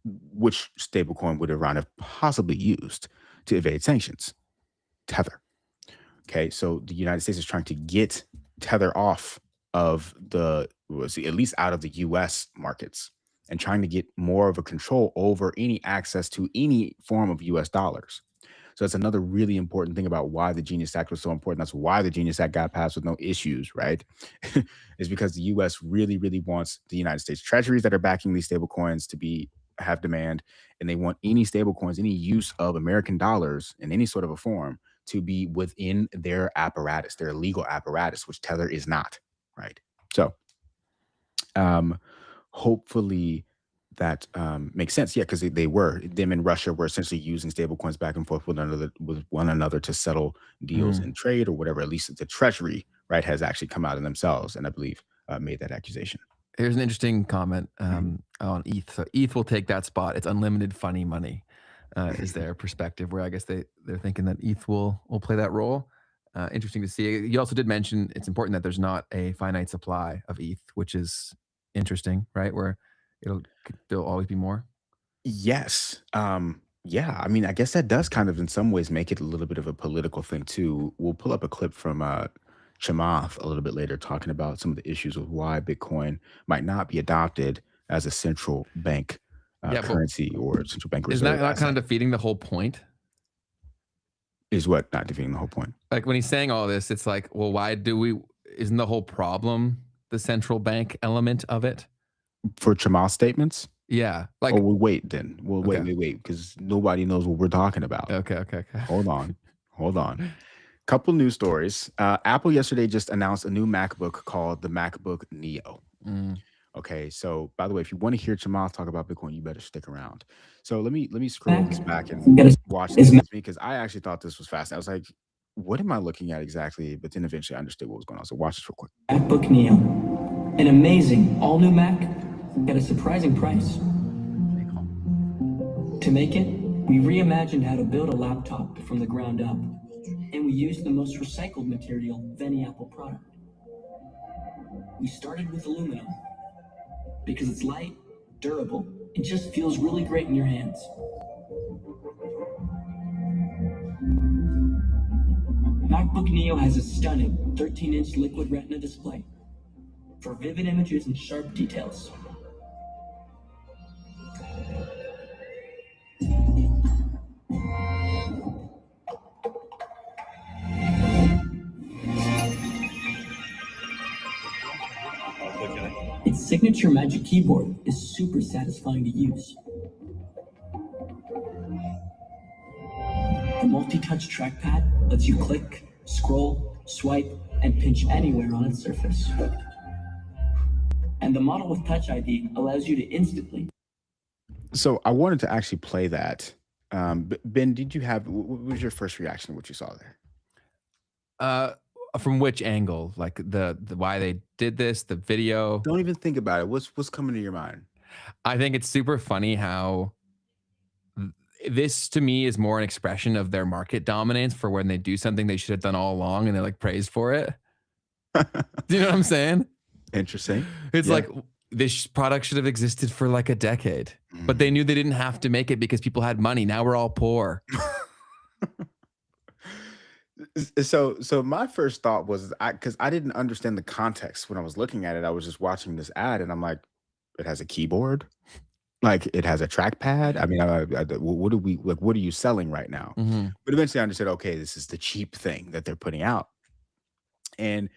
which stablecoin would Iran have possibly used to evade sanctions? Tether. Okay, so the United States is trying to get Tether off of at least out of the US markets, and trying to get more of a control over any access to any form of US dollars. So that's another really important thing about why the Genius Act was so important. That's why the Genius Act got passed with no issues, right? Is because the US really, really wants the United States treasuries that are backing these stable coins to have demand, and they want any stable coins, any use of American dollars in any sort of a form, to be within their apparatus, their legal apparatus, which Tether is not, right? So hopefully that makes sense. Yeah, because them and Russia were essentially using stablecoins back and forth with one another to settle deals in trade or whatever. At least the Treasury, right, has actually come out in themselves, and I believe made that accusation. Here's an interesting comment on ETH. So ETH will take that spot. It's unlimited funny money, is their perspective, where I guess they're thinking that ETH will play that role. Interesting to see. You also did mention it's important that there's not a finite supply of ETH, which is interesting, right? Where there'll always be more. Yes. Yeah. I mean, I guess that does kind of in some ways make it a little bit of a political thing too. We'll pull up a clip from Chamath a little bit later, talking about some of the issues with why Bitcoin might not be adopted as a central bank currency or central bank reserve. Isn't that not kind of defeating the whole point? Is what not defeating the whole point? Like when he's saying all this, it's like, well, isn't the whole problem the central bank element of it? For Chamath's statements? Yeah. Like, we'll wait then. We'll wait, because nobody knows what we're talking about. Okay. Hold on. Couple news stories. Apple yesterday just announced a new MacBook called the MacBook Neo. Okay, so by the way, if you want to hear Chamath talk about Bitcoin, you better stick around. So let me scroll this back and watch this with me, because I actually thought this was fascinating. I was like, what am I looking at exactly? But then eventually I understood what was going on. So watch this real quick. MacBook Neo, an amazing all-new Mac at a surprising price. To make it, we reimagined how to build a laptop from the ground up, and we used the most recycled material of any Apple product. We started with aluminum because it's light, durable, and just feels really great in your hands. MacBook Neo has a stunning 13-inch liquid retina display for vivid images and sharp details. Its signature Magic Keyboard is super satisfying to use. The multi-touch trackpad lets you click, scroll, swipe, and pinch anywhere on its surface. And the model with Touch ID allows you to instantly. So I wanted to actually play that. Ben, what was your first reaction to what you saw there? From which angle? Like the why they did this, the video? Don't even think about it. What's coming to your mind? I think it's super funny how this to me is more an expression of their market dominance for when they do something they should have done all along and they're like praised for it. Do you know what I'm saying? Interesting. It's like this product should have existed for like a decade, but they knew they didn't have to make it because people had money. Now we're all poor. So my first thought was because I didn't understand the context when I was looking at it. I was just watching this ad and I'm like, it has a keyboard, like it has a trackpad. I mean, what do we like? What are you selling right now? But eventually I understood, okay, this is the cheap thing that they're putting out. And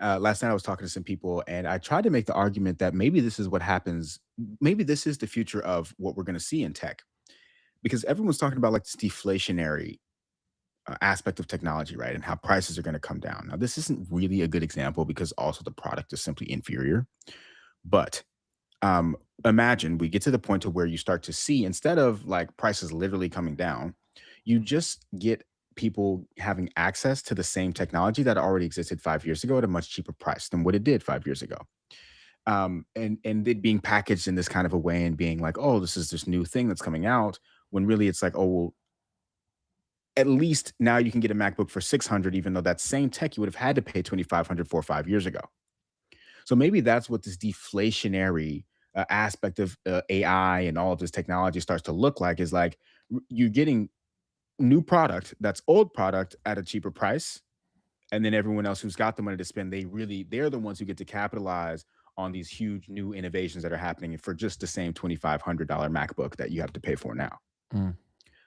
last night I was talking to some people and I tried to make the argument that maybe this is what happens. Maybe this is the future of what we're going to see in tech, because everyone's talking about like this deflationary aspect of technology, right? And how prices are going to come down. Now, this isn't really a good example because also the product is simply inferior. But imagine we get to the point to where you start to see, instead of like prices literally coming down, you just get people having access to the same technology that already existed 5 years ago at a much cheaper price than what it did 5 years ago. And it being packaged in this kind of a way and being like, oh, this is this new thing that's coming out, when really it's like, oh, well, at least now you can get a MacBook for 600, even though that same tech you would have had to pay 2,500 for 5 years ago. So maybe that's what this deflationary aspect of AI and all of this technology starts to look like, is like you're getting new product that's old product at a cheaper price. And then everyone else who's got the money to spend, they're the ones who get to capitalize on these huge new innovations that are happening for just the same $2,500 MacBook that you have to pay for now.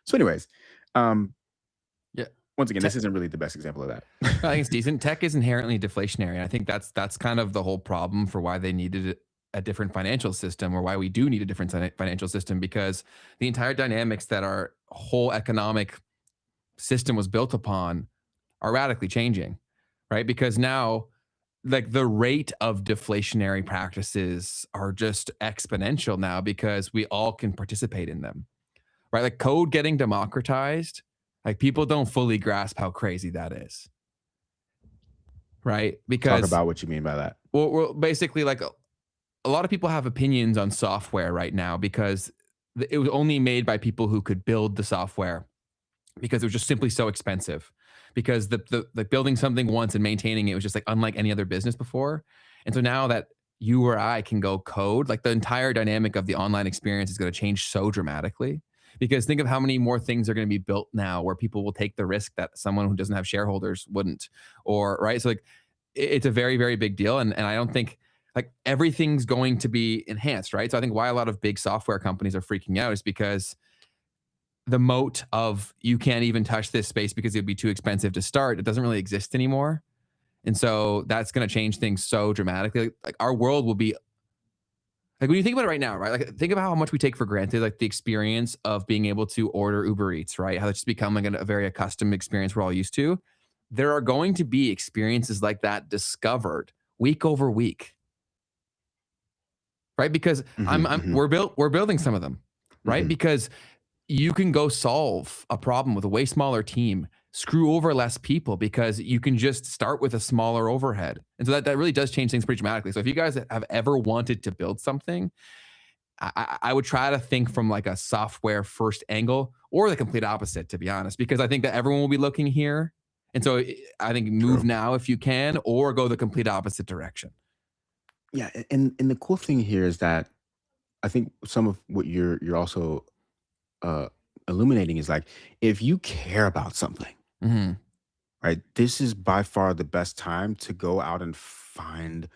So anyways, yeah. Once again, this isn't really the best example of that. I think it's decent. Tech is inherently deflationary. I think that's kind of the whole problem for why they needed a different financial system, or why we do need a different financial system, because the entire dynamics that our whole economic system was built upon are radically changing, right? Because now, like, the rate of deflationary practices are just exponential now because we all can participate in them, right? Like code getting democratized. Like, people don't fully grasp how crazy that is, right? Because talk about what you mean by that. Well, basically, like a lot of people have opinions on software right now because it was only made by people who could build the software, because it was just simply so expensive. Because the building something once and maintaining it was just like unlike any other business before. And so now that you or I can go code, like the entire dynamic of the online experience is going to change so dramatically. Because think of how many more things are going to be built now where people will take the risk that someone who doesn't have shareholders wouldn't, or right. So like it's a very, very big deal. And I don't think like everything's going to be enhanced, right? So I think why a lot of big software companies are freaking out is because the moat of you can't even touch this space because it would be too expensive to start, it doesn't really exist anymore. And so that's going to change things so dramatically. Like our world will be, like when you think about it right now, right? Like think about how much we take for granted, like the experience of being able to order Uber Eats, right? How it's just become like a very accustomed experience we're all used to. There are going to be experiences like that discovered week over week, right? Because we're building some of them, right? Because you can go solve a problem with a way smaller team, screw over less people, because you can just start with a smaller overhead. And so that really does change things pretty dramatically. So if you guys have ever wanted to build something, I would try to think from like a software first angle, or the complete opposite, to be honest, because I think that everyone will be looking here. And so I think move now if you can, or go the complete opposite direction. Yeah. And the cool thing here is that I think some of what you're also illuminating is like, if you care about something, right, this is by far the best time to go out and find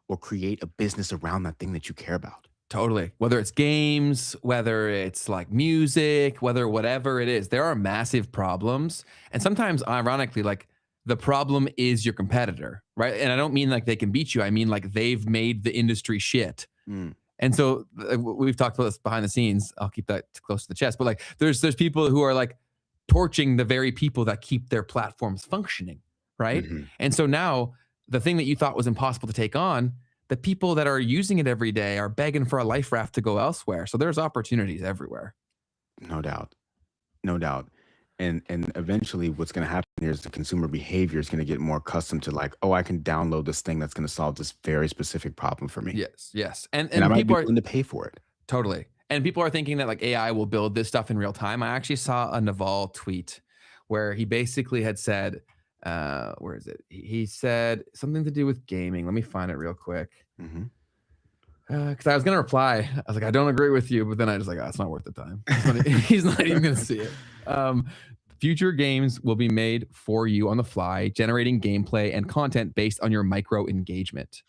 or create a business around that thing that you care about. Totally. Whether it's games, whether it's like music, whatever it is, there are massive problems. And sometimes, ironically, like the problem is your competitor, right? And I don't mean like they can beat you. I mean like they've made the industry shit. And so we've talked about this behind the scenes. I'll keep that close to the chest. But like there's people who are like torching the very people that keep their platforms functioning, right? And so now the thing that you thought was impossible to take on, the people that are using it every day are begging for a life raft to go elsewhere. So there's opportunities everywhere. No doubt. No doubt. And eventually what's going to happen here is the consumer behavior is going to get more accustomed to like, oh, I can download this thing that's going to solve this very specific problem for me. Yes. And I might be people willing to pay for it. Totally. And people are thinking that like AI will build this stuff in real time. I actually saw a Naval tweet where he basically had said, where is it? He said something to do with gaming. Let me find it real quick. Because I was going to reply. I was like, I don't agree with you. But then I was like, oh, it's not worth the time. He's not even going to see it. Future games will be made for you on the fly, generating gameplay and content based on your micro engagement.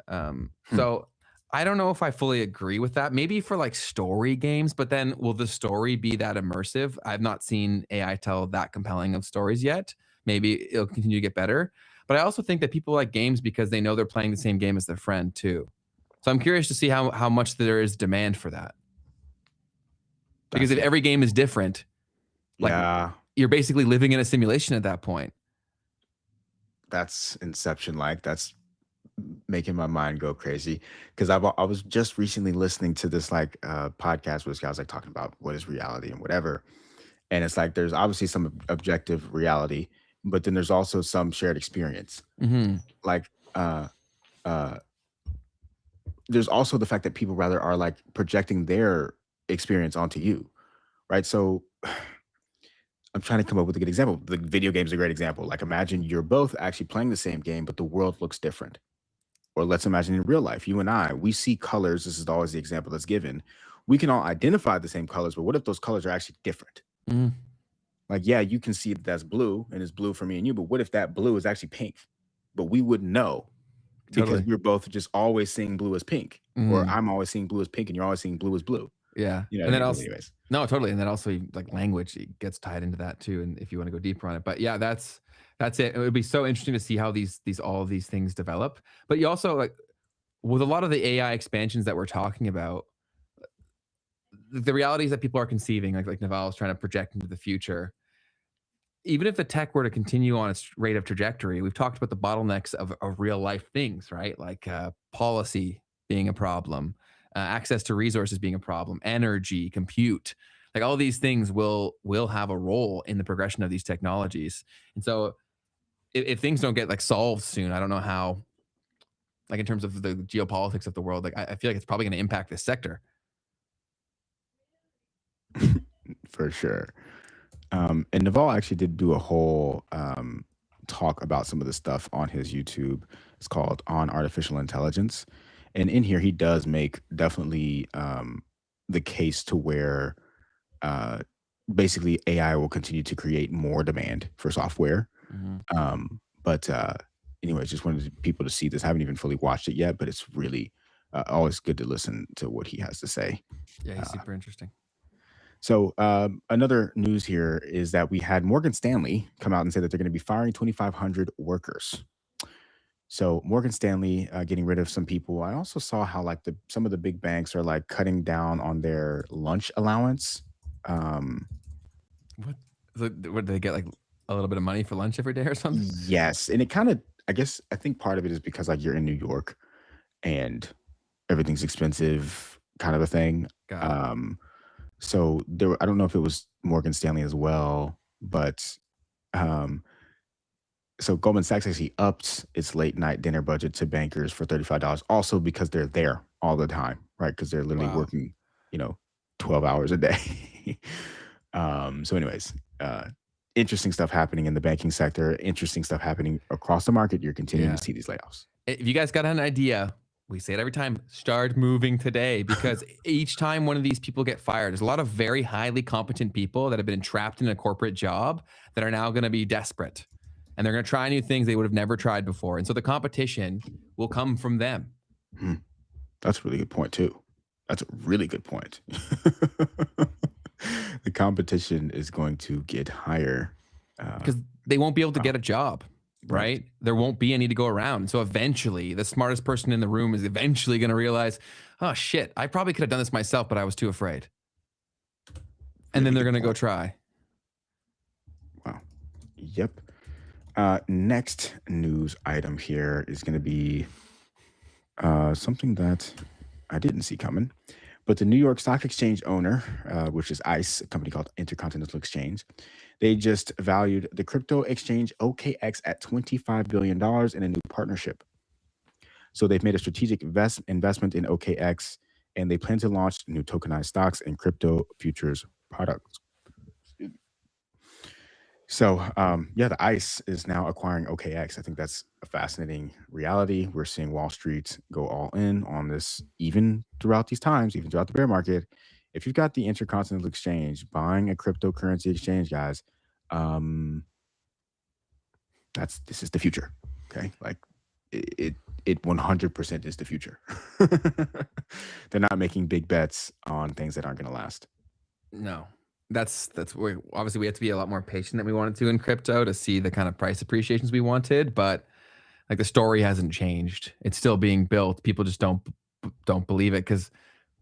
So I don't know if I fully agree with that. Maybe for like story games, but then will the story be that immersive? I've not seen AI tell that compelling of stories yet. Maybe it'll continue to get better. But I also think that people like games because they know they're playing the same game as their friend too. So I'm curious to see how much there is demand for that. Because if every game is different, like you're basically living in a simulation at that point. That's Inception-like. That's making my mind go crazy. Because I was just recently listening to this like podcast where this guy was like talking about what is reality and whatever. And it's like there's obviously some objective reality, but then there's also some shared experience. Like there's also the fact that people rather are like projecting their experience onto you, right? So I'm trying to come up with a good example. The video game is a great example. Like imagine you're both actually playing the same game, but the world looks different. Or let's imagine in real life, you and I, we see colors. This is always the example that's given. We can all identify the same colors, but what if those colors are actually different? Like, yeah, you can see that that's blue and it's blue for me and you, but what if that blue is actually pink? But we wouldn't know because we're both just always seeing blue as pink, or I'm always seeing blue as pink and you're always seeing blue as blue. Yeah. You know, and then also, anyways. No, totally. And then also like language gets tied into that too. And if you want to go deeper on it, but yeah, that's it. It would be so interesting to see how all of these things develop. But you also like with a lot of the AI expansions that we're talking about, the realities that people are conceiving, like Naval is trying to project into the future. Even if the tech were to continue on its rate of trajectory, we've talked about the bottlenecks of real life things, right? Like policy being a problem, access to resources being a problem, energy, compute, like all these things will have a role in the progression of these technologies. And so if things don't get like solved soon, I don't know how, like in terms of the geopolitics of the world, like I feel like it's probably going to impact this sector. For sure. And Naval actually did do a whole talk about some of the stuff on his YouTube. It's called On Artificial Intelligence. And in here, he does make definitely the case to where basically AI will continue to create more demand for software. But anyway, just wanted people to see this. I haven't even fully watched it yet, but it's really always good to listen to what he has to say. Yeah, he's super interesting. So another news here is that we had Morgan Stanley come out and say that they're going to be firing 2,500 workers. So Morgan Stanley getting rid of some people. I also saw how like some of the big banks are like cutting down on their lunch allowance. What do they get, like a little bit of money for lunch every day or something? Yes, and it kind of, I think part of it is because like you're in New York and everything's expensive, kind of a thing. So I don't know if it was Morgan Stanley as well, but so Goldman Sachs actually upped its late night dinner budget to bankers for $35, also because they're there all the time, right? Because they're literally working, 12 hours a day. So anyways, interesting stuff happening in the banking sector, interesting stuff happening across the market. You're continuing to see these layoffs. If you guys got an idea, we say it every time, start moving today, because each time one of these people get fired, there's a lot of very highly competent people that have been trapped in a corporate job that are now going to be desperate, and they're going to try new things they would have never tried before. And so the competition will come from them. That's a really good point too. That's a really good point. The competition is going to get higher because they won't be able to get a job. Right? There won't be any to go around. So eventually the smartest person in the room is eventually going to realize, oh shit, I probably could have done this myself, but I was too afraid. And then they're going to go try. Wow. Yep. Next news item here is going to be something that I didn't see coming, but the New York Stock Exchange owner, which is ICE, a company called Intercontinental Exchange, they just valued the crypto exchange OKX at $25 billion in a new partnership. So they've made a strategic investment in OKX, and they plan to launch new tokenized stocks and crypto futures products. So the ICE is now acquiring OKX. I think that's a fascinating reality. We're seeing Wall Street go all in on this, even throughout these times, even throughout the bear market. If you've got the Intercontinental Exchange buying a cryptocurrency exchange, guys, This is the future. Okay, like it 100% is the future. They're not making big bets on things that aren't going to last. No, that's where obviously we have to be a lot more patient than we wanted to in crypto to see the kind of price appreciations we wanted, but like the story hasn't changed. It's still being built. People just don't believe it, because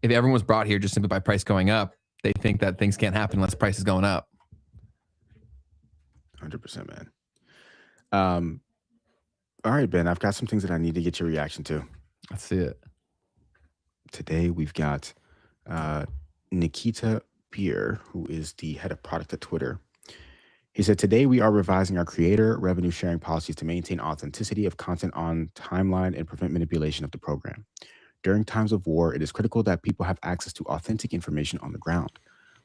if everyone was brought here just simply by price going up, they think that things can't happen unless price is going up. 100%, man. All right, Ben, I've got some things that I need to get your reaction to. Let's see it. Today we've got Nikita Beer, who is the head of product at Twitter. He said, today we are revising our creator revenue sharing policies to maintain authenticity of content on timeline and prevent manipulation of the program. During times of war, it is critical that people have access to authentic information on the ground.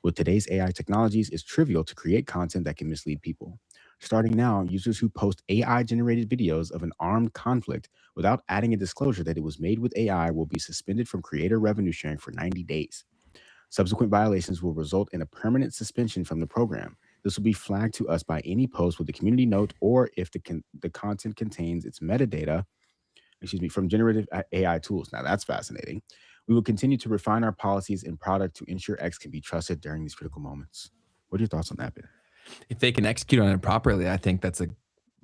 With today's AI technologies, it's trivial to create content that can mislead people. Starting now, users who post AI-generated videos of an armed conflict without adding a disclosure that it was made with AI will be suspended from creator revenue sharing for 90 days. Subsequent violations will result in a permanent suspension from the program. This will be flagged to us by any post with a community note, or if the content contains its metadata, from generative AI tools. Now that's fascinating. We will continue to refine our policies and product to ensure X can be trusted during these critical moments. What are your thoughts on that, Ben? If they can execute on it properly, I think that's a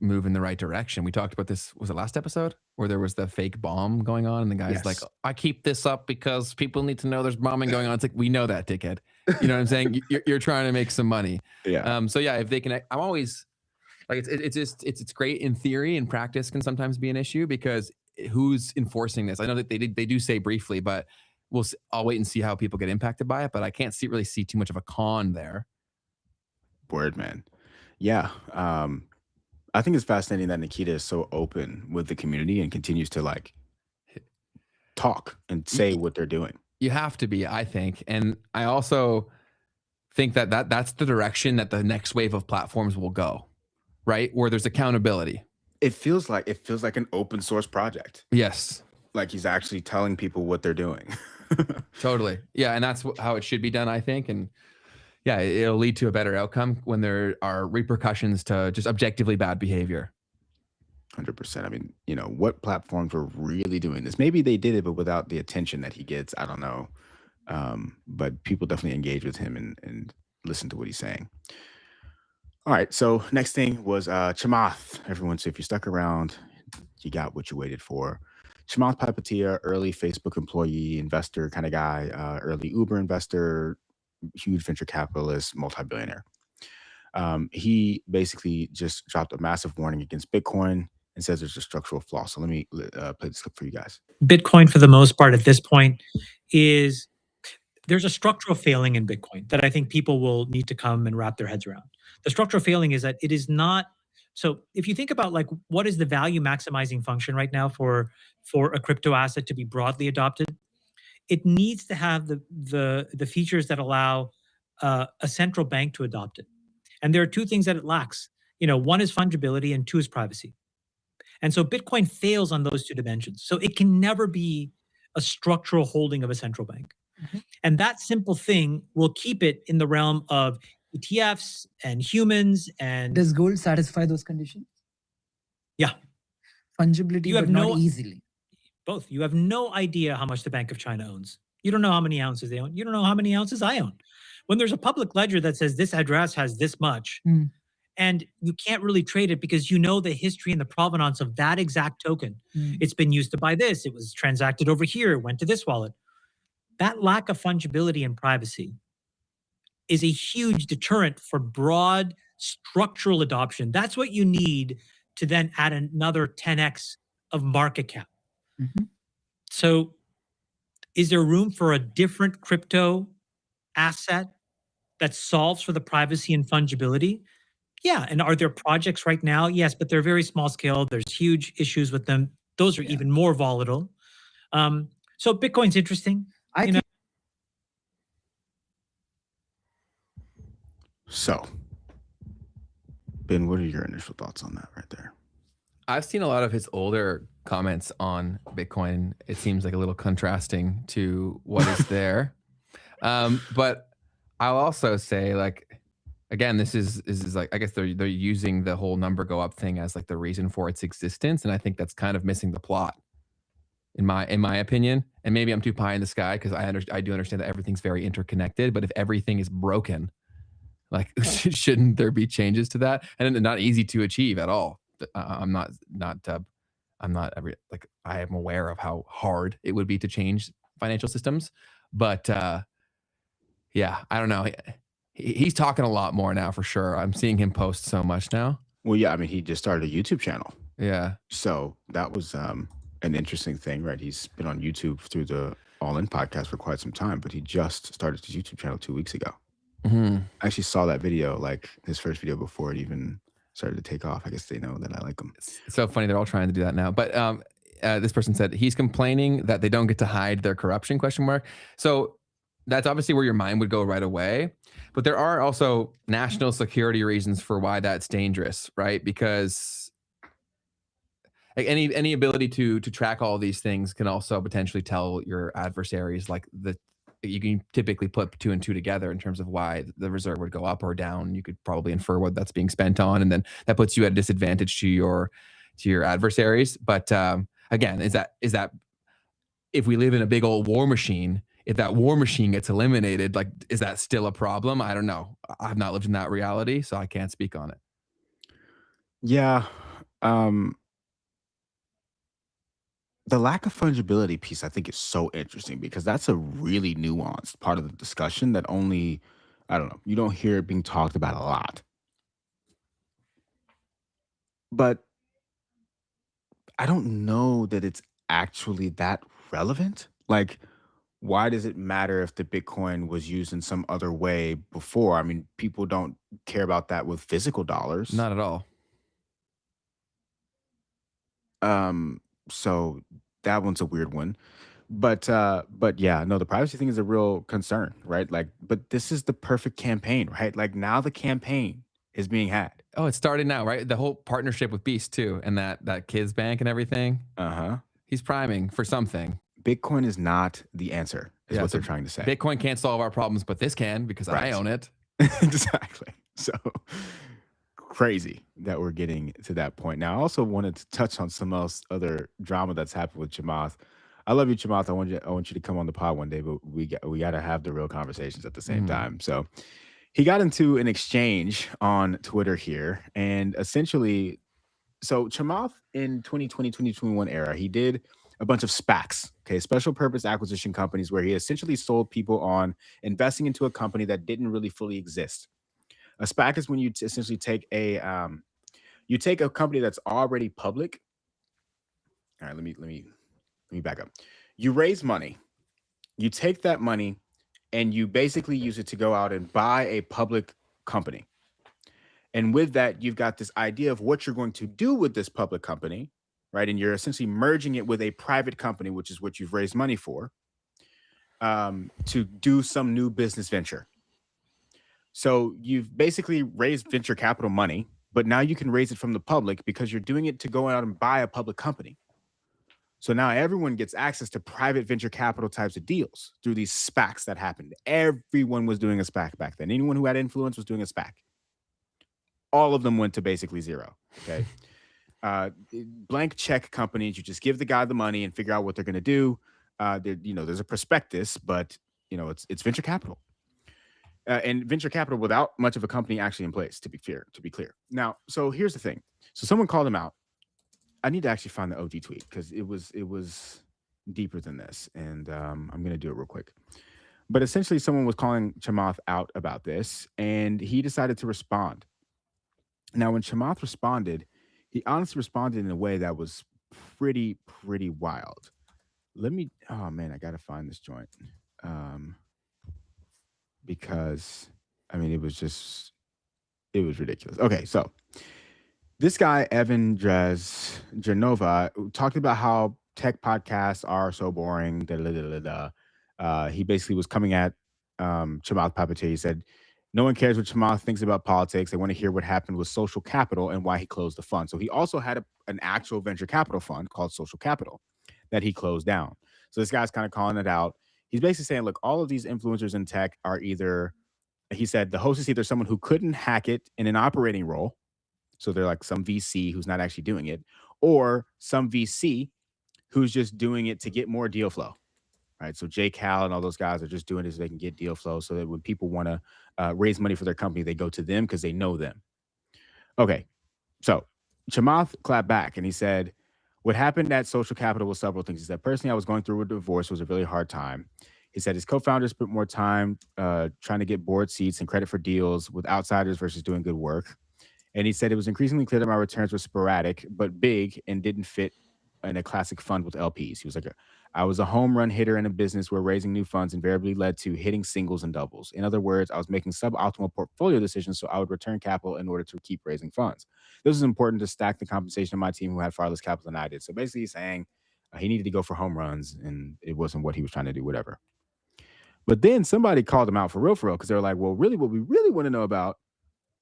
move in the right direction. We talked about this, was it last episode, where there was the fake bomb going on and the guy's like, I keep this up because people need to know there's bombing going on. It's like, we know that, dickhead. You know what I'm saying? You're trying to make some money. Yeah. So yeah, if they can, I'm always like, it's great in theory, and practice can sometimes be an issue, because who's enforcing this? I know that they do say briefly, but I'll wait and see how people get impacted by it. But I can't really see too much of a con there. Word, man. Yeah. I think it's fascinating that Nikita is so open with the community and continues to like talk and say what they're doing. You have to be, I think. And I also think that's the direction that the next wave of platforms will go, right? Where there's accountability. It feels like an open source project. Yes. Like he's actually telling people what they're doing. Totally. Yeah. And that's how it should be done, I think. And yeah, it'll lead to a better outcome when there are repercussions to just objectively bad behavior. 100%. I mean, what platforms were really doing this? Maybe they did it, but without the attention that he gets. I don't know. But people definitely engage with him and listen to what he's saying. All right. So next thing was Chamath. Everyone, so if you stuck around, you got what you waited for. Chamath Palihapitiya, early Facebook employee, investor kind of guy, early Uber investor, huge venture capitalist, multi-billionaire. He basically just dropped a massive warning against Bitcoin and says there's a structural flaw. So let me play this clip for you guys. Bitcoin, for the most part at this point, there's a structural failing in Bitcoin that I think people will need to come and wrap their heads around. The structural failing is that it is not. So if you think about like what is the value maximizing function right now for a crypto asset to be broadly adopted, it needs to have the features that allow a central bank to adopt it. And there are two things that it lacks. One is fungibility and two is privacy. And so Bitcoin fails on those two dimensions. So it can never be a structural holding of a central bank. Mm-hmm. And that simple thing will keep it in the realm of ETFs and humans. And does gold satisfy those conditions? Yeah. Fungibility, but not easily. Both. You have no idea how much the Bank of China owns. You don't know how many ounces they own. You don't know how many ounces I own. When there's a public ledger that says this address has this much, and you can't really trade it because you know the history and the provenance of that exact token. It's been used to buy this. It was transacted over here. It went to this wallet. That lack of fungibility and privacy is a huge deterrent for broad structural adoption. That's what you need to then add another 10x of market cap. Mm-hmm. So is there room for a different crypto asset that solves for the privacy and fungibility? Yeah. And are there projects right now? Yes, but they're very small scale. There's huge issues with them. Those are even more volatile. So Bitcoin's interesting. So, Ben, what are your initial thoughts on that right there? I've seen a lot of his older comments on Bitcoin. It seems like a little contrasting to what is there. But I'll also say, like, again, this is like, I guess they're using the whole number go up thing as like the reason for its existence, and I think that's kind of missing the plot, in my opinion. And maybe I'm too pie in the sky because I do understand that everything's very interconnected. But if everything is broken, like shouldn't there be changes to that? And not easy to achieve at all. I'm not I am aware of how hard it would be to change financial systems, but yeah, I don't know. He's talking a lot more now for sure. I'm seeing him post so much now. Well, yeah, I mean, he just started a YouTube channel. Yeah. So that was an interesting thing, right? He's been on YouTube through the All In podcast for quite some time, but he just started his YouTube channel 2 weeks ago. Mm-hmm. I actually saw that video, like his first video before it even started to take off. I guess they know that I like him. It's so funny. They're all trying to do that now. But this person said he's complaining that they don't get to hide their corruption ? So that's obviously where your mind would go right away. But there are also national security reasons for why that's dangerous, right? Because like any ability to track all these things can also potentially tell your adversaries, like you can typically put 2 and 2 together in terms of why the reserve would go up or down. You could probably infer what that's being spent on, and then that puts you at a disadvantage to your adversaries. But again, is that if we live in a big old war machine, if that war machine gets eliminated, like, is that still a problem? I don't know. I've not lived in that reality, so I can't speak on it. Yeah. The lack of fungibility piece, I think, is so interesting because that's a really nuanced part of the discussion that only, I don't know, you don't hear it being talked about a lot. But I don't know that it's actually that relevant. Like, why does it matter if the Bitcoin was used in some other way before? I mean, people don't care about that with physical dollars. Not at all. So that one's a weird one. But yeah, no, the privacy thing is a real concern, right? Like, but this is the perfect campaign, right? Like now the campaign is being had. Oh, it's started now, right? The whole partnership with Beast too, and that kids bank and everything. He's priming for something. Bitcoin is not the answer, is what they're trying to say. Bitcoin can't solve our problems, but this can because I own it. Exactly. So crazy that we're getting to that point. Now, I also wanted to touch on some other drama that's happened with Chamath. I love you, Chamath. I want you to come on the pod one day, but we got to have the real conversations at the same time. So he got into an exchange on Twitter here, and essentially, so Chamath in 2020, 2021 era, he did a bunch of SPACs, okay, special purpose acquisition companies, where he essentially sold people on investing into a company that didn't really fully exist. A SPAC is when you essentially take a company that's already public. All right, let me back up. You raise money, you take that money, and you basically use it to go out and buy a public company. And with that, you've got this idea of what you're going to do with this public company, right? And you're essentially merging it with a private company, which is what you've raised money for, to do some new business venture. So you've basically raised venture capital money, but now you can raise it from the public because you're doing it to go out and buy a public company. So now everyone gets access to private venture capital types of deals through these SPACs that happened. Everyone was doing a SPAC back then. Anyone who had influence was doing a SPAC. All of them went to basically zero, okay? Blank check companies, you just give the guy the money and figure out what they're going to do. There's a prospectus, but it's venture capital. And venture capital without much of a company actually in place, to be clear. Now, so here's the thing. So someone called him out. I need to actually find the OG tweet because it was deeper than this, and I'm going to do it real quick. But essentially, someone was calling Chamath out about this, and he decided to respond. Now, when Chamath responded, he honestly responded in a way that was pretty wild. Oh man, I got to find this joint. Because I mean, it was ridiculous. Okay, so this guy, Evan Dranova, talked about how tech podcasts are so boring. He basically was coming at Chamath Palihapitiya. He said, no one cares what Chamath thinks about politics. They want to hear what happened with Social Capital and why he closed the fund. So he also had an actual venture capital fund called Social Capital that he closed down. So this guy's kind of calling it out. He's basically saying, look, all of these influencers in tech are either he said the host is either someone who couldn't hack it in an operating role, so they're like some VC who's not actually doing it, or some VC who's just doing it to get more deal flow, right? So Jay Cal and all those guys are just doing it so they can get deal flow, so that when people want to raise money for their company, they go to them because they know them. Okay, so Chamath clapped back and he said, what happened at Social Capital was several things. He said, personally, I was going through a divorce. It was a really hard time. He said his co-founders spent more time trying to get board seats and credit for deals with outsiders versus doing good work. And he said it was increasingly clear that my returns were sporadic, but big and didn't fit in a classic fund with LPs. He was like, I was a home run hitter in a business where raising new funds invariably led to hitting singles and doubles. In other words, I was making suboptimal portfolio decisions, so I would return capital in order to keep raising funds. This was important to stack the compensation of my team who had far less capital than I did. So basically he's saying he needed to go for home runs and it wasn't what he was trying to do, whatever. But then somebody called him out for real, because they were like, well, really what we really want to know about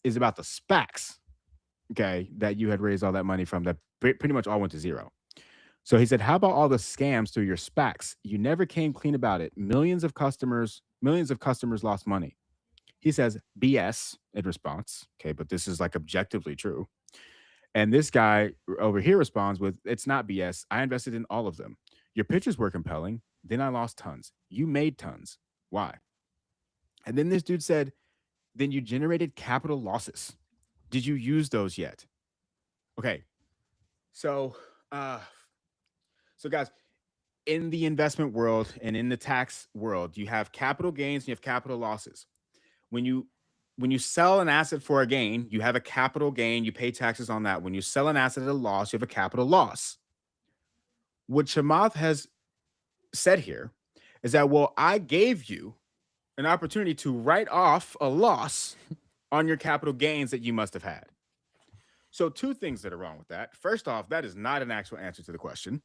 is about the SPACs, okay, that you had raised all that money from that pretty much all went to zero. So he said, how about all the scams through your SPACs? You never came clean about it. Millions of customers lost money. He says, BS in response. Okay, but this is like objectively true. And this guy over here responds with, it's not BS. I invested in all of them. Your pitches were compelling. Then I lost tons. You made tons. Why? And then this dude said, then you generated capital losses. Did you use those yet? Okay. So guys, in the investment world and in the tax world, you have capital gains and you have capital losses. When you sell an asset for a gain, you have a capital gain, you pay taxes on that. When you sell an asset at a loss, you have a capital loss. What Chamath has said here is that, well, I gave you an opportunity to write off a loss on your capital gains that you must have had. So two things that are wrong with that. First off, that is not an actual answer to the question.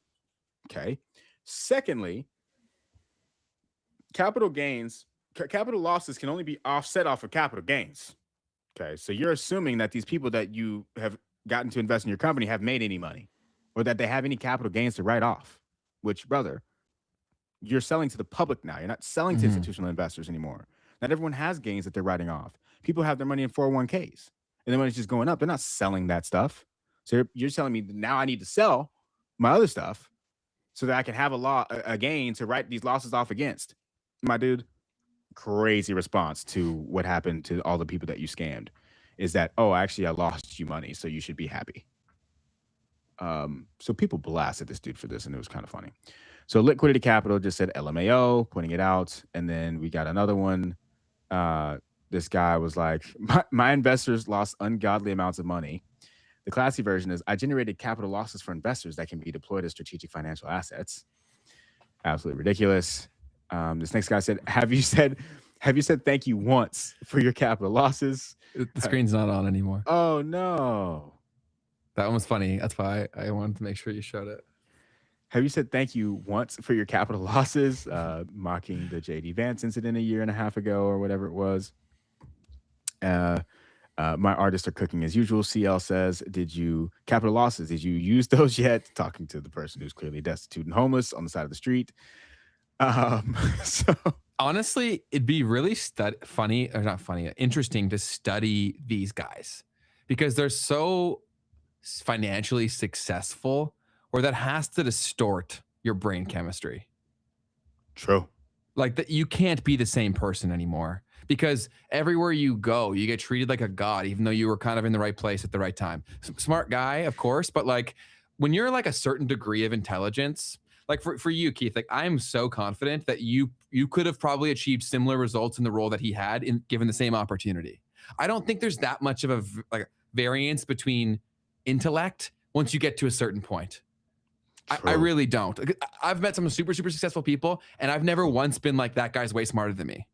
Okay. Secondly, capital losses can only be offset off of capital gains. Okay. So you're assuming that these people that you have gotten to invest in your company have made any money or that they have any capital gains to write off, which, brother, you're selling to the public now. You're not selling to institutional investors anymore. Not everyone has gains that they're writing off. People have their money in 401ks. And then when it's just going up, they're not selling that stuff. So you're telling me now I need to sell my other stuff so that I can have a gain to write these losses off against. My dude, crazy response to what happened to all the people that you scammed is that, oh, actually I lost you money, so you should be happy. So people blasted this dude for this, and it was kind of funny. So Liquidity Capital just said LMAO, pointing it out. And then we got another one. This guy was like, my investors lost ungodly amounts of money. The classy version is, I generated capital losses for investors that can be deployed as strategic financial assets. Absolutely ridiculous. This next guy said, have you said thank you once for your capital losses? The screen's not on anymore. Oh, no. That one was funny. That's why I wanted to make sure you showed it. Have you said thank you once for your capital losses? Mocking the JD Vance incident a year and a half ago or whatever it was. My artists are cooking as usual. CL says, capital losses, did you use those yet? Talking to the person who's clearly destitute and homeless on the side of the street. So honestly, it'd be really interesting to study these guys because they're so financially successful, or that has to distort your brain chemistry. True. Like that, you can't be the same person anymore because everywhere you go, you get treated like a god, even though you were kind of in the right place at the right time. Smart guy, of course, but like when you're like a certain degree of intelligence, like for you, Keith, like I'm so confident that you could have probably achieved similar results in the role that he had given the same opportunity. I don't think there's that much of a variance between intellect once you get to a certain point. I really don't. I've met some super, super successful people, and I've never once been like, that guy's way smarter than me.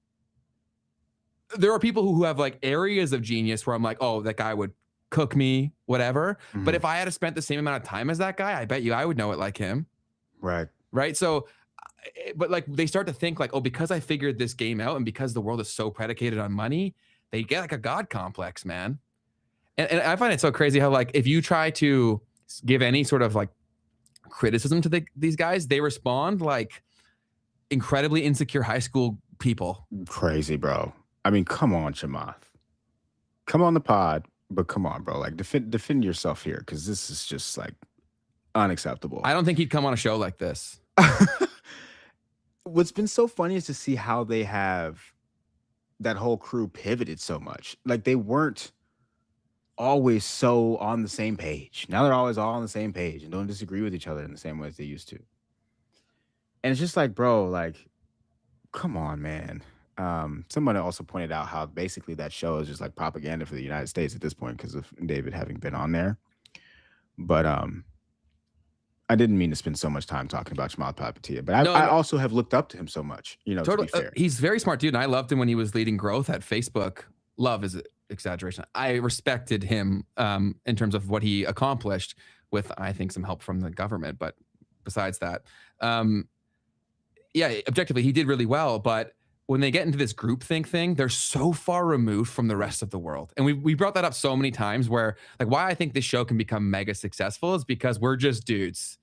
There are people who have like areas of genius where I'm like, oh, that guy would cook me, whatever. Mm-hmm. But if I had spent the same amount of time as that guy, I bet you I would know it like him. Right. Right. So, but like they start to think like, oh, because I figured this game out and because the world is so predicated on money, they get like a God complex, man. And I find it so crazy how like if you try to give any sort of like criticism to these guys, they respond like incredibly insecure high school people. Crazy, bro. I mean, come on, Chamath. Come on the pod, but come on, bro. Like defend yourself here, because this is just like unacceptable. I don't think he'd come on a show like this. What's been so funny is to see how they have that whole crew pivoted so much. Like they weren't always so on the same page. Now they're always all on the same page and don't disagree with each other in the same way as they used to. And it's just like, bro, like, come on, man. Somebody also pointed out how basically that show is just like propaganda for the United States at this point because of David having been on there. But I didn't mean to spend so much time talking about Chamath Palihapitiya, but I also have looked up to him so much, you know, totally. to be fair. He's a very smart dude, and I loved him when he was leading growth at Facebook. Love is exaggeration. I respected him in terms of what he accomplished with, I think, some help from the government. But besides that, yeah, objectively, he did really well. But when they get into this groupthink thing, they're so far removed from the rest of the world. And we brought that up so many times where, like, why I think this show can become mega successful is because we're just dudes.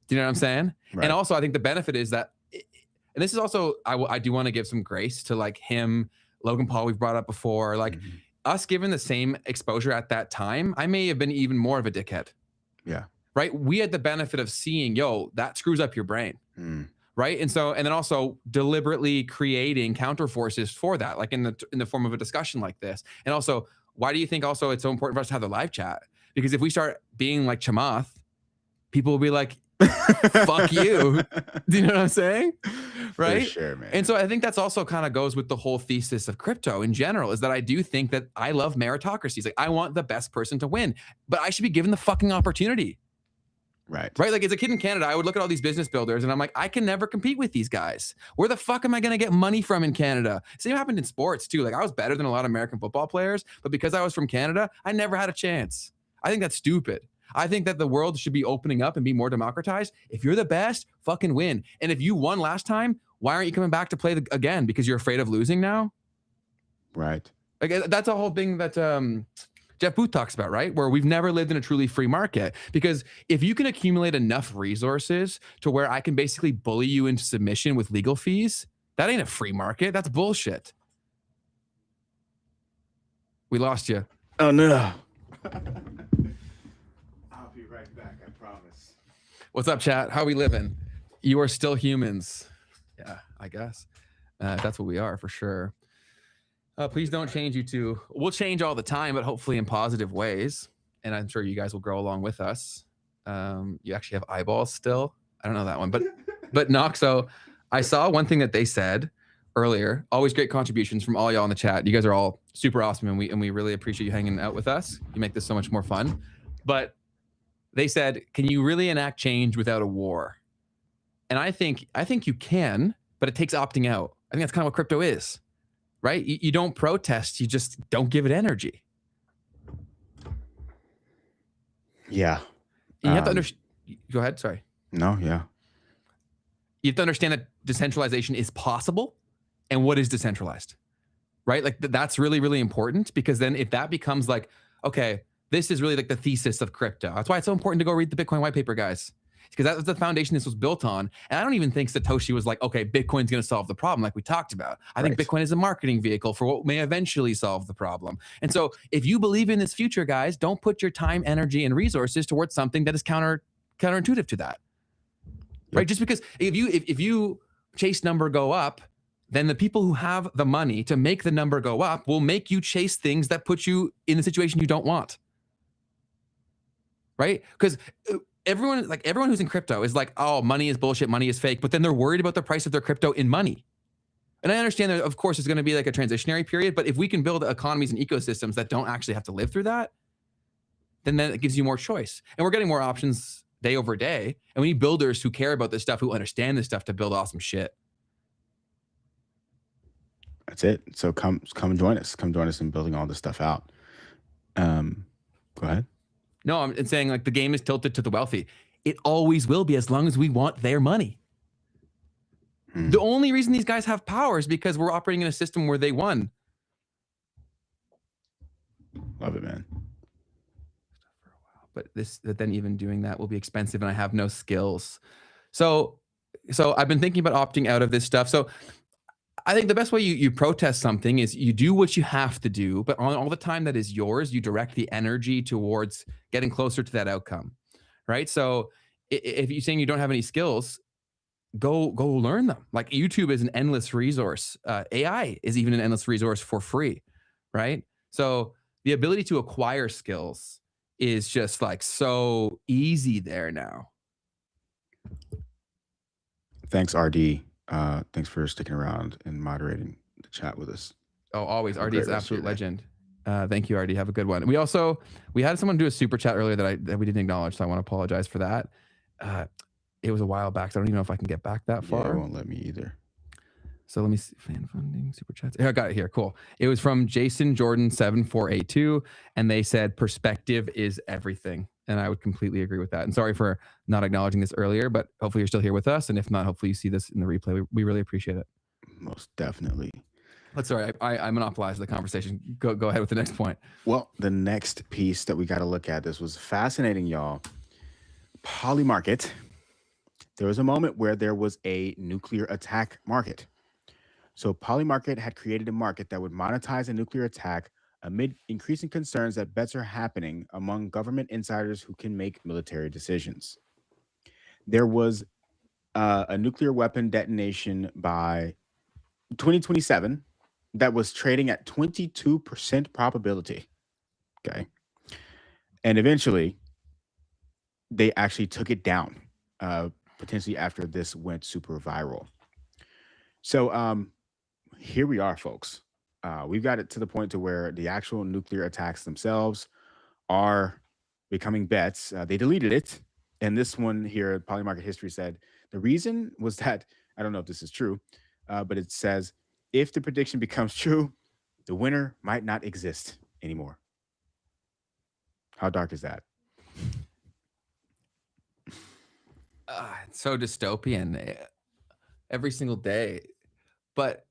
Do you know what I'm saying? Right. And also, I think the benefit is that, and this is also, I do want to give some grace to like him, Logan Paul, we've brought up before, like us given the same exposure at that time, I may have been even more of a dickhead. Yeah. Right. We had the benefit of seeing, yo, that screws up your brain. Right. And so, and then also deliberately creating counter forces for that, like in the form of a discussion like this. And also, why do you think also it's so important for us to have the live chat? Because if we start being like Chamath, people will be like, fuck you. Do you know what I'm saying? Right. For sure, man. And so I think that's also kind of goes with the whole thesis of crypto in general, is that I do think that I love meritocracies. Like I want the best person to win, but I should be given the fucking opportunity. Right. Right. Like as a kid in Canada, I would look at all these business builders and I'm like, I can never compete with these guys. Where the fuck am I going to get money from in Canada? Same happened in sports too. Like I was better than a lot of American football players, but because I was from Canada, I never had a chance. I think that's stupid. I think that the world should be opening up and be more democratized. If you're the best, fucking win. And if you won last time, why aren't you coming back to play again? Because you're afraid of losing now? Right. Like that's a whole thing that Jeff Booth talks about, right? Where we've never lived in a truly free market. Because if you can accumulate enough resources to where I can basically bully you into submission with legal fees, that ain't a free market. That's bullshit. We lost you. Oh, no. I'll be right back, I promise. What's up, chat? How we living? You are still humans. Yeah, I guess. That's what we are for sure. Please don't change, you two. We'll change all the time, but hopefully in positive ways. And I'm sure you guys will grow along with us. You actually have eyeballs still. I don't know that one, but Noxo, I saw one thing that they said earlier. Always great contributions from all y'all in the chat. You guys are all super awesome, and we really appreciate you hanging out with us. You make this so much more fun. But they said, can you really enact change without a war? And I think you can, but it takes opting out. I think that's kind of what crypto is, right? You don't protest, you just don't give it energy. Yeah. And you have to understand. Go ahead. Sorry. No, yeah. You have to understand that decentralization is possible, and what is decentralized, right? Like that's really, really important, because then if that becomes like, okay, this is really like the thesis of crypto. That's why it's so important to go read the Bitcoin white paper, guys, because that was the foundation this was built on. And I don't even think Satoshi was like, okay, Bitcoin's going to solve the problem like we talked about. I think Bitcoin is a marketing vehicle for what may eventually solve the problem. And so if you believe in this future, guys, don't put your time, energy, and resources towards something that is counterintuitive to that. Right? Just because if you chase number go up, then the people who have the money to make the number go up will make you chase things that put you in the situation you don't want. Right? Because everyone who's in crypto is like, oh, money is bullshit, money is fake, but then they're worried about the price of their crypto in money. And I understand that, of course, it's going to be like a transitionary period, but if we can build economies and ecosystems that don't actually have to live through that, then it gives you more choice. And we're getting more options day over day. And we need builders who care about this stuff, who understand this stuff, to build awesome shit. That's it. So come join us. Come join us in building all this stuff out. Go ahead. No, I'm saying like the game is tilted to the wealthy. It always will be, as long as we want their money. The only reason these guys have power is because we're operating in a system where they won. Love it, man. But then even doing that will be expensive, and I have no skills. So I've been thinking about opting out of this stuff. So I think the best way you protest something is you do what you have to do, but on all the time that is yours, you direct the energy towards getting closer to that outcome, right? So if you're saying you don't have any skills, go learn them. Like YouTube is an endless resource. AI is even an endless resource for free, right? So the ability to acquire skills is just like so easy there now. Thanks, RD. Thanks for sticking around and moderating the chat with us. Oh, always. Have a RD great is an rest of your absolute day. legend. Thank you, RD. Have a good one. We had someone do a super chat earlier that we didn't acknowledge, so I want to apologize for that. It was a while back, so I don't even know if I can get back that far. Yeah, it won't let me either. So let me see. Fan funding, super chats. Here, I got it here. Cool. It was from Jason Jordan 7482, and they said perspective is everything. And I would completely agree with that. And sorry for not acknowledging this earlier, but hopefully you're still here with us. And if not, hopefully you see this in the replay. We really appreciate it. Most definitely. That's all right. I monopolized the conversation. Go ahead with the next point. Well, the next piece that we got to look at, this was fascinating, y'all. Polymarket. There was a moment where there was a nuclear attack market. So Polymarket had created a market that would monetize a nuclear attack amid increasing concerns that bets are happening among government insiders who can make military decisions. There was a nuclear weapon detonation by 2027 that was trading at 22% probability. Okay. And eventually, they actually took it down, potentially after this went super viral. So here we are, folks. We've got it to the point to where the actual nuclear attacks themselves are becoming bets. They deleted it. And this one here, Polymarket History said, the reason was that, I don't know if this is true, but it says, if the prediction becomes true, the winner might not exist anymore. How dark is that? It's so dystopian every single day. But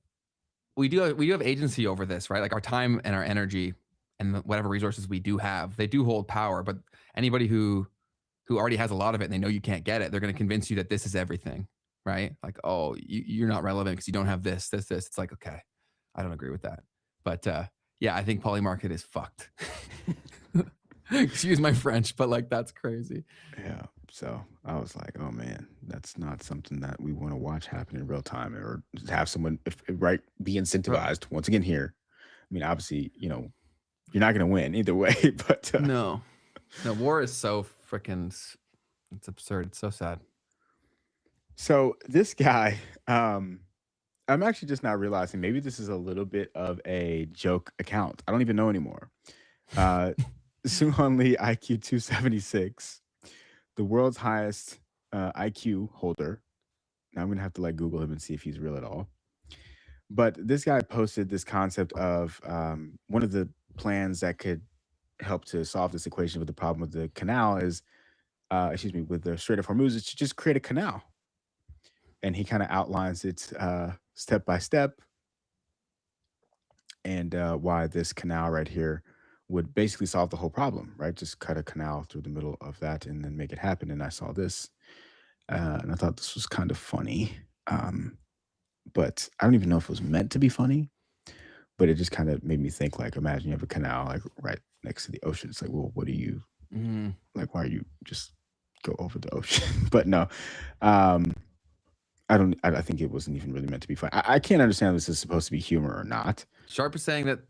we do have agency over this, right? Like our time and our energy and whatever resources we do have, they do hold power. But anybody who already has a lot of it and they know you can't get it, they're going to convince you that this is everything, right? Like, oh, you're not relevant because you don't have this. It's like, okay, I don't agree with that. But yeah, I think Polymarket is fucked. Excuse my French, but like that's crazy. Yeah. So I was like, oh man, that's not something that we want to watch happen in real time, or have someone be incentivized. Once again, here, I mean, obviously, you're not going to win either way, but no, war is so freaking, it's absurd. It's so sad. So this guy, I'm actually just now realizing maybe this is a little bit of a joke account. I don't even know anymore. Suhonli IQ 276. The world's highest IQ holder. Now I'm going to have to Google him and see if he's real at all. But this guy posted this concept of one of the plans that could help to solve this equation with the problem with the canal is, with the Strait of Hormuz, is to just create a canal. And he kind of outlines it step by step, and why this canal right here would basically solve the whole problem, right? Just cut a canal through the middle of that and then make it happen. And I saw this and I thought this was kind of funny. But I don't even know if it was meant to be funny, but it just kind of made me think, imagine you have a canal right next to the ocean. It's like, well, what do you, why are you just go over the ocean? But no, I think it wasn't even really meant to be funny. I can't understand if this is supposed to be humor or not. Sharp is saying that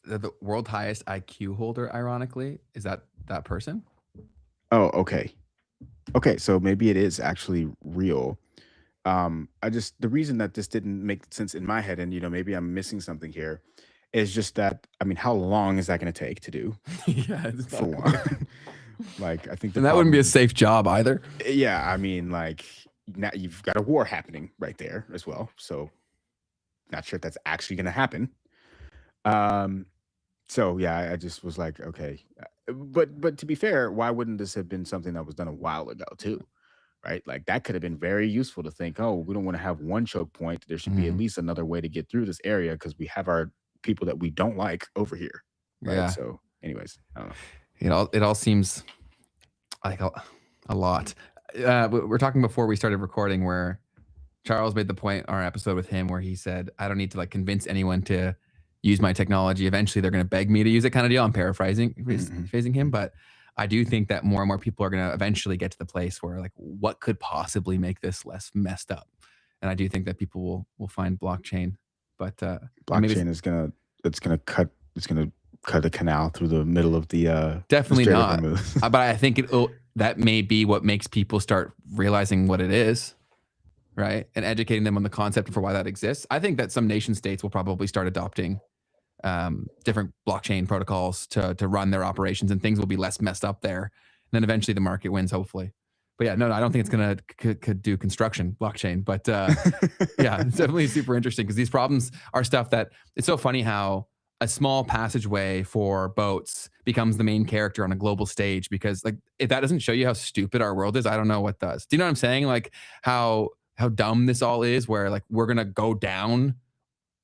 the world highest IQ holder, ironically, is that person. Oh, okay. So maybe it is actually real. The reason that this didn't make sense in my head, and maybe I'm missing something here, is just that, I mean, how long is that going to take to do? Yeah, it's for one. I think that wouldn't be a safe job either. Yeah, I mean, now you've got a war happening right there as well. So not sure if that's actually going to happen. So yeah, I just was like, okay, but to be fair, why wouldn't this have been something that was done a while ago too? Right? That could have been very useful to think, oh, we don't want to have one choke point. There should be at least another way to get through this area because we have our people that we don't like over here. Right. Yeah. So anyways, I don't know. It all seems like a lot. We were talking before we started recording where Charles made the point on our episode with him where he said, I don't need to like convince anyone to use my technology. Eventually they're going to beg me to use it, kind of deal. I'm paraphrasing him, but I do think that more and more people are going to eventually get to the place where like, what could possibly make this less messed up? And I do think that people will find blockchain, but blockchain is going to cut a canal through the middle of the definitely the not. But I think that may be what makes people start realizing what it is, right? And educating them on the concept for why that exists. I think that some nation states will probably start adopting different blockchain protocols to run their operations, and things will be less messed up there. And then eventually the market wins, hopefully. But yeah, no, I don't think it's gonna could do construction blockchain. But yeah, it's definitely super interesting because these problems are stuff that it's so funny how a small passageway for boats becomes the main character on a global stage, because like if that doesn't show you how stupid our world is, I don't know what does. Do you know what I'm saying? Like how dumb this all is, where like we're gonna go down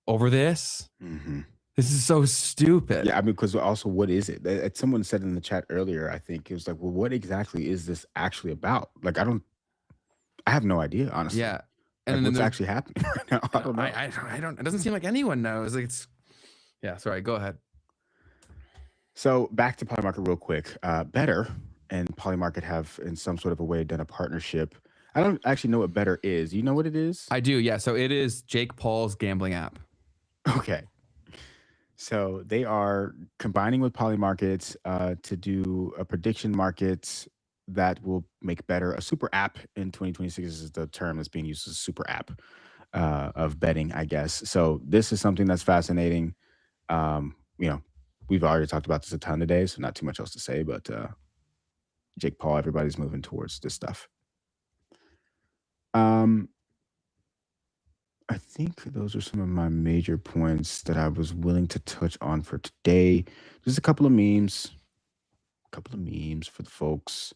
over this. Mm-hmm. This is so stupid. Yeah, I mean, because also, what is it? Someone said in the chat earlier, I think it was like, well, what exactly is this actually about? Like, I have no idea, honestly. Yeah, and like, then what's actually happening right now? I don't know. I don't. It doesn't seem like anyone knows. Like it's. Yeah, sorry. Go ahead. So back to Polymarket real quick. Better and Polymarket have, in some sort of a way, done a partnership. I don't actually know what Better is. You know what it is? I do. Yeah. So it is Jake Paul's gambling app. Okay. So they are combining with Polymarket to do a prediction market that will make Better a super app in 2026. Is the term that's being used as a super app of betting, I guess. So this is something that's fascinating. We've already talked about this a ton today, so not too much else to say, but Jake Paul, everybody's moving towards this stuff. I think those are some of my major points that I was willing to touch on for today. Just a couple of memes for the folks.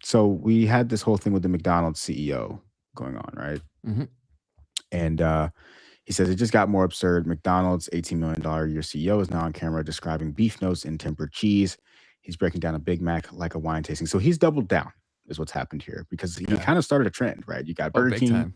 So we had this whole thing with the McDonald's CEO going on, right? Mm-hmm. And he says it just got more absurd. McDonald's $18 million a year CEO is now on camera describing beef notes and tempered cheese. He's breaking down a Big Mac like a wine tasting. So he's doubled down, is what's happened here, because he kind of started a trend, right? You got Burger King,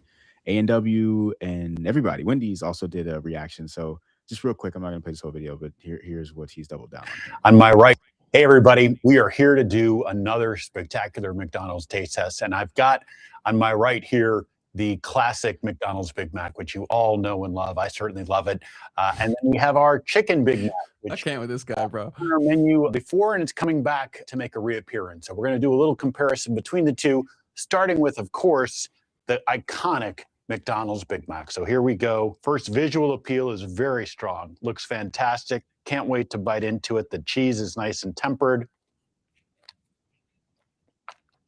A&W, and everybody. Wendy's also did a reaction. So just real quick, I'm not going to play this whole video, but here's what he's doubled down on. On my right, hey everybody, we are here to do another spectacular McDonald's taste test. And I've got on my right here the classic McDonald's Big Mac, which you all know and love. I certainly love it. And then we have our chicken Big Mac, which I can't with this guy, bro. On our menu before, and it's coming back to make a reappearance. So we're going to do a little comparison between the two, starting with, of course, the iconic McDonald's Big Mac. So here we go. First, visual appeal is very strong. Looks fantastic. Can't wait to bite into it. The cheese is nice and tempered.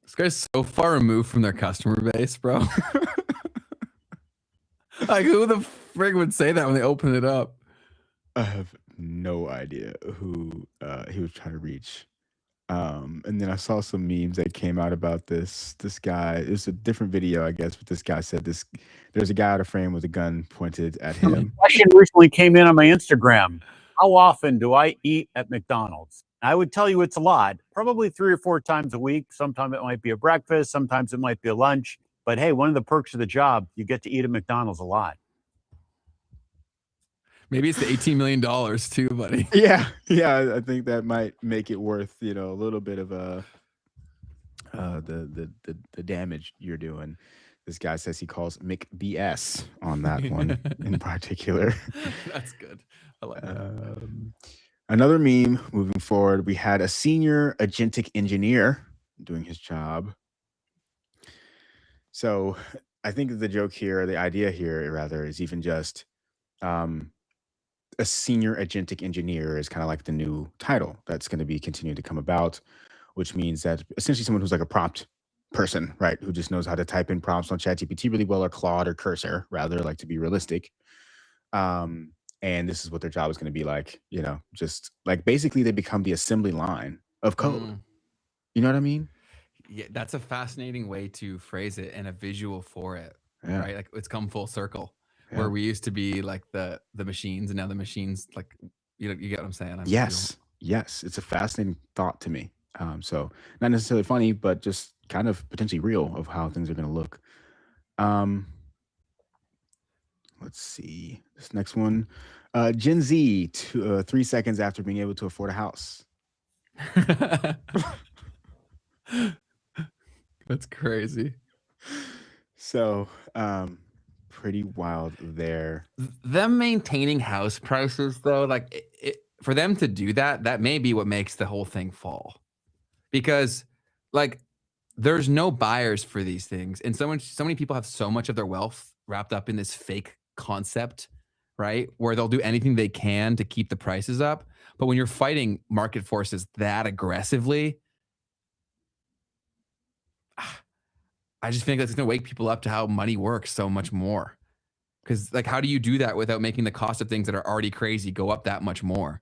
This guy's so far removed from their customer base, bro. Like, who the frig would say that when they open it up? I have no idea who he was trying to reach. And then I saw some memes that came out about this guy. It was a different video, I guess, but this guy said there's a guy out of frame with a gun pointed at him. A question recently came in on my Instagram. How often do I eat at McDonald's? I would tell you it's a lot, probably 3 or 4 times a week. Sometimes it might be a breakfast. Sometimes it might be a lunch. But hey, one of the perks of the job, you get to eat at McDonald's a lot. Maybe it's the $18 million too, buddy. Yeah, I think that might make it worth, a little bit of the damage you're doing. This guy says he calls Mick BS on that one in particular. That's good. I like that. Another meme moving forward, we had a senior agentic engineer doing his job. So I think the joke here, the idea here rather, is even just a senior agentic engineer is kind of like the new title that's going to be continuing to come about, which means that essentially someone who's like a prompt person, right? Who just knows how to type in prompts on ChatGPT really well, or Claude or Cursor, rather, like, to be realistic. And this is what their job is going to be like, just like basically they become the assembly line of code. You know what I mean? Yeah, that's a fascinating way to phrase it, and a visual for it, right? Like it's come full circle, where we used to be like the machines, and now the machines, like, you get what I'm saying? Yes, it's a fascinating thought to me. So not necessarily funny, but just kind of potentially real of how things are going to look. Let's see this next one. Gen Z, 3 seconds after being able to afford a house. That's crazy. So, pretty wild there. Them maintaining house prices, though, like for them to do that, that may be what makes the whole thing fall. Because, like, there's no buyers for these things, and so many people have so much of their wealth wrapped up in this fake concept, right? Where they'll do anything they can to keep the prices up. But when you're fighting market forces that aggressively, I just think that's going to wake people up to how money works so much more. Because, like, how do you do that without making the cost of things that are already crazy go up that much more?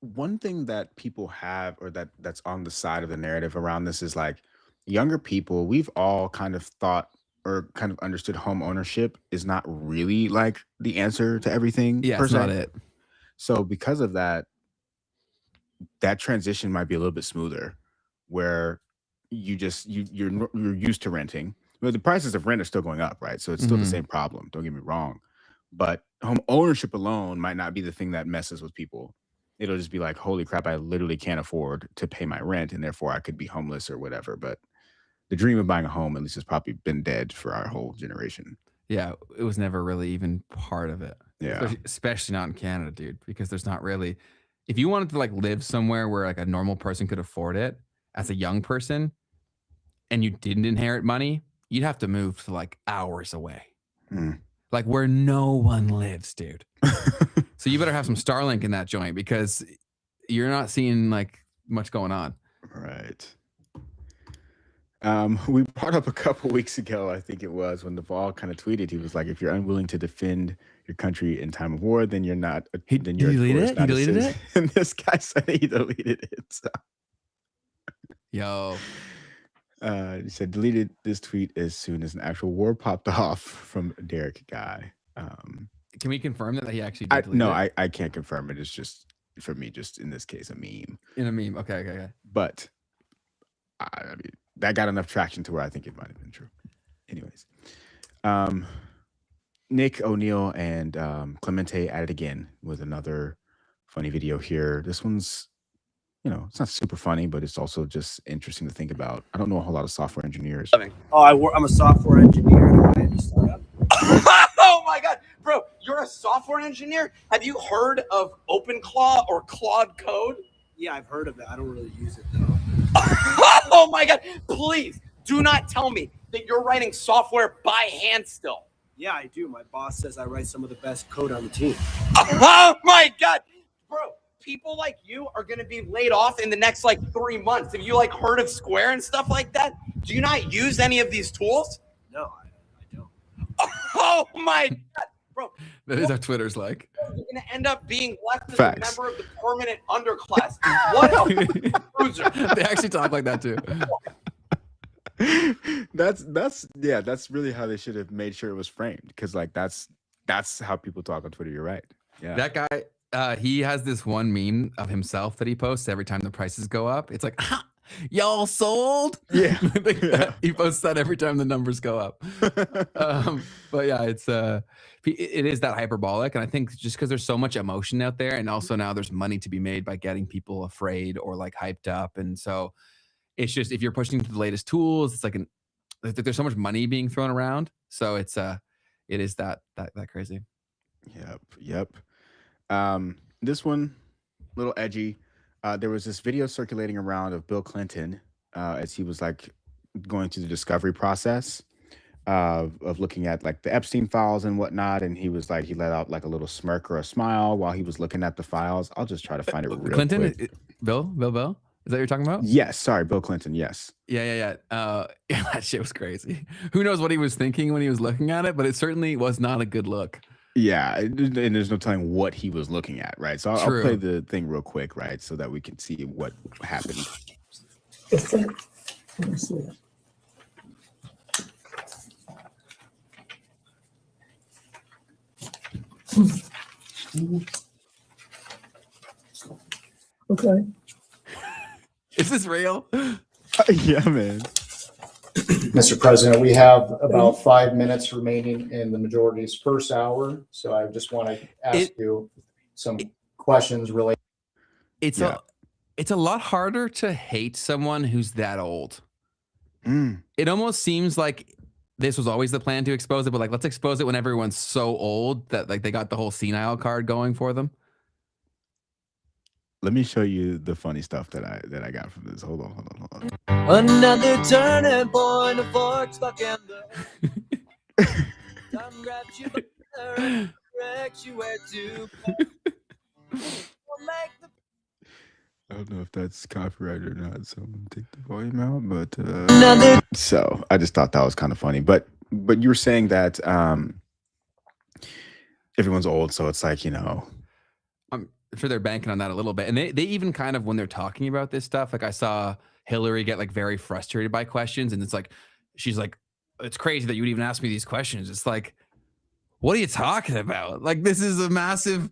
One thing that people have, or that's on the side of the narrative around this, is like younger people, we've all kind of thought or kind of understood home ownership is not really like the answer to everything. Yeah, per it's se. not it. So because of that, that transition might be a little bit smoother, where you're used to renting. But the prices of rent are still going up, right? So it's still the same problem. Don't get me wrong, but home ownership alone might not be the thing that messes with people. It'll just be like, holy crap, I literally can't afford to pay my rent, and therefore I could be homeless or whatever. But the dream of buying a home, at least, has probably been dead for our whole generation. Yeah, it was never really even part of it. Yeah. Especially not in Canada, dude, because there's not really, if you wanted to like live somewhere where like a normal person could afford it as a young person and you didn't inherit money, you'd have to move to like hours away. Like where no one lives, dude. So you better have some Starlink in that joint because you're not seeing like much going on. Right. We brought up a couple weeks ago, I think it was, when Naval kind of tweeted, he was like, if you're unwilling to defend your country in time of war, then you're not, then you're He deleted it? not He a deleted citizen. And this guy said he deleted it. So. Yo. He said, deleted this tweet as soon as an actual war popped off from Derek Guy. Can we confirm that he actually did delete No, it? I can't confirm it. It's just, for me, just in this case, a meme. In a meme. Okay. But, I mean, that got enough traction to where I think it might have been true. Anyways, Nick O'Neill and Clemente at it again with another funny video here. This one's, it's not super funny, but it's also just interesting to think about. I don't know a whole lot of software engineers. I'm a software engineer at a startup. Oh my God, bro, you're a software engineer? Have you heard of OpenClaw or Claude Code? Yeah, I've heard of it. I don't really use it though. Oh my God, please do not tell me that you're writing software by hand still. Yeah, I do. My boss says I write some of the best code on the team. Oh my God, bro, people like you are going to be laid off in the next like 3 months. Have you like heard of Square and stuff like that? Do you not use any of these tools? No, I don't. Oh my God, bro. That is how Twitter's like. You're going to end up being left as Facts. a member of the permanent underclass. What a loser. They actually talk like that too. That's really how they should have made sure it was framed, because like that's how people talk on Twitter. You're right. Yeah. That guy, he has this one meme of himself that he posts every time the prices go up. It's like, y'all sold? Yeah. He posts that every time the numbers go up. But yeah, it is that hyperbolic. And I think just because there's so much emotion out there, and also now there's money to be made by getting people afraid or like hyped up. And so it's just, if you're pushing to the latest tools, it's like there's so much money being thrown around. So it is that crazy. Yep. This one, a little edgy. There was this video circulating around of Bill Clinton as he was like going through the discovery process of looking at like the Epstein files and whatnot, and he was like, he let out like a little smirk or a smile while he was looking at the files. I'll just try to find it real Clinton, quick. Bill? Is that what you're talking about? Yes, sorry, Bill Clinton. Yes. Yeah. That shit was crazy. Who knows what he was thinking when he was looking at it, but it certainly was not a good look. Yeah, and there's no telling what he was looking at, right? So I'll play the thing real quick, right, so that we can see what happened. Okay. Is this real? Yeah, man. Mr. President, we have about 5 minutes remaining in the majority's first hour. So I just want to ask you some questions related. It's a lot harder to hate someone who's that old. It almost seems like this was always the plan to expose it, but like, let's expose it when everyone's so old that like they got the whole senile card going for them. Let me show you the funny stuff that I got from this. Hold on. Another turning point, a fork stuck in the Time grabs you by the hair, directs you where to I don't know if that's copyright or not, so I'm gonna take the volume out. But so I just thought that was kind of funny. But you were saying that everyone's old, so it's like, you know. I'm sure they're banking on that a little bit. And they even kind of, when they're talking about this stuff, like I saw Hillary get like very frustrated by questions, and it's like, she's like, it's crazy that you would even ask me these questions. It's like, what are you talking about? Like, this is a massive,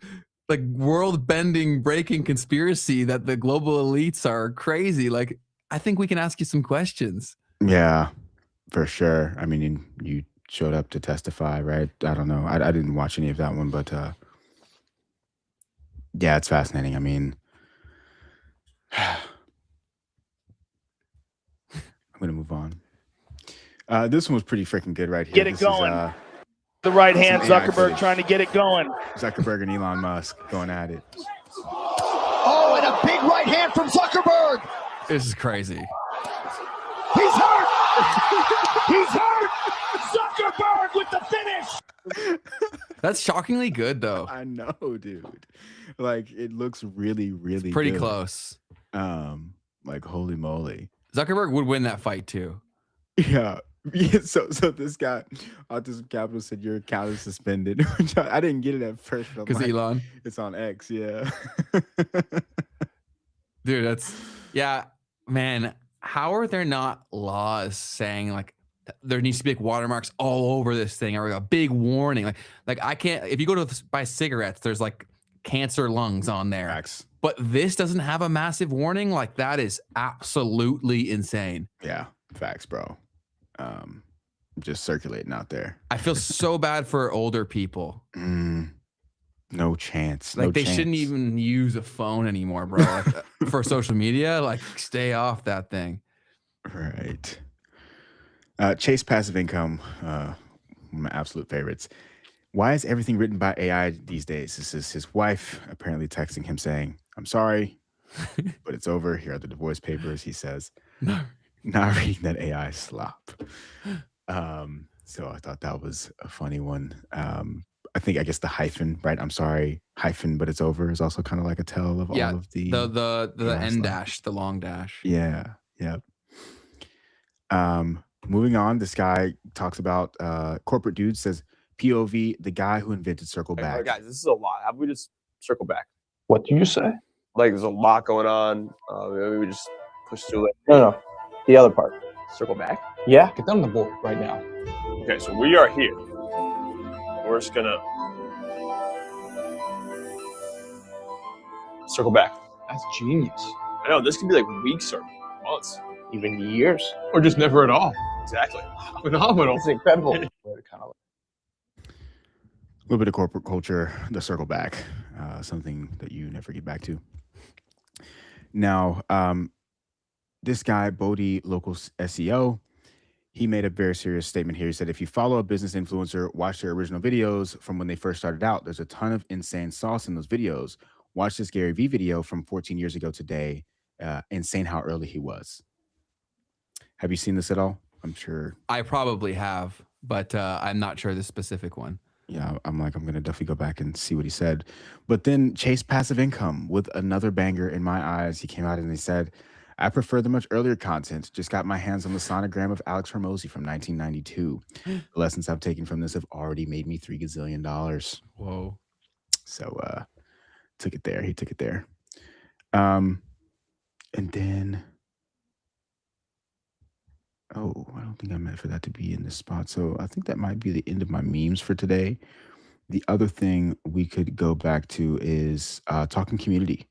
like, world-bending, breaking conspiracy that the global elites are crazy. Like, I think we can ask you some questions. Yeah, for sure. I mean, you showed up to testify, right? I don't know. I didn't watch any of that one, but yeah, it's fascinating. I mean, I'm gonna move on. This one was pretty freaking good right here. Get it going. The right hand, Zuckerberg trying to get it going. Zuckerberg and Elon Musk going at it. Oh, and a big right hand from Zuckerberg. This is crazy. He's hurt. He's hurt. Zuckerberg with the finish. That's shockingly good, though. I know, dude. Like, it looks really, really pretty good. Close. Like, holy moly. Zuckerberg would win that fight too. Yeah. So this guy, Autism Capital, said your account is suspended. I didn't get it at first. Because like, Elon? It's on X, yeah. Dude, yeah, man. How are there not laws saying like there needs to be like watermarks all over this thing, or a big warning? Like I can't, if you go to buy cigarettes, there's like cancer lungs on there. Facts. But this doesn't have a massive warning. Like, that is absolutely insane. Yeah, facts, bro. Just circulating out there. I feel so bad for older people. No chance. Like, no they chance. shouldn't even use a phone anymore, bro. Like, for social media, like, stay off that thing. Right. Chase Passive Income, one of my absolute favorites. Why is everything written by AI these days? This is his wife apparently texting him saying, I'm sorry, but it's over. Here are the divorce papers. He says, not reading that AI slop. So I thought that was a funny one. I guess the hyphen, right? I'm sorry, hyphen, but it's over is also kind of like a tell of all of the end dash, the long dash. Yeah. Yep. Moving on, this guy talks about corporate dude says, POV, the guy who invented circle back. Right, guys, this is a lot. How about we just circle back? What do you say? Like, there's a lot going on. Maybe we just push through it. No. The other part. Circle back? Yeah. Get on the board right now. Okay, so we are here. We're just gonna circle back. That's genius. I know, this could be like weeks or months. Even years. Or just never at all. Exactly. Phenomenal. It's incredible. A little bit of corporate culture, the circle back, something that you never get back to. Now, this guy, Bodhi, local SEO, he made a very serious statement here. He said, if you follow a business influencer, watch their original videos from when they first started out, there's a ton of insane sauce in those videos. Watch this Gary Vee video from 14 years ago today. Insane how early he was. Have you seen this at all? I'm sure. I probably have, but I'm not sure the specific one. Yeah, I'm going to definitely go back and see what he said. But then Chase Passive Income with another banger in my eyes. He came out and he said, I prefer the much earlier content. Just got my hands on the sonogram of Alex Hormozy from 1992. The lessons I've taken from this have already made me $3 gazillion. Whoa. So took it there. He took it there. And then, I don't think I meant for that to be in this spot. So I think that might be the end of my memes for today. The other thing we could go back to is talking community.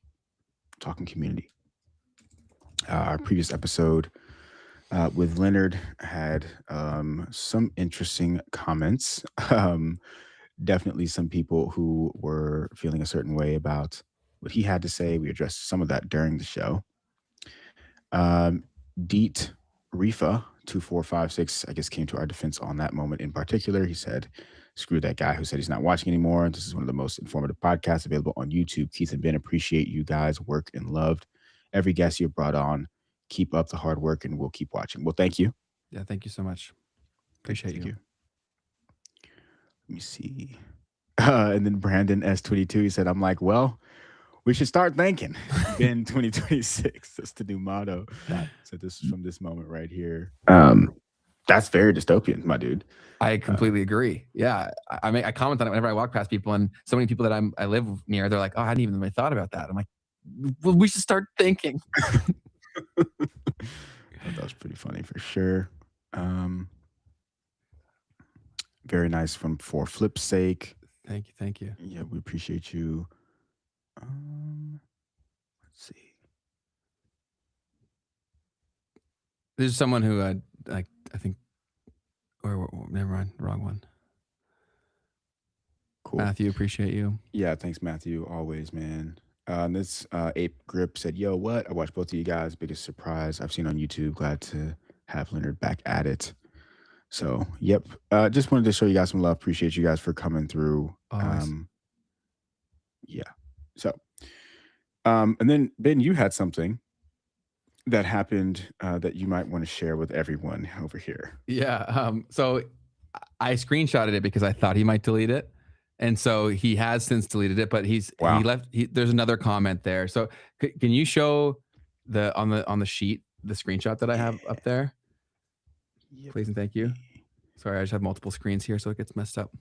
Talking community. Our previous episode with Leonard had some interesting comments. Definitely some people who were feeling a certain way about what he had to say. We addressed some of that during the show. Deet Rifa 2456, I guess, came to our defense on that moment in particular. He said, screw that guy who said he's not watching anymore. This is one of the most informative podcasts available on YouTube. Keith and Ben, appreciate you guys' work and loved every guest you've brought on. Keep up the hard work and we'll keep watching. Well, thank you. Yeah, thank you so much. Appreciate Thank you. Let me see. And then Brandon S22, he said, I'm like, well, we should start thinking. Ben 2026. That's the new motto. So this is from this moment right here. That's very dystopian, my dude. I completely agree. Yeah. I comment on it whenever I walk past people, and so many people that I live near, they're like, oh, I hadn't even really thought about that. I'm like, well, we should start thinking. That was pretty funny for sure. Very nice from For Flip's Sake. Thank you. Thank you. Yeah, we appreciate you. Let's see. There's someone who I think, or never mind, wrong one. Cool. Matthew, appreciate you. Yeah, thanks, Matthew. Always, man. This Ape Grip said, yo, what? I watched both of you guys. Biggest surprise I've seen on YouTube. Glad to have Leonard back at it. So, yep. Just wanted to show you guys some love. Appreciate you guys for coming through. Yeah. So, and then, Ben, you had something that happened that you might want to share with everyone over here. Yeah. So I screenshotted it because I thought he might delete it. And so he has since deleted it, but he left. There's another comment there. So can you show on the sheet the screenshot that I have up there? Yep. Please and thank you. Sorry, I just have multiple screens here, so it gets messed up.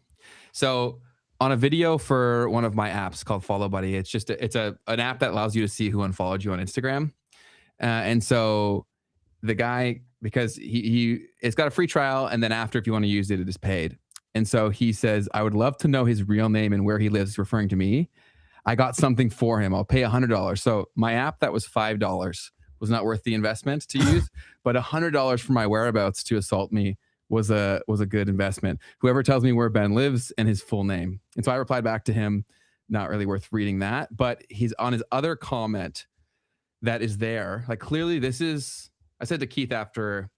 So on a video for one of my apps called Follow Buddy, it's an app that allows you to see who unfollowed you on Instagram. And so the guy, because it's got a free trial, and then after, if you want to use it, it is paid. And so he says, I would love to know his real name and where he lives, referring to me. I got something for him. I'll pay $100. So my app that was $5 was not worth the investment to use, but $100 for my whereabouts to assault me was a good investment. Whoever tells me where Ben lives and his full name. And so I replied back to him, not really worth reading that, but he's on his other comment that is there. Like, clearly this is, I said to Keith after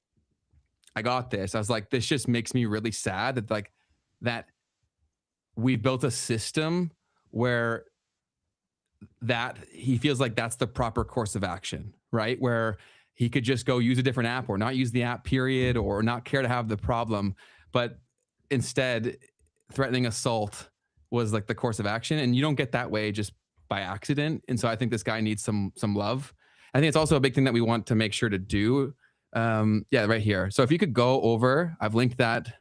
I got this, I was like, this just makes me really sad that we built a system where that he feels like that's the proper course of action, right? Where he could just go use a different app or not use the app, period, or not care to have the problem. But instead, threatening assault was like the course of action. And you don't get that way just by accident. And so I think this guy needs some love. I think it's also a big thing that we want to make sure to do. Yeah, right here. So if you could go over, I've linked that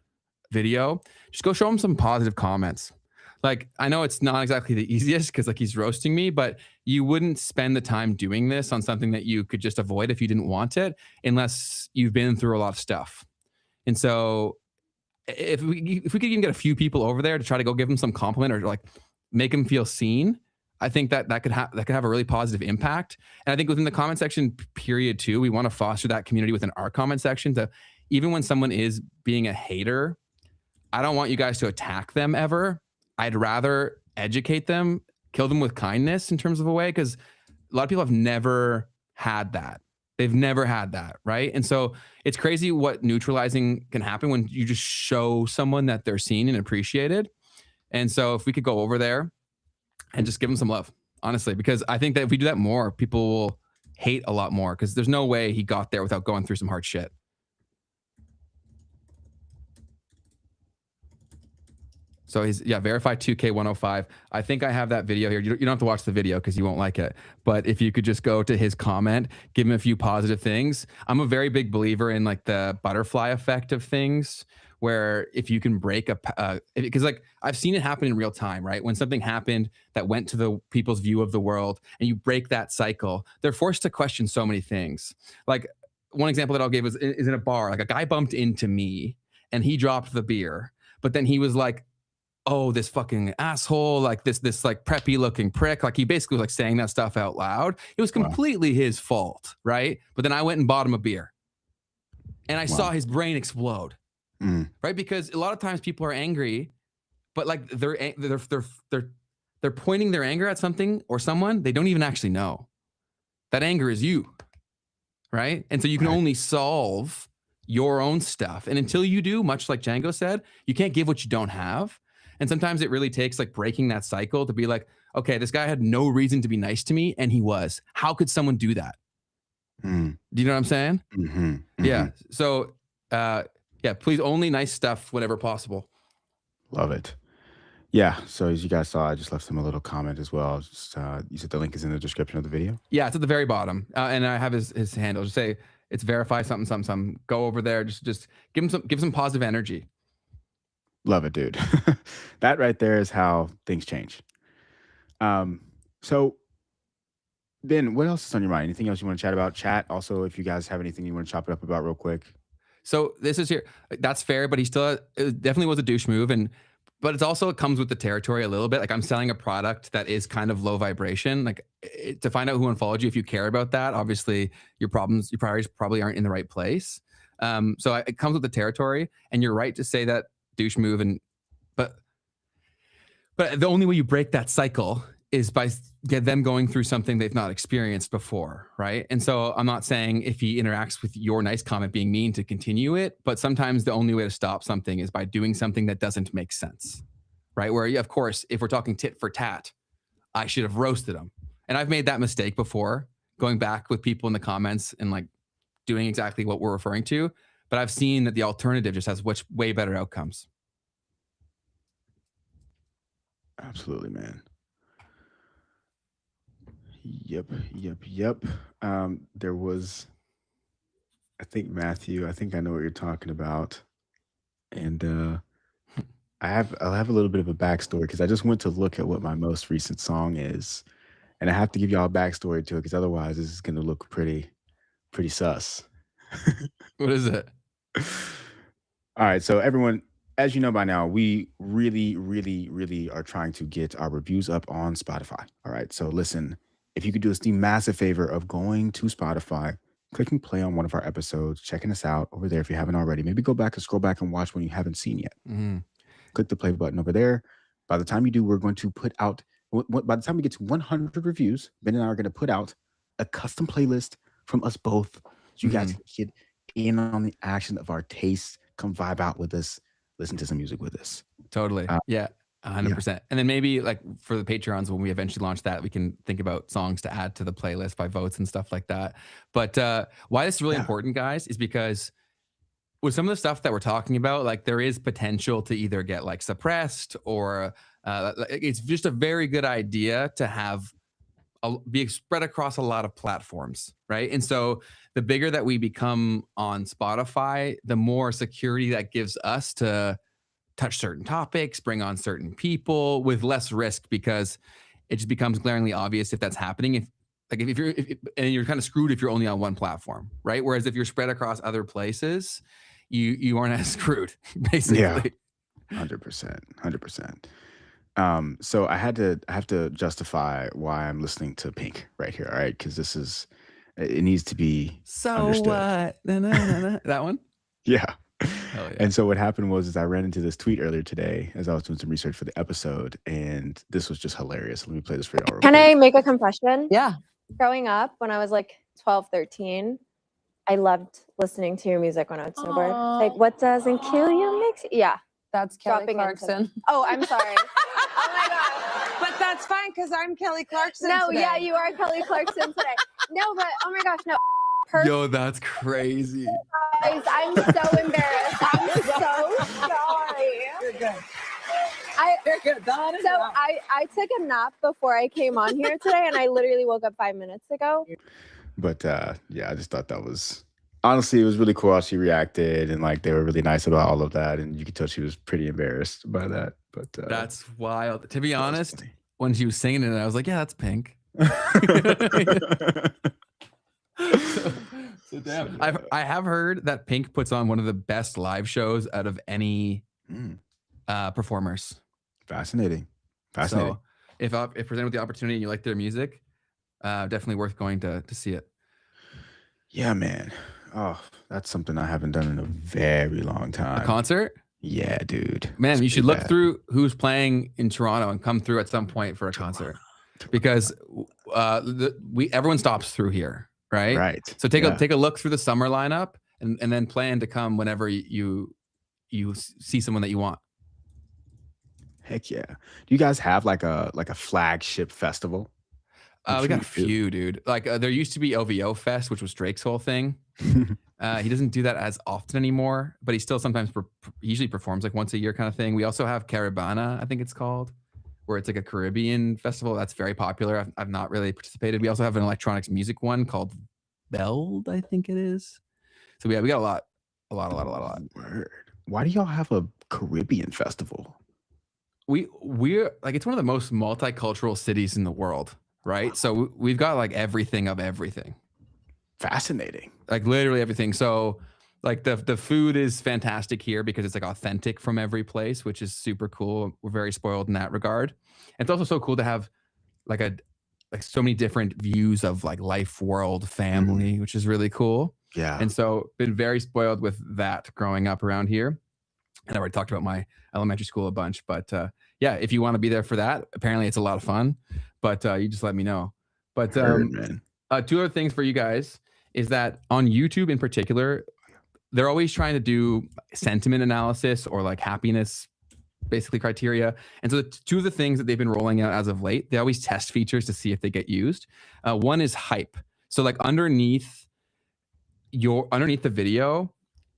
video, just go show him some positive comments. Like, I know it's not exactly the easiest because like he's roasting me, but you wouldn't spend the time doing this on something that you could just avoid if you didn't want it, unless you've been through a lot of stuff. And so if we could even get a few people over there to try to go give him some compliment or like make him feel seen, I think that could have a really positive impact. And I think within the comment section period too, we want to foster that community within our comment section to, even when someone is being a hater, I don't want you guys to attack them ever. I'd rather educate them, kill them with kindness in terms of a way, because a lot of people have never had that. They've never had that, right? And so it's crazy what neutralizing can happen when you just show someone that they're seen and appreciated. And so if we could go over there and just give them some love, honestly, because I think that if we do that more, people will hate a lot more, because there's no way he got there without going through some hard shit. So he's, verified 2K105. I think I have that video here. You don't have to watch the video because you won't like it. But if you could just go to his comment, give him a few positive things. I'm a very big believer in like the butterfly effect of things, where if you can break because like I've seen it happen in real time, right? When something happened that went to the people's view of the world and you break that cycle, they're forced to question so many things. Like one example that I'll give is in a bar. Like a guy bumped into me and he dropped the beer, but then he was like, oh, this fucking asshole, like this like preppy looking prick. Like he basically was like saying that stuff out loud. It was completely his fault, right? But then I went and bought him a beer and I saw his brain explode, right? Because a lot of times people are angry, but like they're pointing their anger at something or someone they don't even actually know. That anger is you, right? And so you can only solve your own stuff. And until you do, much like Django said, you can't give what you don't have. And sometimes it really takes like breaking that cycle to be like, okay, this guy had no reason to be nice to me, and he was. How could someone do that? Do you know what I'm saying? Yeah. So, yeah, please only nice stuff whenever possible. Love it. Yeah. So as you guys saw, I just left him a little comment as well. Just, you said the link is in the description of the video. Yeah, it's at the very bottom, and I have his handle. Just say it's verify something something something. Go over there. Just give him some positive energy. Love it, dude. That right there is how things change. So Ben, what else is on your mind? Anything else you want to chat about? Chat. Also, if you guys have anything you want to chop it up about real quick. So this is here. That's fair, but it definitely was a douche move, but it's also, it comes with the territory a little bit. Like I'm selling a product that is kind of low vibration. Like to find out who unfollowed you, if you care about that, obviously your priorities probably aren't in the right place. So it comes with the territory, and you're right to say that douche move. But the only way you break that cycle is by get them going through something they've not experienced before, right? And so I'm not saying if he interacts with your nice comment being mean to continue it, but sometimes the only way to stop something is by doing something that doesn't make sense, right? Where, of course, if we're talking tit for tat, I should have roasted him. And I've made that mistake before, going back with people in the comments and like doing exactly what we're referring to. But I've seen that the alternative just has way better outcomes. Absolutely, man. Yep. There was, I think, Matthew, I think I know what you're talking about. And I'll have a little bit of a backstory because I just went to look at what my most recent song is. And I have to give y'all a backstory to it because otherwise this is going to look pretty sus. What is it? All right. So everyone, as you know by now, we really are trying to get our reviews up on Spotify. All right. So listen, if you could do us the massive favor of going to Spotify, clicking play on one of our episodes, checking us out over there if you haven't already. Maybe go back and scroll back and watch when you haven't seen yet. Click the play button over there. By the time you do, we're going to put out, by the time we get to 100 reviews, Ben and I are going to put out a custom playlist from us both. So you guys can get in on the action of our tastes, come vibe out with us, listen to some music with us. Totally. Yeah. 100%. And then maybe like for the Patreons, when we eventually launch that, we can think about songs to add to the playlist by votes and stuff like that. But why this is really important, guys, is because with some of the stuff that we're talking about, like there is potential to either get like suppressed or it's just a very good idea to have be spread across a lot of platforms, right? And so the bigger that we become on Spotify, the more security that gives us to touch certain topics, bring on certain people with less risk, because it just becomes glaringly obvious if that's happening. If you're kind of screwed if you're only on one platform, right? Whereas if you're spread across other places, you aren't as screwed, basically. Yeah, 100%. So I have to justify why I'm listening to Pink right here, all right? Because it needs to be understood. What? That one? Yeah. Hell yeah. And so what happened was I ran into this tweet earlier today as I was doing some research for the episode, and this was just hilarious. Let me play this for y'all. Can I make a confession? Yeah. Growing up, when I was like 12, 13, I loved listening to your music when I was sober. Like, what doesn't kill you makes you... Yeah. That's Kelly Clarkson. Oh, I'm sorry. Oh my God. But that's fine because I'm Kelly Clarkson. No, today. yeah, you are Kelly Clarkson today. No, but oh my gosh, no. Yo, that's crazy. Guys, I'm so embarrassed. I'm so sorry. You're good. You're good. I took a nap before I came on here today, and I literally woke up 5 minutes ago. But yeah, I just thought that was, honestly, it was really cool how she reacted, and like they were really nice about all of that, and you could tell she was pretty embarrassed by that. But that's wild. To be honest, when she was singing it, I was like, yeah, that's Pink. So damn. I have heard that Pink puts on one of the best live shows out of any performers. Fascinating. So if presented with the opportunity and you like their music, definitely worth going to see it. Yeah, man. Oh, that's something I haven't done in a very long time. A concert? Yeah, dude. Man, you should look through who's playing in Toronto and come through at some point for a concert, because everyone stops through here, right? Right. So take a look through the summer lineup and then plan to come whenever you see someone that you want. Heck yeah. Do you guys have like a flagship festival? We got a few, dude. Like there used to be OVO Fest, which was Drake's whole thing. He doesn't do that as often anymore, but he still sometimes usually performs like once a year kind of thing. We also have Caribana, I think it's called, where it's like a Caribbean festival that's very popular. I've not really participated. We also have an electronics music one called Beld, I think it is. So we got a lot. Word. Why do y'all have a Caribbean festival? We're like, it's one of the most multicultural cities in the world, right? So we've got like everything of everything. Fascinating. Like literally everything. So like the food is fantastic here because it's like authentic from every place, which is super cool. We're very spoiled in that regard. And it's also so cool to have like so many different views of like life, world, family, which is really cool. Yeah. And so been very spoiled with that growing up around here. And I already talked about my elementary school a bunch, but yeah, if you want to be there for that, apparently it's a lot of fun, but you just let me know. But two other things for you guys is that on YouTube in particular, they're always trying to do sentiment analysis or like happiness, basically criteria. And so two of the things that they've been rolling out as of late, they always test features to see if they get used. One is hype. So like underneath the video,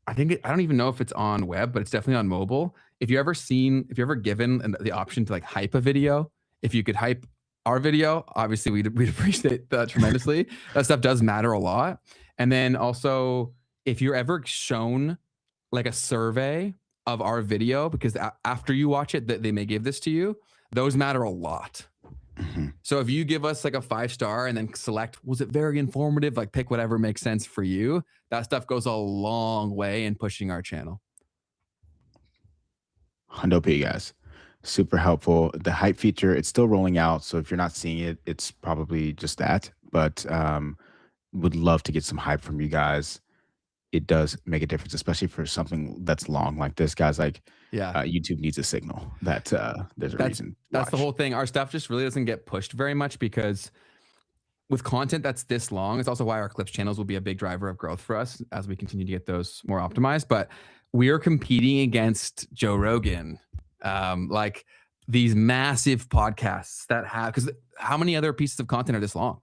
I don't even know if it's on web, but it's definitely on mobile. If you're ever given the option to like hype a video, if you could hype our video, obviously we'd appreciate that tremendously. That stuff does matter a lot. And then also if you're ever shown like a survey of our video, because after you watch it, they may give this to you, those matter a lot. So if you give us like a 5-star and then select, was it very informative? Like pick whatever makes sense for you. That stuff goes a long way in pushing our channel. Hundo P, guys. Super helpful. The hype feature, it's still rolling out. So if you're not seeing it, it's probably just that. But would love to get some hype from you guys. It does make a difference, especially for something that's long like this, guys. Like, YouTube needs a signal that there's a reason. That's the whole thing. Our stuff just really doesn't get pushed very much because with content that's this long, it's also why our clips channels will be a big driver of growth for us as we continue to get those more optimized. But we are competing against Joe Rogan, like these massive podcasts that have, because how many other pieces of content are this long?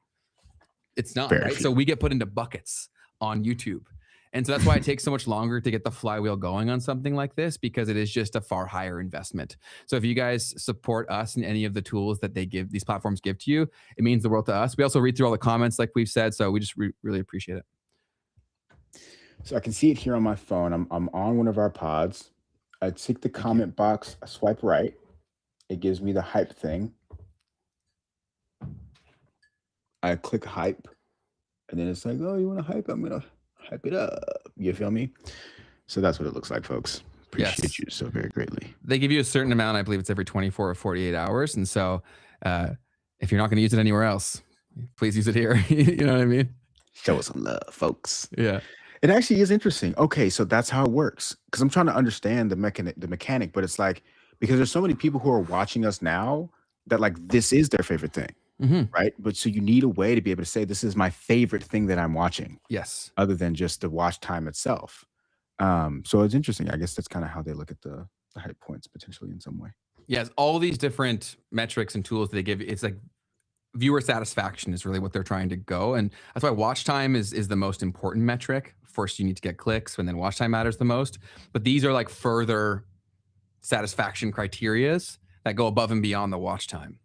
It's not, right? So we get put into buckets on YouTube. And so that's why it takes so much longer to get the flywheel going on something like this, because it is just a far higher investment. So if you guys support us in any of the tools that these platforms give to you, it means the world to us. We also read through all the comments like we've said. So we just really appreciate it. So I can see it here on my phone. I'm on one of our pods. I tick the comment box, I swipe right. It gives me the hype thing. I click hype. And then it's like, oh, you want to hype? I'm going to hype it up. You feel me? So that's what it looks like, folks. Appreciate you so very greatly. They give you a certain amount. I believe it's every 24 or 48 hours. And so if you're not going to use it anywhere else, please use it here. You know what I mean? Show us some love, folks. Yeah. It actually is interesting. Okay, so that's how it works. Because I'm trying to understand the mechanic, but it's like, because there's so many people who are watching us now that like this is their favorite thing. Right. But so you need a way to be able to say, this is my favorite thing that I'm watching. Yes. Other than just the watch time itself. So it's interesting. I guess that's kind of how they look at the hype points potentially in some way. Yes. All these different metrics and tools that they give, it's like viewer satisfaction is really what they're trying to go. And that's why watch time is the most important metric. First, you need to get clicks, and then watch time matters the most. But these are like further satisfaction criterias that go above and beyond the watch time.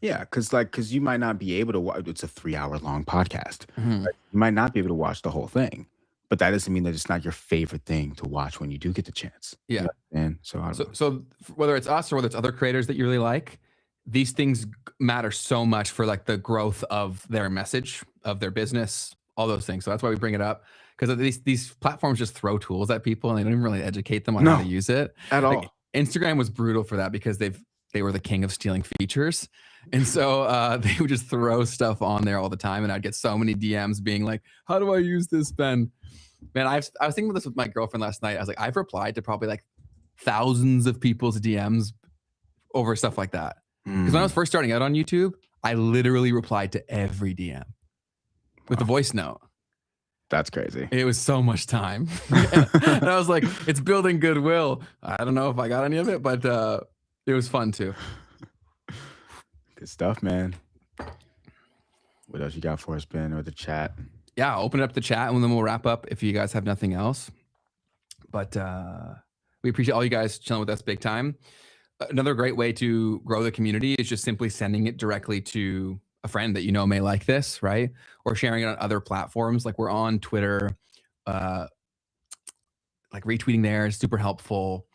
Yeah, because you might not be able to watch. It's a 3-hour long podcast. Right? You might not be able to watch the whole thing, but that doesn't mean that it's not your favorite thing to watch when you do get the chance. Yeah. And so whether it's us or whether it's other creators that you really like, these things matter so much for like the growth of their message, of their business, all those things. So that's why we bring it up, because these platforms just throw tools at people and they don't even really educate them on how to use it at all. Instagram was brutal for that, because they've they were the king of stealing features. And so they would just throw stuff on there all the time. And I'd get so many DMs being like, how do I use this, Ben? Man, I was thinking about this with my girlfriend last night. I was like, I've replied to probably like thousands of people's DMs over stuff like that. Because when I was first starting out on YouTube, I literally replied to every DM with a voice note. That's crazy. It was so much time. And I was like, it's building goodwill. I don't know if I got any of it, but it was fun too. Good stuff, man. What else you got for us, Ben, or the chat? Yeah, I'll open up the chat and then we'll wrap up if you guys have nothing else. But we appreciate all you guys chilling with us big time. Another great way to grow the community is just simply sending it directly to a friend that you know may like this, right? Or sharing it on other platforms. Like we're on Twitter, like retweeting there is super helpful.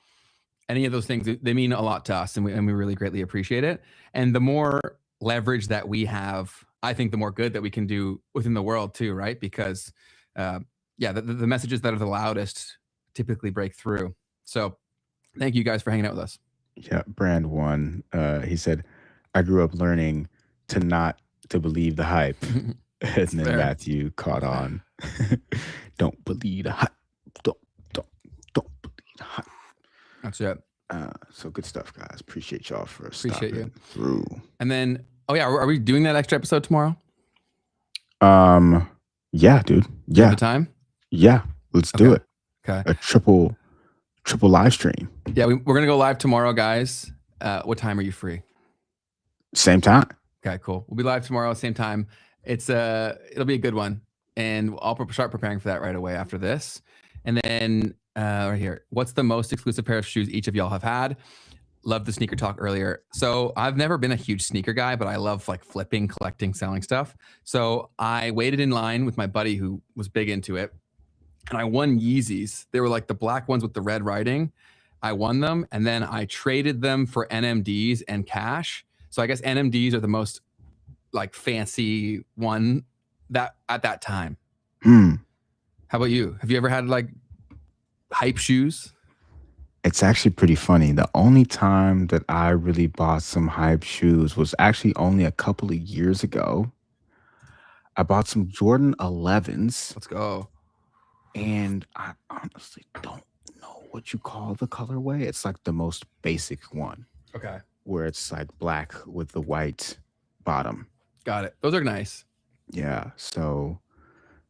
Any of those things, they mean a lot to us and we really greatly appreciate it. And the more leverage that we have, I think the more good that we can do within the world too, right? Because the messages that are the loudest typically break through. So thank you guys for hanging out with us. Yeah, Brand One, he said, I grew up learning to not to believe the hype. And then fair. Matthew caught on. Don't believe the hype. Don't believe the hype. That's it. So good stuff, guys. Appreciate y'all for Appreciate stopping through. And then, are we doing that extra episode tomorrow? Yeah, dude. Yeah. The time? Yeah, let's do it. Okay. A triple live stream. Yeah, we're gonna go live tomorrow, guys. What time are you free? Same time. Okay, cool. We'll be live tomorrow, same time. It'll be a good one, and I'll start preparing for that right away after this. And then right here, what's the most exclusive pair of shoes each of y'all have had? Love the sneaker talk earlier. So I've never been a huge sneaker guy, but I love like flipping, collecting, selling stuff. So I waited in line with my buddy who was big into it, and I won Yeezys. They were like the black ones with the red writing. I won them, and then I traded them for NMDs and cash. So I guess NMDs are the most like fancy one that at that time. How about you? Have you ever had like hype shoes? It's actually pretty funny. The only time that I really bought some hype shoes was actually only a couple of years ago. I bought some Jordan 11s. Let's go. And I honestly don't know what you call the colorway. It's like the most basic one. Okay. Where it's like black with the white bottom. Got it. Those are nice. Yeah. So,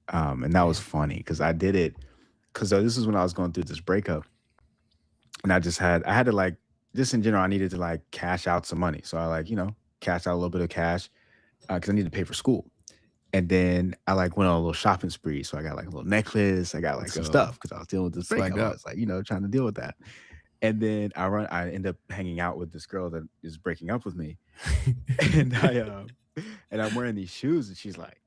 and that was funny because I did it because this is when I was going through this breakup. And I had to like, just in general, I needed to like cash out some money. So I like, cash out a little bit of cash because I needed to pay for school. And then I like went on a little shopping spree. So I got like a little necklace. I got like some stuff because I was dealing with this breakup. I was like, trying to deal with that. And then I end up hanging out with this girl that is breaking up with me. And I'm wearing these shoes and she's like,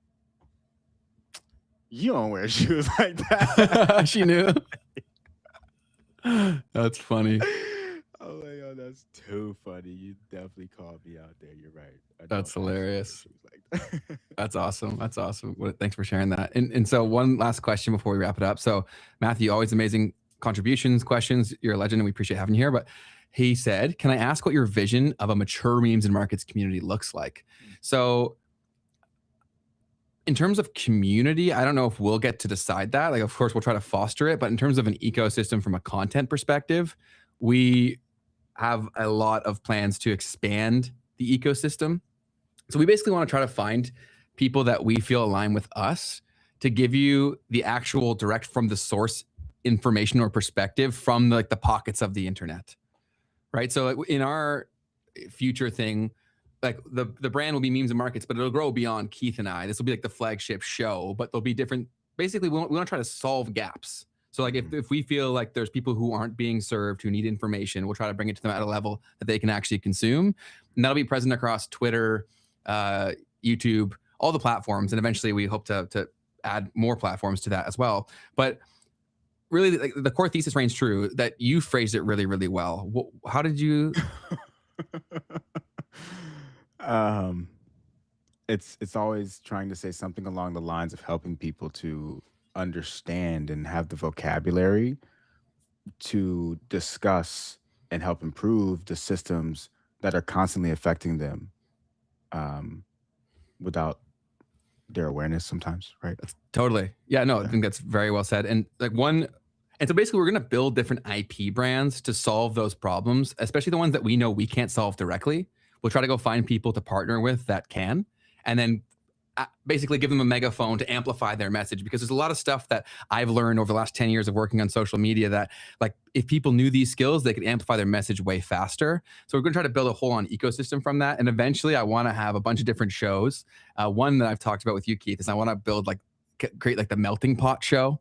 you don't wear shoes like that. She knew. That's funny. Oh my God, that's too funny. You definitely called me out there. You're right. That's hilarious. That's awesome. That's awesome. Thanks for sharing that. And so one last question before we wrap it up. So Matthew, always amazing contributions, questions. You're a legend and we appreciate having you here. But he said, can I ask what your vision of a mature memes and markets community looks like? So in terms of community, I don't know if we'll get to decide that. Like, of course, we'll try to foster it. But in terms of an ecosystem from a content perspective, we have a lot of plans to expand the ecosystem. So we basically want to try to find people that we feel align with us to give you the actual direct from the source information or perspective from the pockets of the internet, right? So like in our future thing, like the brand will be memes and markets, but it'll grow beyond Keith and I. This will be like the flagship show, but there'll be different. Basically, we want to try to solve gaps. So like if we feel like there's people who aren't being served, who need information, we'll try to bring it to them at a level that they can actually consume. And that'll be present across Twitter, YouTube, all the platforms. And eventually we hope to add more platforms to that as well. But really like, the core thesis reigns true that you phrased it really, really well. How did you? It's always trying to say something along the lines of helping people to understand and have the vocabulary to discuss and help improve the systems that are constantly affecting them without their awareness sometimes, right? Totally. Yeah, no, I think that's very well said. And so basically we're going to build different IP brands to solve those problems, especially the ones that we know we can't solve directly. We'll try to go find people to partner with that can, and then basically give them a megaphone to amplify their message, because there's a lot of stuff that I've learned over the last 10 years of working on social media that, like, if people knew these skills, they could amplify their message way faster. So we're going to try to build a whole on ecosystem from that. And eventually I want to have a bunch of different shows. One that I've talked about with you, Keith, is I want to build create like the melting pot show,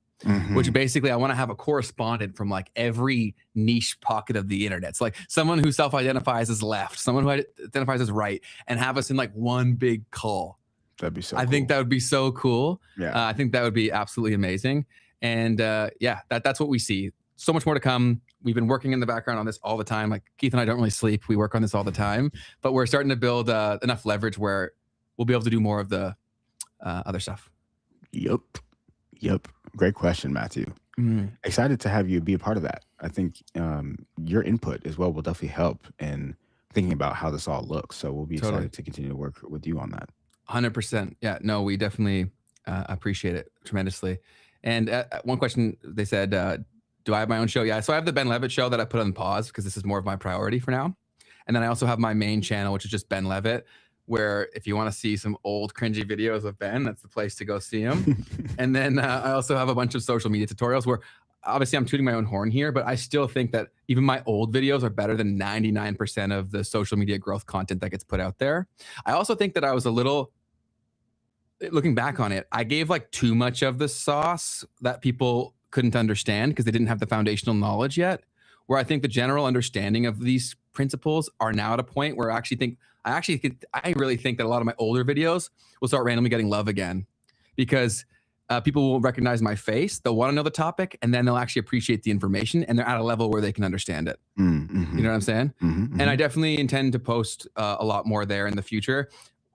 which basically I want to have a correspondent from like every niche pocket of the internet. It's like someone who self-identifies as left, someone who identifies as right, and have us in like one big call. That'd be so I think that would be so cool. Yeah. I think that would be absolutely amazing. And yeah, that's what we see. So much more to come. We've been working in the background on this all the time. Like Keith and I don't really sleep. We work on this all the time, but we're starting to build enough leverage where we'll be able to do more of the other stuff. Yep. Great question, Matthew. Excited to have you be a part of that. I think your input as well will definitely help in thinking about how this all looks. So we'll be excited to continue to work with you on that. 100%. Yeah, no, we definitely appreciate it tremendously. And one question they said, do I have my own show? Yeah, so I have the Ben Levitt show that I put on pause because this is more of my priority for now. And then I also have my main channel, which is just Ben Levitt, where if you want to see some old cringy videos of Ben, that's the place to go see him. And then I also have a bunch of social media tutorials where obviously I'm tooting my own horn here, but I still think that even my old videos are better than 99% of the social media growth content that gets put out there. I also think that I was a little, looking back on it, I gave like too much of the sauce that people couldn't understand because they didn't have the foundational knowledge yet, where I think the general understanding of these principles are now at a point where I really think that a lot of my older videos will start randomly getting love again, because people will recognize my face, they'll want to know the topic, and then they'll actually appreciate the information, and they're at a level where they can understand it. You know what I'm saying? And I definitely intend to post a lot more there in the future.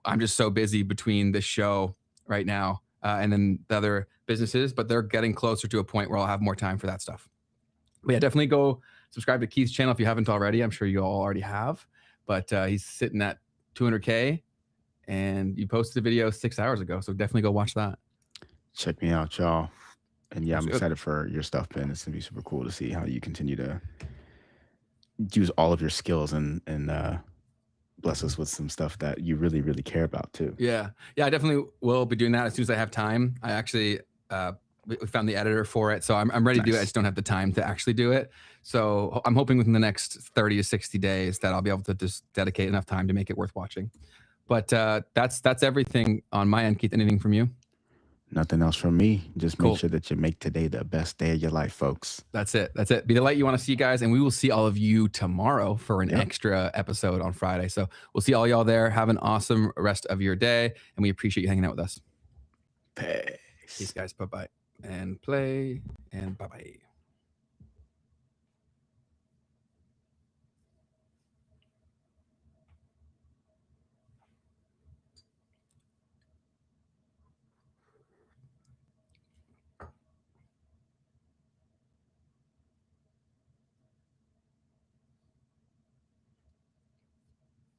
I'm just so busy between this show right now and then the other businesses, but they're getting closer to a point where I'll have more time for that stuff. But yeah, definitely go subscribe to Keith's channel if you haven't already. I'm sure you all already have, but he's sitting at 200K and you posted a video 6 hours ago. So definitely go watch that. Check me out, y'all. And yeah, I'm excited for your stuff, Ben. It's gonna be super cool to see how you continue to use all of your skills and bless us with some stuff that you really, really care about too. Yeah, I definitely will be doing that as soon as I have time. I actually we found the editor for it, so I'm ready to do it. I just don't have the time to actually do it. So I'm hoping within the next 30 to 60 days that I'll be able to just dedicate enough time to make it worth watching. But that's everything on my end. Keith, anything from you? Nothing else from me. Just make sure that you make today the best day of your life, folks. That's it. Be the light you want to see, guys. And we will see all of you tomorrow for an extra episode on Friday. So we'll see all y'all there. Have an awesome rest of your day. And we appreciate you hanging out with us. Peace, guys. Bye-bye. And play. And bye-bye.